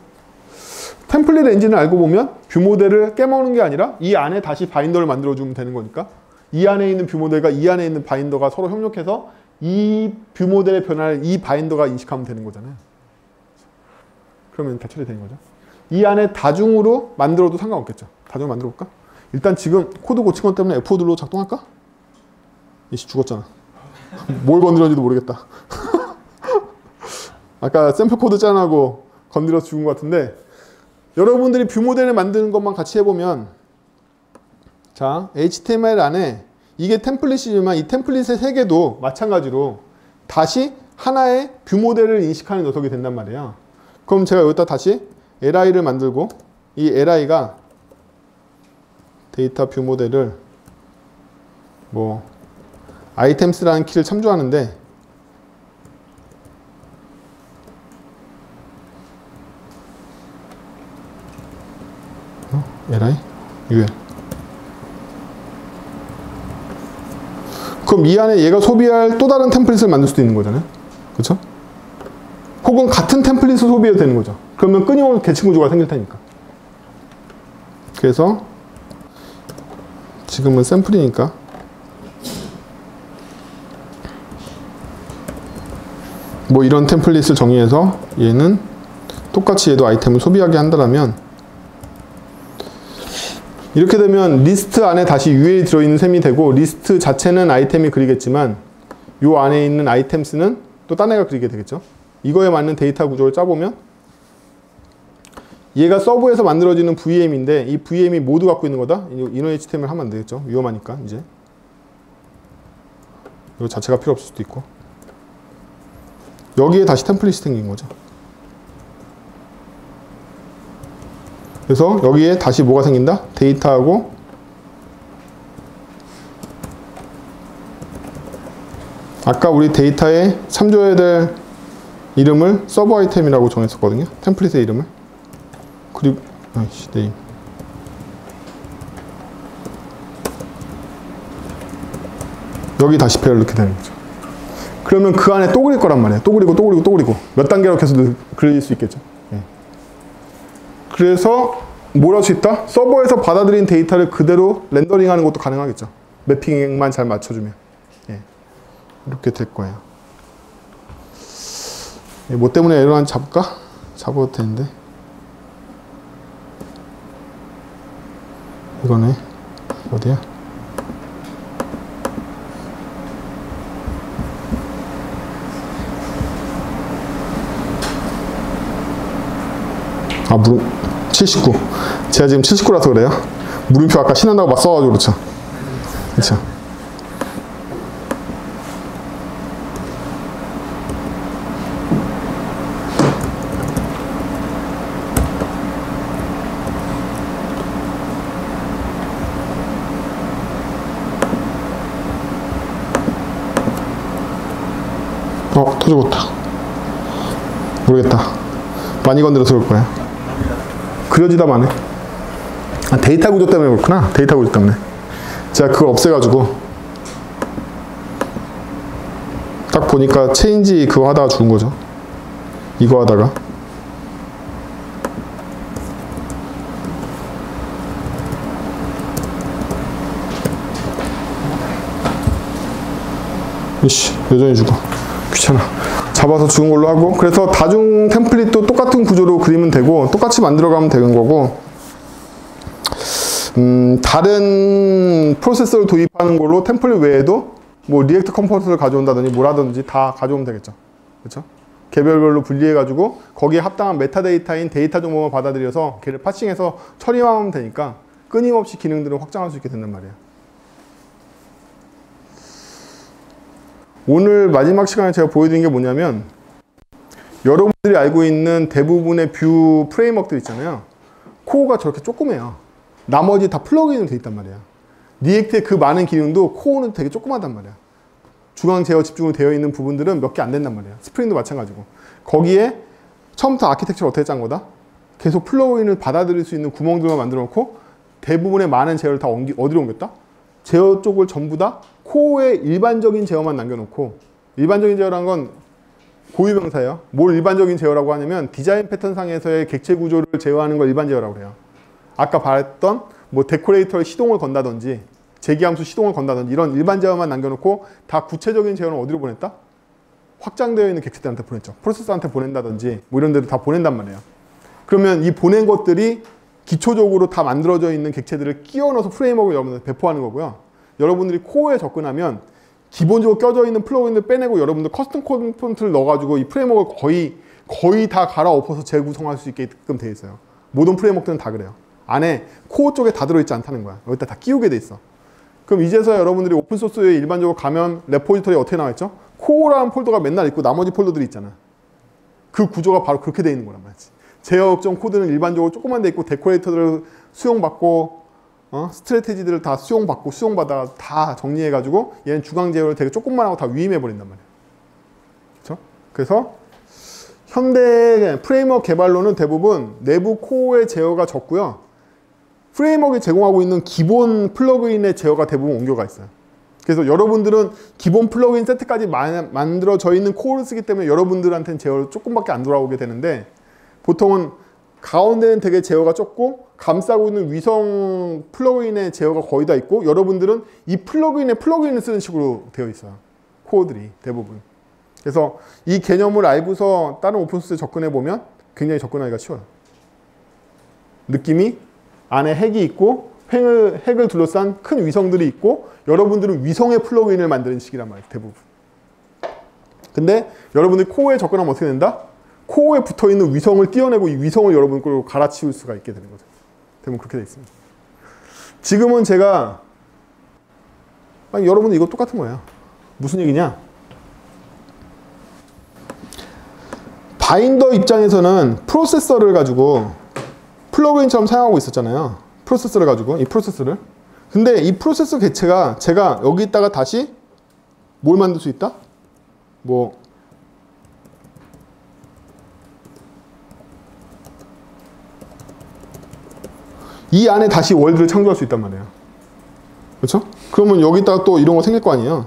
템플릿 엔진을 알고 보면 뷰 모델을 깨먹는 게 아니라 이 안에 다시 바인더를 만들어주면 되는 거니까 이 안에 있는 뷰 모델과 이 안에 있는 바인더가 서로 협력해서 이 뷰 모델의 변화를 이 바인더가 인식하면 되는 거잖아요. 그러면 다 처리되는 거죠. 이 안에 다중으로 만들어도 상관없겠죠. 다중으로 만들어 볼까? 일단 지금 코드 고친 것 때문에 F4들로 작동할까? 이씨 죽었잖아. 뭘 건드렸는지도 모르겠다. 아까 샘플 코드 짠하고 건드려서 죽은 것 같은데 여러분들이 뷰 모델을 만드는 것만 같이 해보면 자, HTML 안에 이게 템플릿이지만 이 템플릿의 세 개도 마찬가지로 다시 하나의 뷰 모델을 인식하는 녀석이 된단 말이에요. 그럼 제가 여기다 다시 li를 만들고 이 li가 데이터 뷰 모델을 뭐 items라는 키를 참조하는데 li ul 그럼 이 안에 얘가 소비할 또 다른 템플릿을 만들 수도 있는 거잖아요. 그렇죠? 혹은 같은 템플릿을 소비해도 되는 거죠. 그러면 끊임없는 계층 구조가 생길 테니까. 그래서 지금은 샘플이니까 뭐 이런 템플릿을 정의해서 얘는 똑같이 얘도 아이템을 소비하게 한다면 이렇게 되면 리스트 안에 다시 UL이 들어있는 셈이 되고 리스트 자체는 아이템이 그리겠지만 요 안에 있는 아이템스는 또 딴 애가 그리게 되겠죠. 이거에 맞는 데이터 구조를 짜보면 얘가 서브에서 만들어지는 VM인데 이 VM이 모두 갖고 있는 거다? 인원 HTML 하면 안 되겠죠. 위험하니까 이제 이거 자체가 필요 없을 수도 있고 여기에 다시 템플릿이 생긴 거죠. 그래서 여기에 다시 뭐가 생긴다? 데이터하고 아까 우리 데이터에 참조해야 될 이름을 서브 아이템이라고 정했었거든요. 템플릿의 이름을. 그리고 아이씨 네임. 여기 다시 배열 넣게 되는 거죠. 그러면 그 안에 또 그릴 거란 말이에요. 또 그리고 또 그리고 또 그리고 몇 단계로 계속 그릴 수 있겠죠. 예. 그래서 뭘 할 수 있다? 서버에서 받아들인 데이터를 그대로 렌더링하는 것도 가능하겠죠. 매핑만 잘 맞춰주면. 예. 이렇게 될 거예요. 예, 뭐 때문에 에러한지 잡을까? 잡아도 되는데. 이거네. 어디야? 아, 79. 제가 지금 79라서 그래요. 물음표 아까 신한다고 막 써가지고 그렇죠. 그렇죠. 터죽었다. 모르겠다. 많이 건드려서 그럴 거야. 그려지다 마네. 아, 데이터 구조 때문에 그렇구나. 데이터 구조 때문에. 제가 그걸 없애가지고 딱 보니까 체인지 그거 하다가 죽은 거죠. 이거 하다가. 이씨, 여전히 죽어. 귀찮아. 잡아서 죽은 걸로 하고, 그래서 다중 템플릿도 똑같은 구조로 그리면 되고 똑같이 만들어가면 되는 거고, 다른 프로세서를 도입하는 걸로 템플릿 외에도 뭐 리액트 컴포넌트를 가져온다든지 뭘 하든지 다 가져오면 되겠죠. 그렇죠? 개별별로 분리해가지고 거기에 합당한 메타데이터인 데이터 정보만 받아들여서 걔를 파싱해서 처리만 하면 되니까 끊임없이 기능들을 확장할 수 있게 된단 말이에요. 오늘 마지막 시간에 제가 보여드린 게 뭐냐면, 여러분들이 알고 있는 대부분의 뷰 프레임워크들 있잖아요. 코어가 저렇게 조그매요. 나머지 다 플러그인으로 돼 있단 말이에요. 리액트의 그 많은 기능도 코어는 되게 조그마단 말이야. 중앙 제어 집중으로 되어 있는 부분들은 몇 개 안 된단 말이야. 스프링도 마찬가지고. 거기에 처음부터 아키텍처를 어떻게 짠 거다? 계속 플러그인을 받아들일 수 있는 구멍들만 만들어 놓고 대부분의 많은 제어를 다 어디로 옮겼다? 제어 쪽을 전부 다 코어의 일반적인 제어만 남겨놓고, 일반적인 제어란 건 고유명사예요. 뭘 일반적인 제어라고 하냐면 디자인 패턴상에서의 객체 구조를 제어하는 걸 일반 제어라고 해요. 아까 말했던 뭐 데코레이터의 시동을 건다든지 제기함수 시동을 건다든지 이런 일반 제어만 남겨놓고 다 구체적인 제어는 어디로 보냈다? 확장되어 있는 객체들한테 보냈죠. 프로세서한테 보낸다든지 뭐 이런 데로 다 보낸단 말이에요. 그러면 이 보낸 것들이 기초적으로 다 만들어져 있는 객체들을 끼워 넣어서 프레임워크를 여러분들 배포하는 거고요. 여러분들이 코어에 접근하면 기본적으로 껴져 있는 플러그인을 빼내고 여러분들 커스텀 컴포넌트를 넣어가지고 이 프레임워크를 거의 다 갈아엎어서 재구성할 수 있게끔 되어 있어요. 모든 프레임워크는 다 그래요. 안에 코어 쪽에 다 들어있지 않다는 거야. 여기다 다 끼우게 돼 있어. 그럼 이제서야 여러분들이 오픈소스에 일반적으로 가면 레포지터리 어떻게 나와 있죠? 코어라는 폴더가 맨날 있고 나머지 폴더들이 있잖아. 그 구조가 바로 그렇게 돼 있는 거란 말이지. 제어 업종 코드는 일반적으로 조그만 데 있고 데코레이터들을 수용받고 스트래테지들을 다 수용받아 다 정리해가지고 얘는 중앙 제어를 되게 조금만 하고 다 위임해버린단 말이야. 그렇죠? 그래서 현대 프레임워크 개발로는 대부분 내부 코어의 제어가 적고요. 프레임워크에 제공하고 있는 기본 플러그인의 제어가 대부분 옮겨가 있어요. 그래서 여러분들은 기본 플러그인 세트까지 만들어져 있는 코어를 쓰기 때문에 여러분들한테는 제어를 조금밖에 안 돌아오게 되는데, 보통은 가운데는 되게 제어가 적고 감싸고 있는 위성 플러그인의 제어가 거의 다 있고, 여러분들은 이 플러그인을 쓰는 식으로 되어 있어요. 코어들이 대부분. 그래서 이 개념을 알고서 다른 오픈소스에 접근해 보면 굉장히 접근하기가 쉬워요. 느낌이 안에 핵이 있고 핵을 둘러싼 큰 위성들이 있고 여러분들은 위성의 플러그인을 만드는 식이란 말이에요. 대부분. 근데 여러분들이 코어에 접근하면 어떻게 된다? 코어에 붙어있는 위성을 띄어내고 이 위성을 여러분 걸로 갈아치울 수가 있게 되는 거죠. 대부분 그렇게 되어 있습니다. 지금은 제가 여러분들 이거 똑같은 거예요. 무슨 얘기냐? 바인더 입장에서는 프로세서를 가지고 플러그인처럼 사용하고 있었잖아요. 프로세서를 가지고, 이 프로세서를. 근데 이 프로세서 개체가 제가 여기다가 다시 뭘 만들 수 있다? 뭐 이 안에 다시 월드를 창조할 수 있단 말이에요. 그렇죠? 그러면 여기다가 또 이런 거 생길 거 아니에요.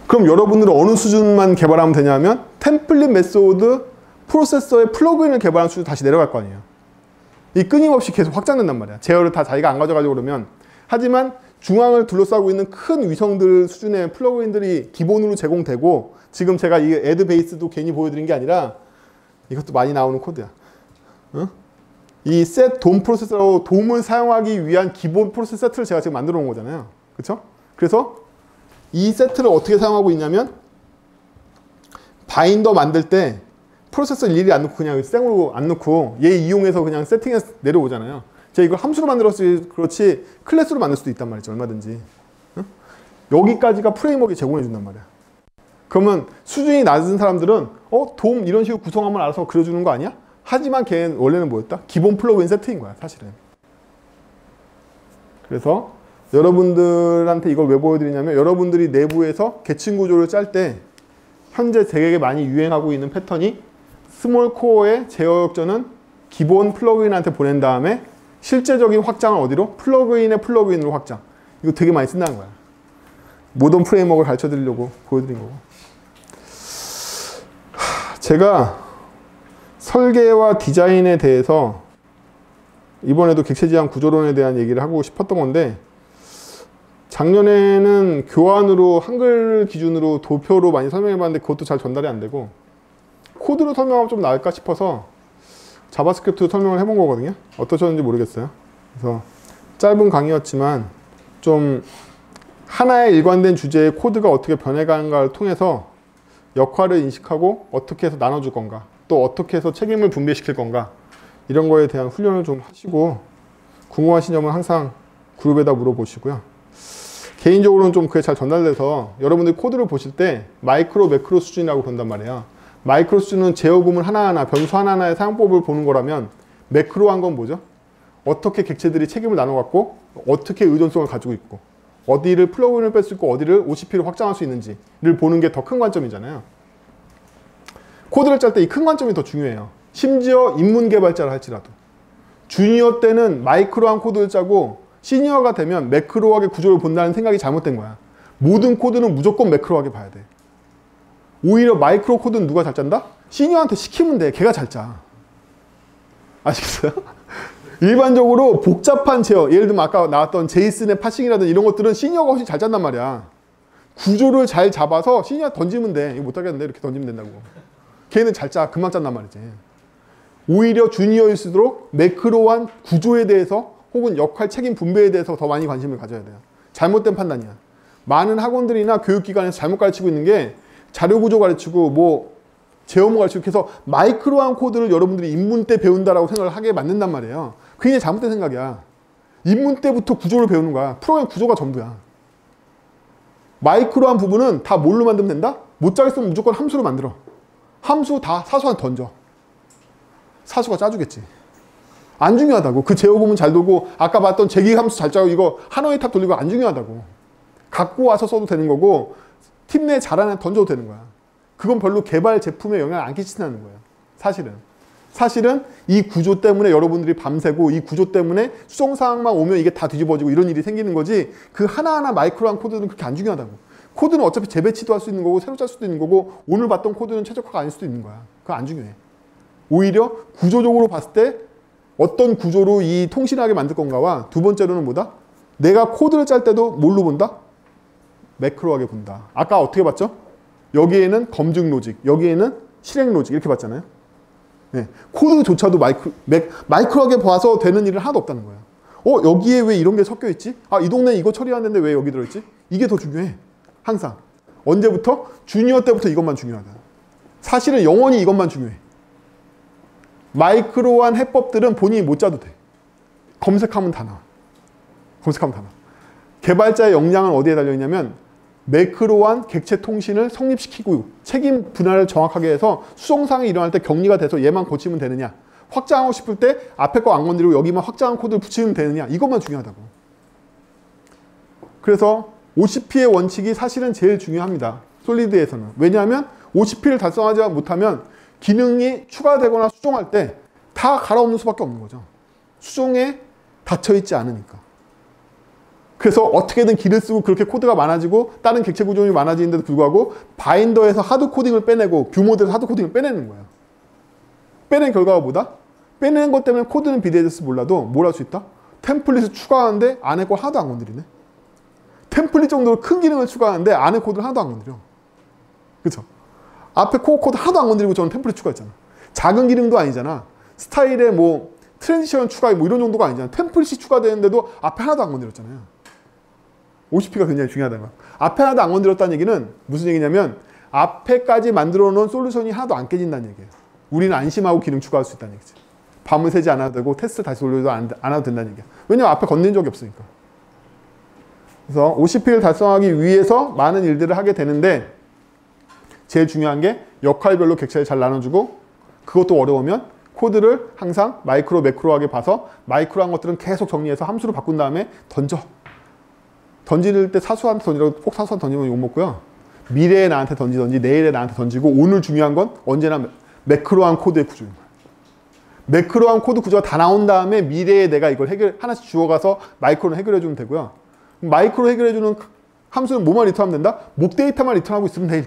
그럼 여러분들은 어느 수준만 개발하면 되냐면 템플릿 메소드 프로세서의 플러그인을 개발하는 수준 다시 내려갈 거 아니에요. 이 끊임없이 계속 확장된단 말이야. 제어를 다 자기가 안 가져가려고 그러면. 하지만 중앙을 둘러싸고 있는 큰 위성들 수준의 플러그인들이 기본으로 제공되고, 지금 제가 이 애드 베이스도 괜히 보여드린 게 아니라 이것도 많이 나오는 코드야. 이 set DOM 프로세서로 DOM을 사용하기 위한 기본 프로세서 세트를 제가 지금 만들어 놓은 거잖아요. 그렇죠? 그래서 이 세트를 어떻게 사용하고 있냐면 바인더 만들 때 프로세서 일일이 안 넣고 그냥 생으로 안 넣고 얘 이용해서 그냥 세팅해서 내려오잖아요. 제가 이걸 함수로 만들었지 그렇지 클래스로 만들 수도 있단 말이죠. 얼마든지. 여기까지가 프레임워크가 제공해 준단 말이야. 그러면 수준이 낮은 사람들은 DOM 이런 식으로 구성하면 알아서 그려주는 거 아니야? 하지만 걔는 원래는 뭐였다? 기본 플러그인 세트인 거야, 사실은. 그래서 여러분들한테 이걸 왜 보여드리냐면 여러분들이 내부에서 계층 구조를 짤 때 현재 되게 많이 유행하고 있는 패턴이 스몰 코어의 제어 역전은 기본 플러그인한테 보낸 다음에 실제적인 확장은 어디로? 플러그인의 플러그인으로 확장. 이거 되게 많이 쓴다는 거야. 모던 프레임워크를 가르쳐 드리려고 보여드린 거고. 제가 설계와 디자인에 대해서 이번에도 객체지향 구조론에 대한 얘기를 하고 싶었던 건데, 작년에는 교환으로 한글 기준으로 도표로 많이 설명해 봤는데 그것도 잘 전달이 안 되고 코드로 설명하면 좀 나을까 싶어서 자바스크립트로 설명을 해본 거거든요. 어떠셨는지 모르겠어요. 그래서 짧은 강의였지만 좀 하나의 일관된 주제의 코드가 어떻게 변해가는가를 통해서 역할을 인식하고 어떻게 해서 나눠줄 건가, 또 어떻게 해서 책임을 분배시킬 건가, 이런 거에 대한 훈련을 좀 하시고, 궁금하신 점은 항상 그룹에다 물어보시고요. 개인적으로는 좀 그게 잘 전달돼서 여러분들이 코드를 보실 때 마이크로, 매크로 수준이라고 그런단 말이에요. 마이크로 수준은 제어 구문 하나하나, 변수 하나하나의 사용법을 보는 거라면 매크로 한 건 뭐죠? 어떻게 객체들이 책임을 나눠갖고 어떻게 의존성을 가지고 있고 어디를 플러그인을 뺄 수 있고 어디를 OCP를 확장할 수 있는지를 보는 게 더 큰 관점이잖아요. 코드를 짤 때 이 큰 관점이 더 중요해요. 심지어 입문 개발자를 할지라도 주니어 때는 마이크로한 코드를 짜고 시니어가 되면 매크로하게 구조를 본다는 생각이 잘못된 거야. 모든 코드는 무조건 매크로하게 봐야 돼. 오히려 마이크로 코드는 누가 잘 짠다? 시니어한테 시키면 돼. 걔가 잘 짜. 아시겠어요? 일반적으로 복잡한 제어, 예를 들면 아까 나왔던 제이슨의 파싱이라든지 이런 것들은 시니어가 훨씬 잘 짠단 말이야. 구조를 잘 잡아서 시니어 던지면 돼. 이거 못하겠는데 이렇게 던지면 된다고. 걔는 잘 짜. 금방 짠단 말이지. 오히려 주니어일수록 매크로한 구조에 대해서 혹은 역할 책임 분배에 대해서 더 많이 관심을 가져야 돼요. 잘못된 판단이야. 많은 학원들이나 교육기관에서 잘못 가르치고 있는 게 자료구조 가르치고 뭐 제어모 가르치고 해서 마이크로한 코드를 여러분들이 입문 때 배운다라고 생각을 하게 만든단 말이에요. 그게 잘못된 생각이야. 입문 때부터 구조를 배우는 거야. 프로그램 구조가 전부야. 마이크로한 부분은 다 뭘로 만들면 된다? 못 짜겠으면 무조건 함수로 만들어. 함수 다 사수한테 던져. 사수가 짜주겠지. 안 중요하다고. 그 제어 부분 잘 돌고 아까 봤던 제기 함수 잘 짜고 이거 하나의 탑 돌리고 안 중요하다고. 갖고 와서 써도 되는 거고 팀 내에 잘하는 던져도 되는 거야. 그건 별로 개발 제품에 영향을 안 끼친다는 거예요. 사실은 이 구조 때문에 여러분들이 밤새고 이 구조 때문에 수정사항만 오면 이게 다 뒤집어지고 이런 일이 생기는 거지 그 하나하나 마이크로한 코드는 그렇게 안 중요하다고. 코드는 어차피 재배치도 할 수 있는 거고 새로 짤 수도 있는 거고 오늘 봤던 코드는 최적화가 아닐 수도 있는 거야. 그거 안 중요해. 오히려 구조적으로 봤을 때 어떤 구조로 이 통신하게 만들 건가와 두 번째로는 뭐다? 내가 코드를 짤 때도 뭘로 본다? 매크로하게 본다. 아까 어떻게 봤죠? 여기에는 검증 로직, 여기에는 실행 로직 이렇게 봤잖아요. 네. 코드조차도 마이크로하게 봐서 되는 일은 하나도 없다는 거예요. 여기에 왜 이런 게 섞여 있지? 아, 이 동네에 이거 처리하는데 왜 여기 들어있지? 이게 더 중요해. 항상. 언제부터? 주니어 때부터 이것만 중요하다. 사실은 영원히 이것만 중요해. 마이크로한 해법들은 본인이 못 짜도 돼. 검색하면 다 나와. 개발자의 역량은 어디에 달려있냐면 매크로한 객체 통신을 성립시키고 책임 분할을 정확하게 해서 수정사항이 일어날 때 격리가 돼서 얘만 고치면 되느냐, 확장하고 싶을 때 앞에 거 안 건드리고 여기만 확장한 코드를 붙이면 되느냐, 이것만 중요하다고. 그래서 OCP의 원칙이 사실은 제일 중요합니다. 솔리드에서는. 왜냐하면 OCP를 달성하지 못하면 기능이 추가되거나 수정할 때 다 갈아엎는 수밖에 없는 거죠. 수정에 닫혀있지 않으니까. 그래서 어떻게든 길을 쓰고 그렇게 코드가 많아지고 다른 객체 구조물이 많아지는데도 불구하고 바인더에서 하드 코딩을 빼내고 뷰모드에서 하드 코딩을 빼내는 거예요. 빼낸 결과가 뭐다? 빼내는 것 때문에 코드는 비대해졌을지 몰라도 뭘 할 수 있다? 템플릿을 추가하는데 안에 거 하나도 안 건드리네. 템플릿 정도로 큰 기능을 추가하는데 안에 코드를 하나도 안 건드려. 그쵸? 앞에 코어 코드 하나도 안 건드리고 저는 템플릿 추가했잖아. 작은 기능도 아니잖아. 스타일에 뭐 트랜지션 추가 뭐 이런 정도가 아니잖아. 템플릿이 추가되는데도 앞에 하나도 안 건드렸잖아요. OCP가 굉장히 중요하다는 거야. 앞에 하나도 안 건드렸다는 얘기는 무슨 얘기냐면 앞에까지 만들어 놓은 솔루션이 하나도 안 깨진다는 얘기예요. 우리는 안심하고 기능 추가할 수 있다는 얘기지. 밤을 새지 않아도 되고 테스트 다시 돌려도 안 해도 된다는 얘기야. 왜냐면 앞에 건드린 적이 없으니까. 그래서 OCP를 달성하기 위해서 많은 일들을 하게 되는데 제일 중요한 게 역할별로 객체를 잘 나눠주고 그것도 어려우면 코드를 항상 마이크로 매크로하게 봐서 마이크로한 것들은 계속 정리해서 함수로 바꾼 다음에 던져. 던질 때 사수한테 던지라고 꼭 사수한테 던지면 욕먹고요. 미래에 나한테 던지던지 내일에 나한테 던지고 오늘 중요한 건 언제나 매크로한 코드의 구조인 거예요. 매크로한 코드 구조가 다 나온 다음에 미래에 내가 이걸 하나씩 주워가서 마이크로는 해결해주면 되고요. 마이크로 해결해주는 함수는 뭐만 리턴하면 된다? 목 데이터만 리턴하고 있으면 돼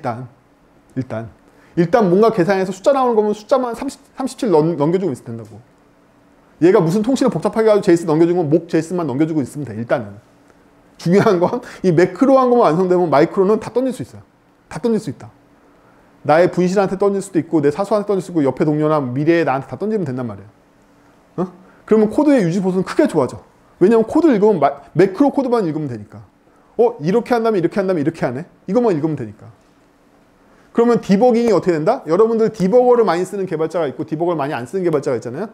일단 뭔가 계산해서 숫자 나오는 거면 숫자만 37 넘겨주고 있으면 된다고. 얘가 무슨 통신을 복잡하게 가지고 제이슨 넘겨주고 목 제이슨만 넘겨주고 있으면 돼 일단은. 중요한 건 이 매크로한 것만 완성되면 마이크로는 다 던질 수 있어요. 다 던질 수 있다. 나의 분실한테 던질 수도 있고 내 사수한테 던질 수도 있고 옆에 동료나 미래에 나한테 다 던지면 된단 말이에요. 그러면 코드의 유지 보수는 크게 좋아져. 왜냐면 코드를 읽으면 매크로 코드만 읽으면 되니까. 이렇게 한다면 이렇게 한다면 이렇게 하네. 이것만 읽으면 되니까. 그러면 디버깅이 어떻게 된다? 여러분들 디버거를 많이 쓰는 개발자가 있고 디버거를 많이 안 쓰는 개발자가 있잖아요.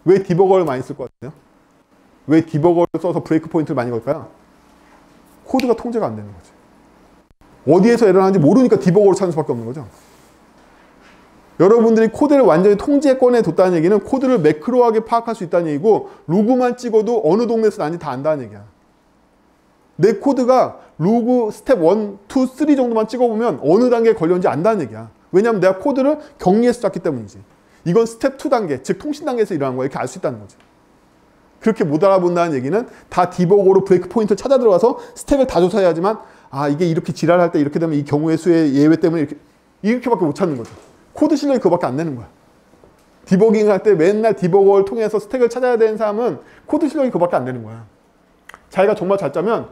왜 디버거를 많이 쓸 것 같아요? 왜 디버거를 써서 브레이크 포인트를 많이 걸까요? 코드가 통제가 안 되는 거지. 어디에서 에러나는지 모르니까 디버거로 찾는 수밖에 없는 거죠. 여러분들이 코드를 완전히 통제권에 뒀다는 얘기는 코드를 매크로하게 파악할 수 있다는 얘기고 로그만 찍어도 어느 동네에서 난지 다 안다는 얘기야. 내 코드가 로그 스텝 1, 2, 3 정도만 찍어보면 어느 단계에 걸렸는지 안다는 얘기야. 왜냐하면 내가 코드를 격리해서 짰기 때문이지. 이건 스텝 2 단계, 즉 통신 단계에서 일어난 거야. 이렇게 알 수 있다는 거지. 그렇게 못 알아본다는 얘기는 다 디버거로 브레이크 포인트를 찾아 들어가서 스텝을 다 조사해야지만 이게 이렇게 지랄할 때 이렇게 되면 이 경우의 수의 예외 때문에 이렇게밖에 못 찾는 거죠. 코드 실력이 그거밖에 안 되는 거야. 디버깅 할 때 맨날 디버거를 통해서 스택을 찾아야 되는 사람은 코드 실력이 그거밖에 안 되는 거야. 자기가 정말 잘 짜면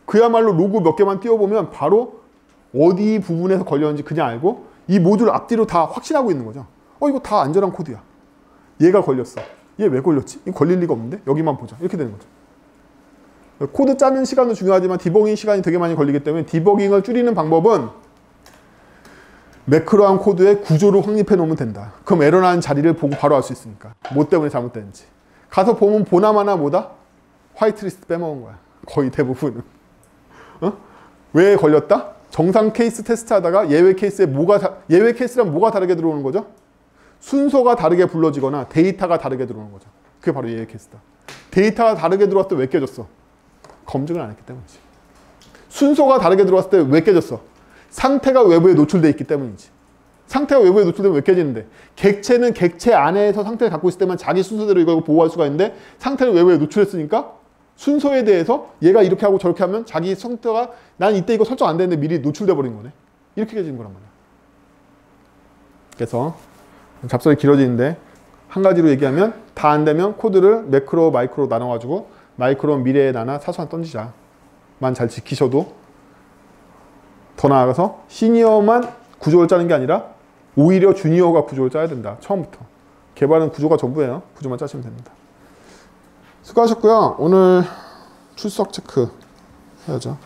그야말로 로그 몇 개만 띄워보면 바로 어디 부분에서 걸렸는지 그냥 알고 이 모듈 앞뒤로 다 확신하고 있는 거죠. 이거 다 안전한 코드야. 얘가 걸렸어. 얘 왜 걸렸지? 이거 걸릴 리가 없는데? 여기만 보자. 이렇게 되는 거죠. 코드 짜는 시간도 중요하지만 디버깅 시간이 되게 많이 걸리기 때문에 디버깅을 줄이는 방법은 매크로한 코드의 구조를 확립해 놓으면 된다. 그럼 에러 나는 자리를 보고 바로 알 수 있으니까. 뭐 때문에 잘못되는지. 가서 보면 보나마나 뭐다? 화이트리스트 빼먹은 거야. 거의 대부분은. 왜 걸렸다? 정상 케이스 테스트 하다가 예외 케이스에 예외 케이스랑 뭐가 다르게 들어오는 거죠? 순서가 다르게 불러지거나 데이터가 다르게 들어오는 거죠. 그게 바로 예외 케이스다. 데이터가 다르게 들어왔을 때 왜 깨졌어? 검증을 안 했기 때문이지. 순서가 다르게 들어왔을 때 왜 깨졌어? 상태가 외부에 노출되어 있기 때문이지. 상태가 외부에 노출되면 왜 깨지는데? 객체는 객체 안에서 상태를 갖고 있을 때만 자기 순서대로 이걸 보호할 수가 있는데 상태를 외부에 노출했으니까 순서에 대해서 얘가 이렇게 하고 저렇게 하면 자기 상태가 난 이때 이거 설정 안 되는데 미리 노출돼 버린 거네. 이렇게 깨지는 거란 말이야. 그래서 잡설이 길어지는데 한 가지로 얘기하면 다 안 되면 코드를 매크로, 마이크로 나눠가지고 마이크로 미래에 나나 사소한 던지자만 잘 지키셔도 더 나아가서 시니어만 구조를 짜는 게 아니라 오히려 주니어가 구조를 짜야 된다. 처음부터. 개발은 구조가 전부예요. 구조만 짜시면 됩니다. 수고하셨고요. 오늘 출석 체크 해야죠.